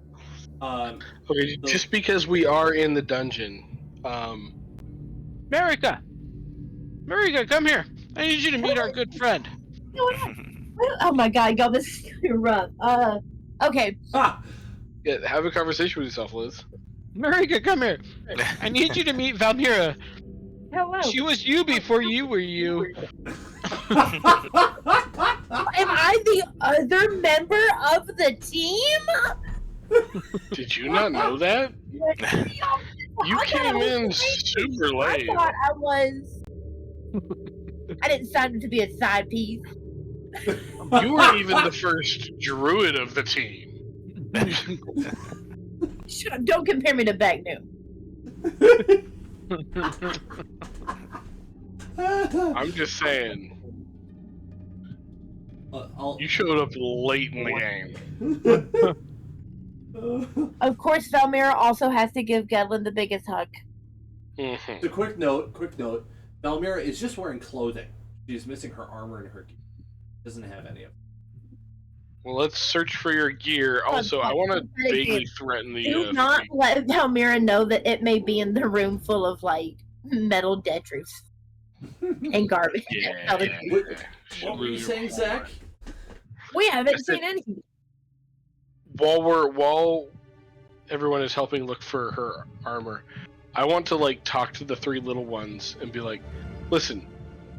Okay, just because we are in the dungeon, Marika, come here. I need you to meet our good friend. Oh my god, y'all, this is gonna be rough. Okay. Ah! yeah, have a conversation with yourself, Liz. Marika, come here. I need you to meet Valmira. Hello. She was you before you were you. Am I the other member of the team? Did you not know that? You came in super late. I thought I was. I didn't sign to be a side piece. You were even the first druid of the team. Shut up! Don't compare me to Bagnu. I'm just saying. You showed up late in the game. Of course, Valmira also has to give Gedlin the biggest hug. Mm-hmm. So quick note. Valmira is just wearing clothing. She's missing her armor and her gear. Doesn't have any of it. Well, let's search for your gear. Also, I want to vaguely threaten the. Do not let Valmira know that it may be in the room full of like metal detritus and garbage. Yeah. What were you saying, Zach? We haven't seen anything. While everyone is helping look for her armor, I want to like talk to the three little ones and be like, listen,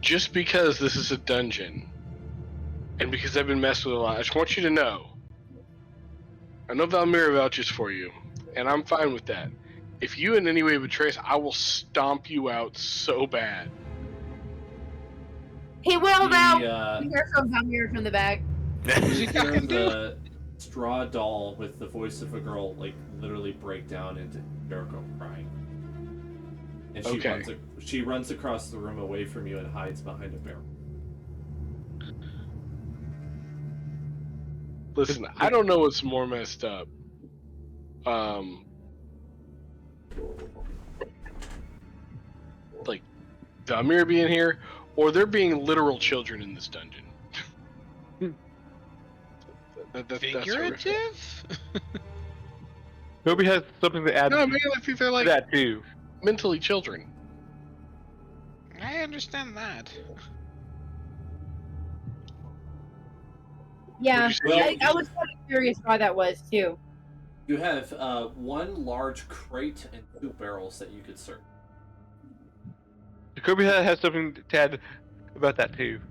just because this is a dungeon and because I've been messing with a lot, I just want you to know, I know Valmira vouches for you, and I'm fine with that. If you in any way betray us, I will stomp you out so bad. He will now. You hear from Valmira from the back. You hear the straw doll with the voice of a girl like literally break down into Jericho crying, and she runs across the room away from you and hides behind a barrel. Listen, I don't know what's more messed up. Like Valmir being here, or there being literal children in this dungeon. Figurative? Kobe has something to add No, man, I think they're like to that too. mentally children. I understand that. Yeah, Well, I was kind of curious why that was too. You have one large crate and 2 barrels that you could search. Kobe has something to add about that too.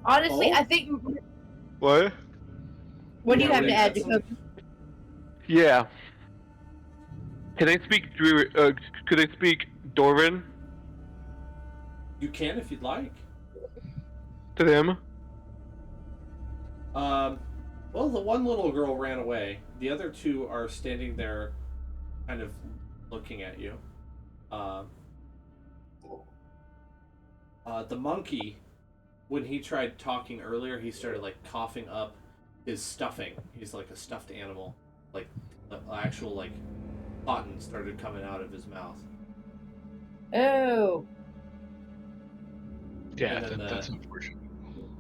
Honestly, Oh? I think. What? What do you Yeah, have to Ray, add, that's Jacob? Yeah. Can they speak could they speak Dwarven You can if you'd like. to them? Well, the one little girl ran away. The other 2 are standing there, kind of looking at you. The monkey, when he tried talking earlier, he started like coughing up his stuffing. He's like a stuffed animal. Like the actual like cotton started coming out of his mouth. Oh. Yeah, And then that's unfortunate.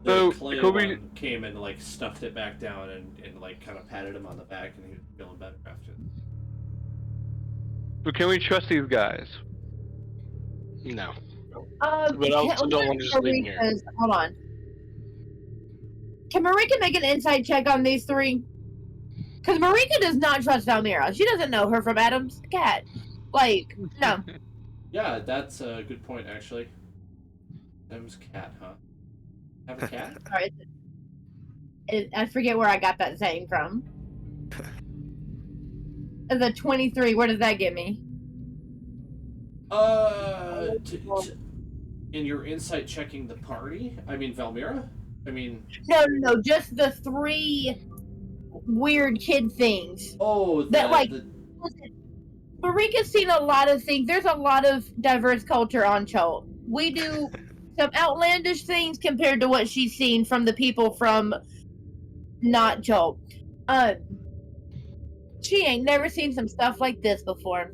The So, clay Kobe- one came and like stuffed it back down and like kind of patted him on the back, and he was feeling better after. So can we trust these guys? No. But I also don't want to just leave here. Hold on. Can Marika make an insight check on these 3? Because Marika does not trust Valmira. She doesn't know her from Adam's cat. Like, no. Yeah, that's a good point actually. M's cat, huh? Have a cat? Sorry. I forget where I got that saying from. The 23, where does that get me? In your insight checking the party, I mean Valmira? I mean... No, just the 3 weird kid things. Oh, that, like, listen, Marika's seen a lot of things. There's a lot of diverse culture on Cho. We do some outlandish things compared to what she's seen from the people from not Cho. She ain't never seen some stuff like this before.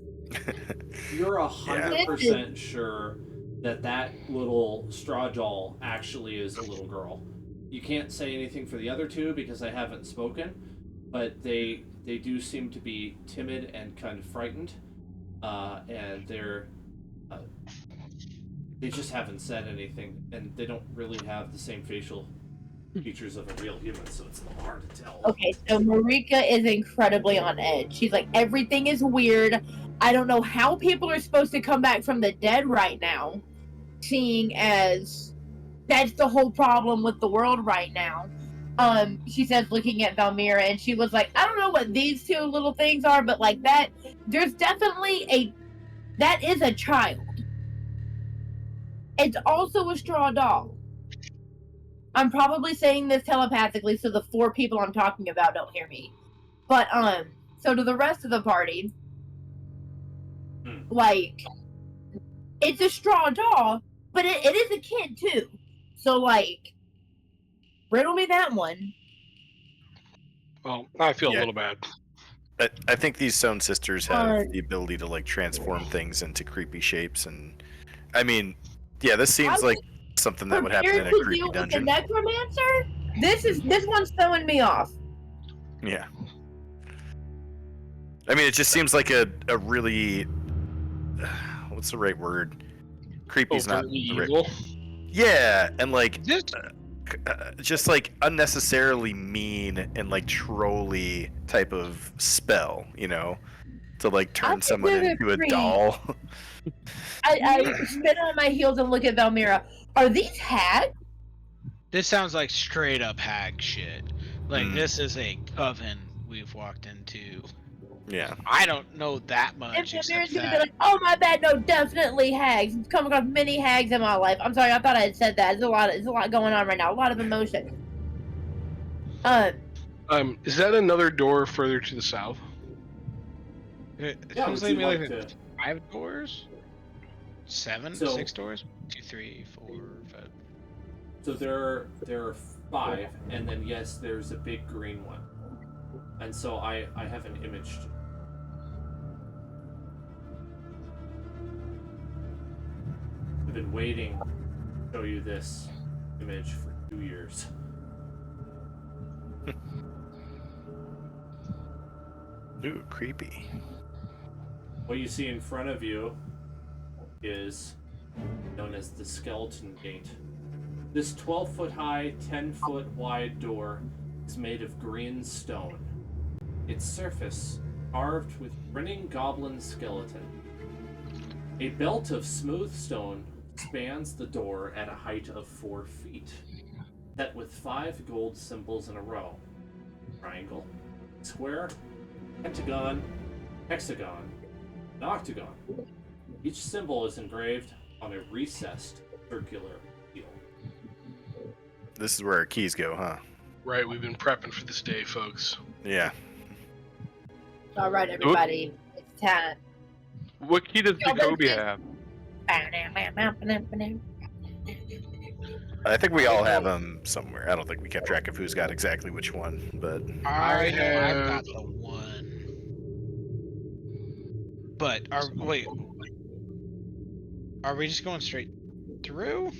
You're 100% sure that little straw doll actually is a little girl. You can't say anything for the other 2 because I haven't spoken, but they do seem to be timid and kind of frightened, and they just haven't said anything, and they don't really have the same facial features of a real human, so it's a little hard to tell. Okay, so Marika is incredibly on edge. She's like, everything is weird. I don't know how people are supposed to come back from the dead right now, seeing as that's the whole problem with the world right now. She says, looking at Valmira, and she was like, I don't know what these 2 little things are, but like that, there's definitely that is a child. It's also a straw doll. I'm probably saying this telepathically so the 4 people I'm talking about don't hear me. But, so to the rest of the party, like, it's a straw doll, but it is a kid too. So, like, riddle me that one. Well, I feel a little bad. I think these Sewn sisters have the ability to like transform things into creepy shapes, and I mean, yeah, this seems like something that would happen in a creepy dungeon. With the necromancer, this one's throwing me off. Yeah. I mean, it just seems like a really what's the right word? Creepy's not the right word. Yeah, and like just like unnecessarily mean and like trolly type of spell, you know, to like turn someone into a doll. I spin on my heels and look at Valmira. Are these hags? This sounds like straight up hag shit. Like this is a coven we've walked into. Yeah. I don't know that much. And Valmira's gonna be like, oh my bad, no, definitely hags. I've come across many hags in my life. I'm sorry, I thought I had said that. There's a lot going on right now. A lot of emotion. Is that another door further to the south? It seems like maybe like 5 doors? 6 doors? 2, 3, 4, 5. So there are 5, and then yes, there's a big green one. And so I have an image. I've been waiting to show you this image for 2 years. Ooh, creepy. What you see in front of you is known as the Skeleton Gate. This 12-foot high, 10-foot wide door is made of green stone. Its surface carved with grinning goblin skeleton. A belt of smooth stone spans the door at a height of 4 feet, set with 5 gold symbols in a row: triangle, square, pentagon, hexagon, and octagon. Each symbol is engraved on a recessed circular wheel. This is where our keys go, huh? Right, we've been prepping for this day, folks. Yeah. All right, everybody, it's time. What key does Jacoby have? I think we all have them somewhere. I don't think we kept track of who's got exactly which one, but I've got the one. But are we just going straight through?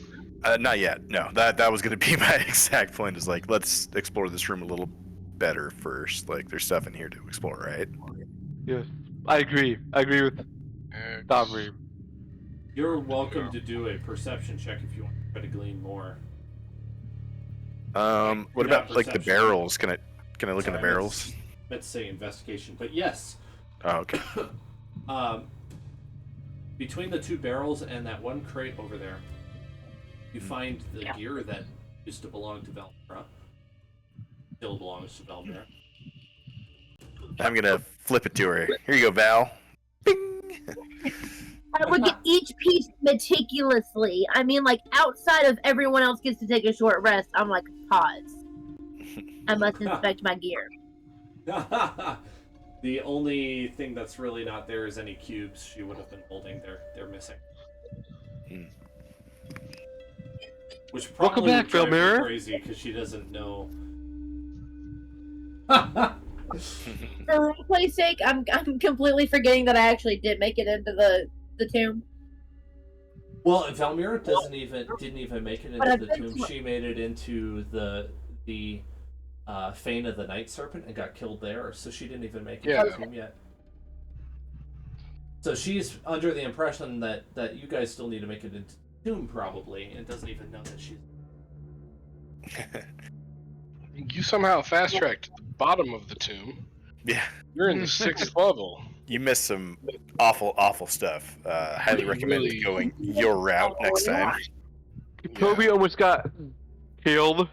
Not yet. No, that was going to be my exact point. Is like, let's explore this room a little better first. Like, there's stuff in here to explore, right? Yes, I agree. I agree with Davri. You're welcome to do a perception check if you want to try to glean more. What about like the barrels? Can I look in the barrels? Let's say investigation, but yes. Oh, okay. Between the 2 barrels and that one crate over there, you find the gear that used to belong to Valmira. Still belongs to Valmira. I'm gonna flip it to her. Here you go, Val. Bing. I look at each piece meticulously. I mean, like, outside of everyone else gets to take a short rest, I'm like, pause. I must inspect my gear. The only thing that's really not there is any cubes she would have been holding. They're missing. Which Welcome probably back, would drive her Velmira. crazy because she doesn't know. For replay's sake, I'm completely forgetting that I actually did make it into the tomb. Well, Valmira didn't even make it But into I've the been tomb. to- She made it into the Fane of the Night Serpent and got killed there, so she didn't even make it to the tomb yet. So she's under the impression that you guys still need to make it into the tomb probably, and doesn't even know that she's. You somehow fast tracked to the bottom of the tomb. Yeah. You're in the 6th level. You missed some awful stuff. Highly recommend Really- going your route next time. Toby almost got killed.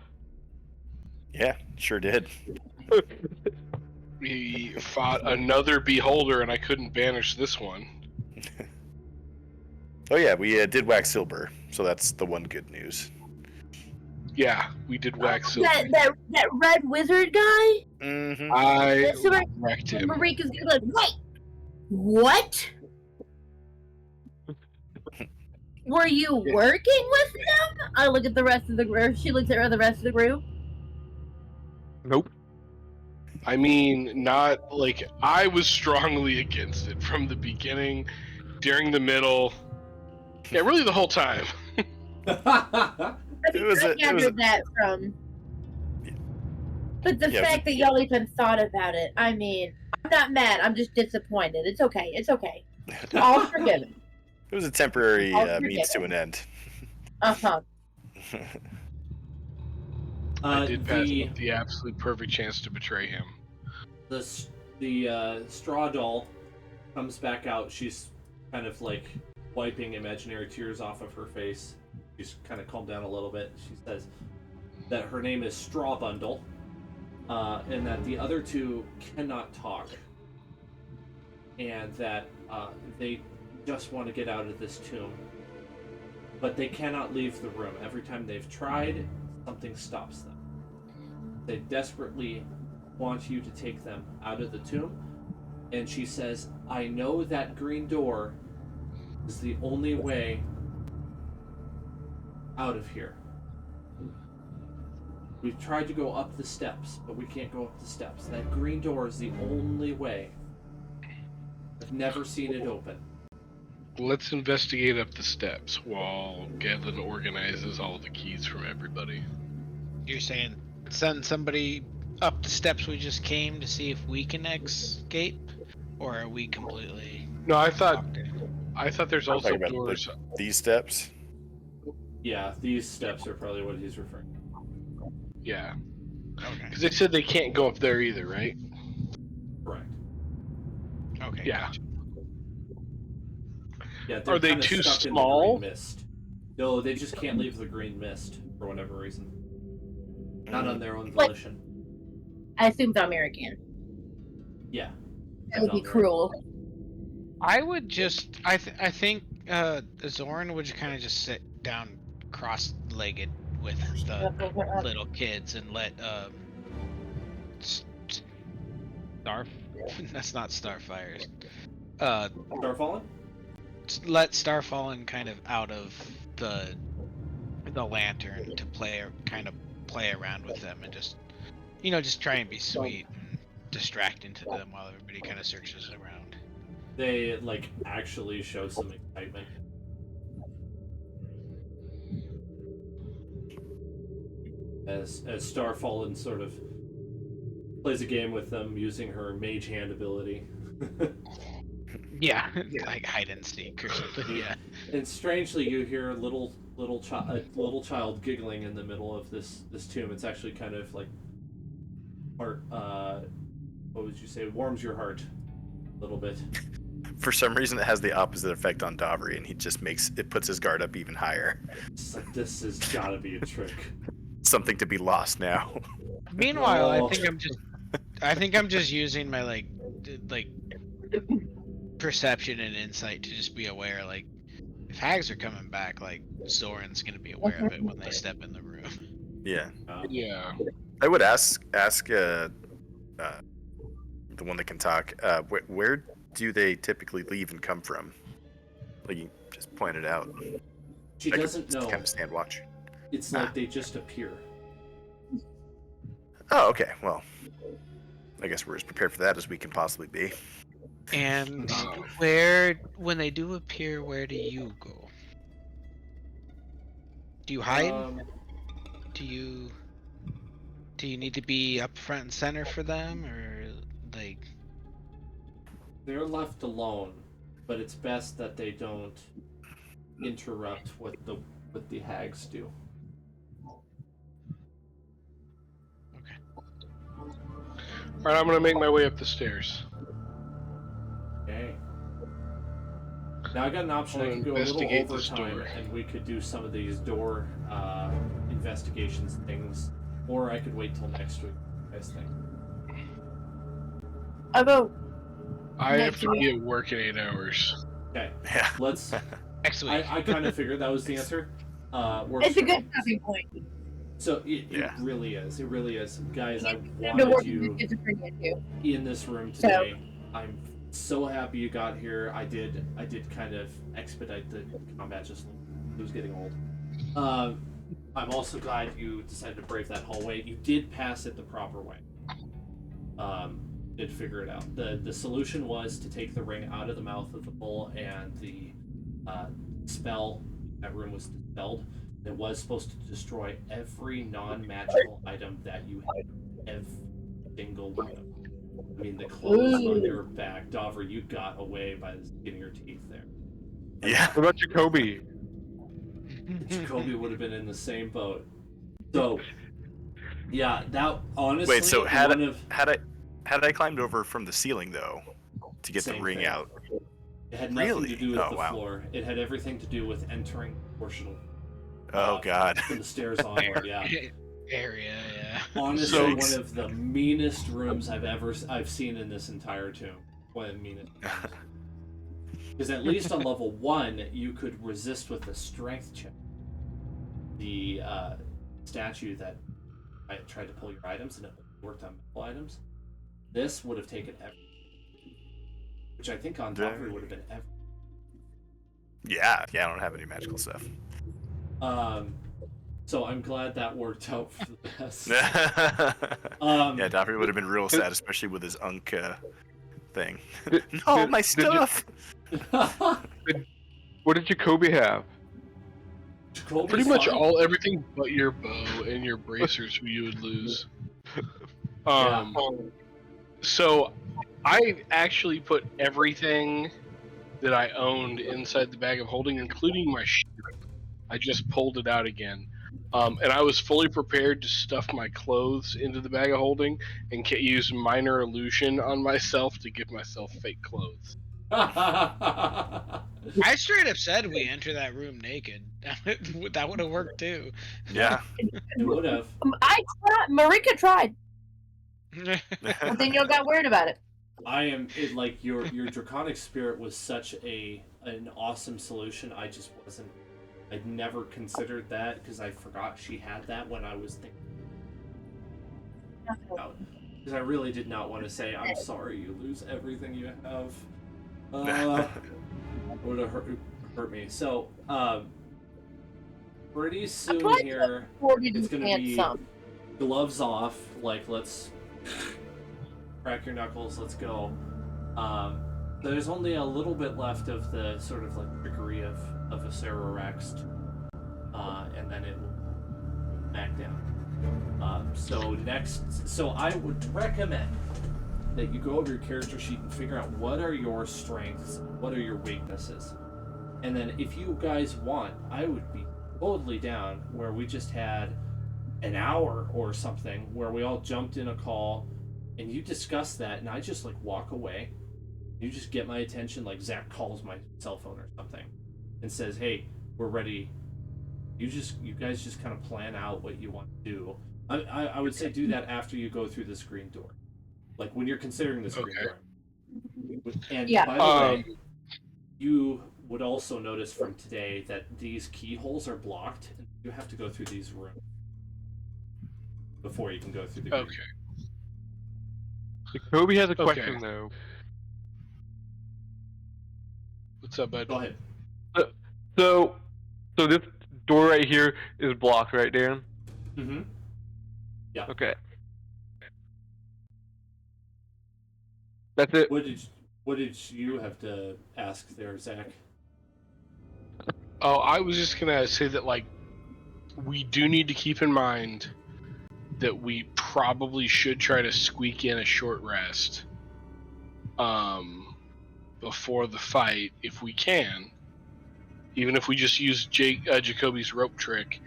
Yeah, sure did. We fought another beholder, and I couldn't banish this one. Oh yeah, we did wax silver, so that's the one good news. Yeah, we did wax silver. That red wizard guy? Mm-hmm. I That's the right- wrecked him. Marika's gonna be like, wait! What? Were you working with them? I look at the rest of the group. She looks at the rest of the group. Nope. I mean, not like I was strongly against it from the beginning, during the middle, yeah, really the whole time. I mean, I gathered that from. But the fact that y'all even thought about it, I mean, I'm not mad. I'm just disappointed. It's okay. It's okay. All forgiven. It was a temporary I'll means forget to an end. Uh-huh. I did pass up the absolute perfect chance to betray him. The straw doll comes back out. She's kind of like wiping imaginary tears off of her face. She's kind of calmed down a little bit. She says that her name is Straw Bundle, and that the other two cannot talk, and that they just want to get out of this tomb, but they cannot leave the room. Every time they've tried, something stops them. They desperately want you to take them out of the tomb, and she says, I know that green door is the only way out of here. We've tried to go up the steps, but we can't go up the steps. That green door is the only way. I've never seen it open. Let's investigate up the steps while Gavin organizes all the keys from everybody. You're saying send somebody up the steps we just came to see if we can escape, or are we completely? No, I thought locked in? there's I'm also talking about doors. these steps. Yeah, these steps are probably what he's referring to. Yeah, Okay. because they said they can't go up there either, right? Correct. Okay. Yeah. Gotcha. Yeah, they're Are they kinda too stuck in the small? green mist. No, they just can't leave the green mist for whatever reason. Not on their own Like- volition. I assume Valmira can. Yeah. That would be Valmira. cruel. I would just. I think Zorn would kind of just sit down cross-legged with the little kids and let Starf. That's not Starfire. Starfallen? Let Starfallen kind of out of the lantern to play around with them and just try and be sweet and distracting to them while everybody kind of searches around. They actually show some excitement. As Starfallen sort of plays a game with them using her mage hand ability. Yeah, like hide and seek or something. Yeah. And strangely, you hear a little child giggling in the middle of this tomb. It's actually kind of like heart. What would you say? Warms your heart a little bit. For some reason, it has the opposite effect on Davri, and he just puts his guard up even higher. It's like, this has got to be a trick. Something to be lost now. Meanwhile, Oh. I think I'm just using my like perception and insight to just be aware, like, if hags are coming back, like, Zoran's gonna be aware of it when they step in the room. Yeah. Yeah. I would ask the one that can talk. Where do they typically leave and come from? Like you just pointed out. She doesn't know. Kind of stand watch. It's like they just appear. Oh, okay. Well, I guess we're as prepared for that as we can possibly be. And when they do appear, where do you go? Do you hide? Do you need to be up front and center for them, or like? They're left alone, but it's best that they don't interrupt what the hags do. Okay. Alright, I'm gonna make my way up the stairs. Okay. Now I got an option. I can go a little Investigate this overtime, door. and we could do some of these door investigations things, or I could wait till next week. What do you guys think? I'll go. I have Next to week. be at work in 8 hours. Okay, Yeah. let's. Next week. I kind of figured that was the answer. Works It's a for good me. stopping point. So it Yeah. really is. It really is, guys. I To work wanted with you schizophrenia too. in this room today. I'm so happy you got here. I did kind of expedite the combat. Just it was getting old. I'm also glad you decided to brave that hallway. You did pass it the proper way. Did figure it out. The solution was to take the ring out of the mouth of the bull, and the spell that room was dispelled. It was supposed to destroy every non-magical item that you had. Every single one of them. I mean, the clothes on your back, Dauver, you got away by the skin of your teeth there. Yeah. What about Jacoby? Jacoby would have been in the same boat. So, yeah, that honestly. Wait. So one of, had I climbed over from the ceiling though to get the Same ring thing. out? it had nothing Really? to do with Oh, the wow. floor. It had everything to do with entering the portion Oh God. from the stairs onward. Yeah. Area, yeah. Honestly, So- one of the meanest rooms I've seen in this entire tomb. One of the meanest. Because at least on level 1, you could resist with a strength check. The statue that I tried to pull your items and it worked on metal items. This would have taken everything. Which I think on Dauver would have been everything. Yeah. I don't have any magical stuff. So I'm glad that worked out for the best. Yeah, Daffy would have been real sad, Did- especially with his Unk thing. Did- No, did- my did you- stuff. What did Jacoby have? Jacoby's Pretty much fine. everything but your bow and your bracers who you would lose. So I actually put everything that I owned inside the bag of holding, including my shirt. I just pulled it out again. And I was fully prepared to stuff my clothes into the bag of holding and use minor illusion on myself to give myself fake clothes. I straight up said we enter that room naked. That would have worked too. Yeah. It would have. I tried. Marika tried, but then y'all got weird about it. I am it, like your draconic spirit was such an awesome solution. I just wasn't. I'd never considered that because I forgot she had that when I was thinking about. Because I really did not want to say I'm sorry you lose everything you have. Would have hurt me. So pretty soon tried to here. Or did It's you gonna be some? gloves off. Like let's crack your knuckles. Let's go. There's only a little bit left of the sort of like trickery of a Rex, and then it will back down. So I would recommend that you go over your character sheet and figure out what are your strengths, what are your weaknesses, and then if you guys want, I would be totally down where we just had an hour or something where we all jumped in a call and you discuss that, and I just like walk away. You just get my attention, like Zach calls my cell phone or something, and says, "Hey, we're ready." You guys just kind of plan out what you want to do. I would say do that after you go through the screen door, like when you're considering the screen Okay. door. And Yeah. by the way, you would also notice from today that these keyholes are blocked, and you have to go through these rooms before you can go through the green. Okay. Jacoby has a Okay. question though. What's up, bud? Go ahead. So this door right here is blocked, right, Dan? Mm-hmm. Yeah. Okay. That's it. What did you have to ask there, Zach? Oh, I was just gonna say that, like, we do need to keep in mind that we probably should try to squeak in a short rest, before the fight if we can, even if we just use Jacoby's rope trick,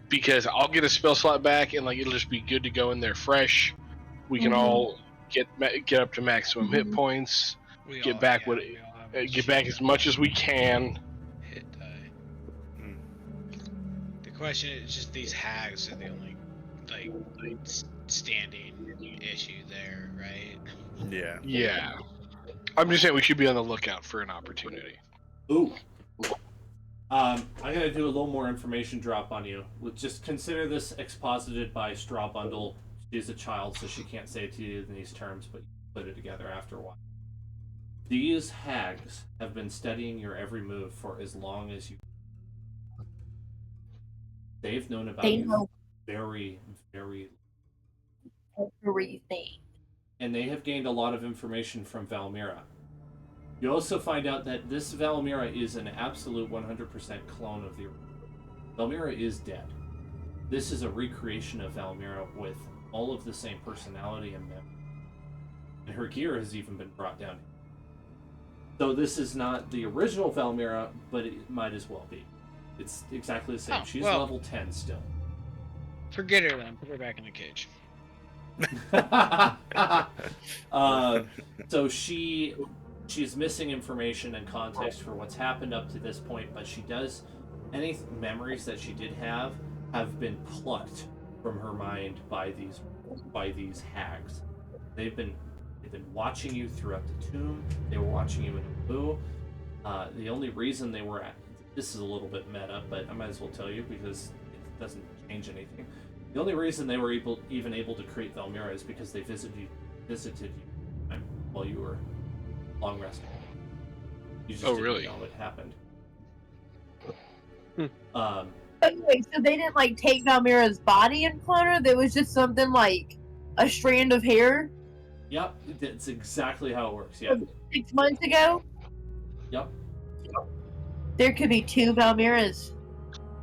because I'll get a spell slot back and like it'll just be good to go in there fresh. We can all get up to maximum hit points. We Get all- back yeah, what we all have a get back as much as we can. hit die. Hmm. The question is just these hags are the only like standing issue there, right? Yeah. Yeah, I'm just saying we should be on the lookout for an opportunity. Ooh. I'm gonna do a little more information drop on you. Just consider this exposited by Straw Bundle. She's a child, so she can't say it to you in these terms, but you put it together after a while. These hags have been studying your every move for as long as you. They've known about They you know very, very, everything. and they have gained a lot of information from Valmira. You also find out that this Valmira is an absolute 100% clone of the original. Valmira is dead. This is a recreation of Valmira with all of the same personality and memory. And her gear has even been brought down. So this is not the original Valmira, but it might as well be. It's exactly the same. Oh, She's well. level 10 still. Forget her then. Put her back in the cage. So she's missing information and context for what's happened up to this point, but she does any memories that she did have been plucked from her mind by these hags. They've been watching you throughout the tomb. They were watching you in the blue. The only reason they were this is a little bit meta, but I might as well tell you because it doesn't change anything. The only reason they were even able to create Valmira is because they visited you while you were long resting. You just didn't really? know it happened. Okay, so they didn't like take Valmira's body and clone her? There was just something like a strand of hair Yep, that's exactly how it works. Yep. 6 months ago? Yep. There could be 2 Valmiras.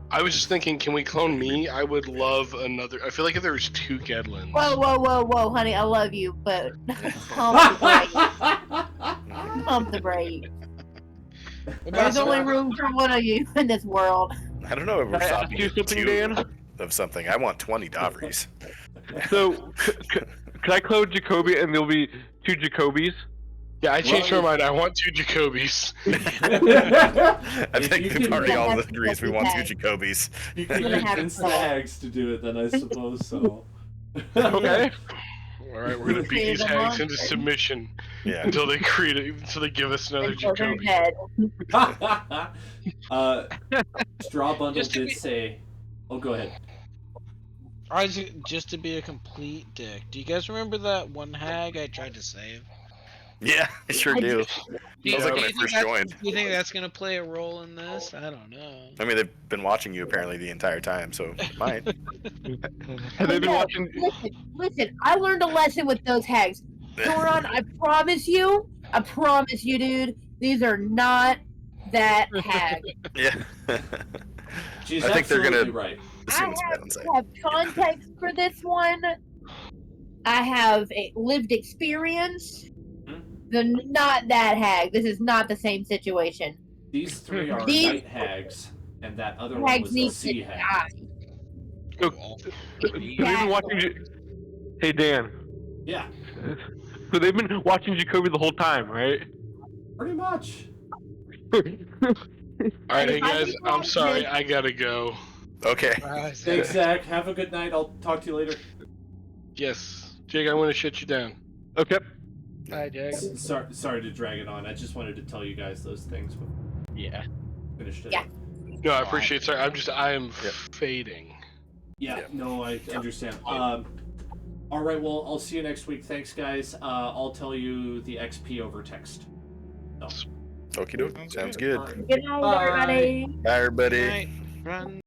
I was just thinking, can we clone me? I would love another. I feel like if there was 2 Gedlins. Whoa, honey, I love you, but pump the brake. There's only room for one of you in this world. I don't know if we're Can I ask stopping you at something, 2 Dan? of something. I want 20 Davries. So, can I clone Jacoby and there'll be 2 Jacobys? Yeah, I changed my mind. I want 2 Jacobys. I If think you the can- party all That's agrees we want 2 okay. Jacobys. You can gonna have convince to the call. hags to do it, then I suppose so. Okay. All right, we're gonna beat these hags into submission Yeah. until they until they give us another Until they're Jacoby. dead. Straw Bundle Just to did be- say. Oh, go ahead. Just to be a complete dick. Do you guys remember that one hag I tried to save? Yeah, I sure I do. do. That was like when I think first that's- joined. Do you think that's gonna play a role in this? I don't know. I mean, they've been watching you apparently the entire time, so it might. Have they been No, watching? Listen, I learned a lesson with those hags. Thoron, I promise you, dude, these are not that hag. Yeah. She's I think they're absolutely gonna right. assume I it's bad have context for this one. I have a lived experience. Not that hag. This is not the same situation. These 3 are These- night hags, and that other one Hags was need a sea to hag. die. So, they've been watching. Hey Dan. Yeah, So they've been watching Jacoby the whole time, right? pretty much. All right, hey If I guys, could I'm watch sorry, this- I gotta go. Okay. Thanks, Zach. Have a good night. I'll talk to you later. Yes, Jake, I'm gonna shut you down. Okay. Bye, Jake. Sorry to drag it on. I just wanted to tell you guys those things. Yeah. Finished it. Yeah. No, I appreciate it. Sorry, I am Yep. fading. Yeah. Yep. No, I understand. All right. Well, I'll see you next week. Thanks, guys. I'll tell you the XP over text. So. Okie doke. Sounds good. All right. Good night, Bye. everybody. Bye, everybody. Night. Run.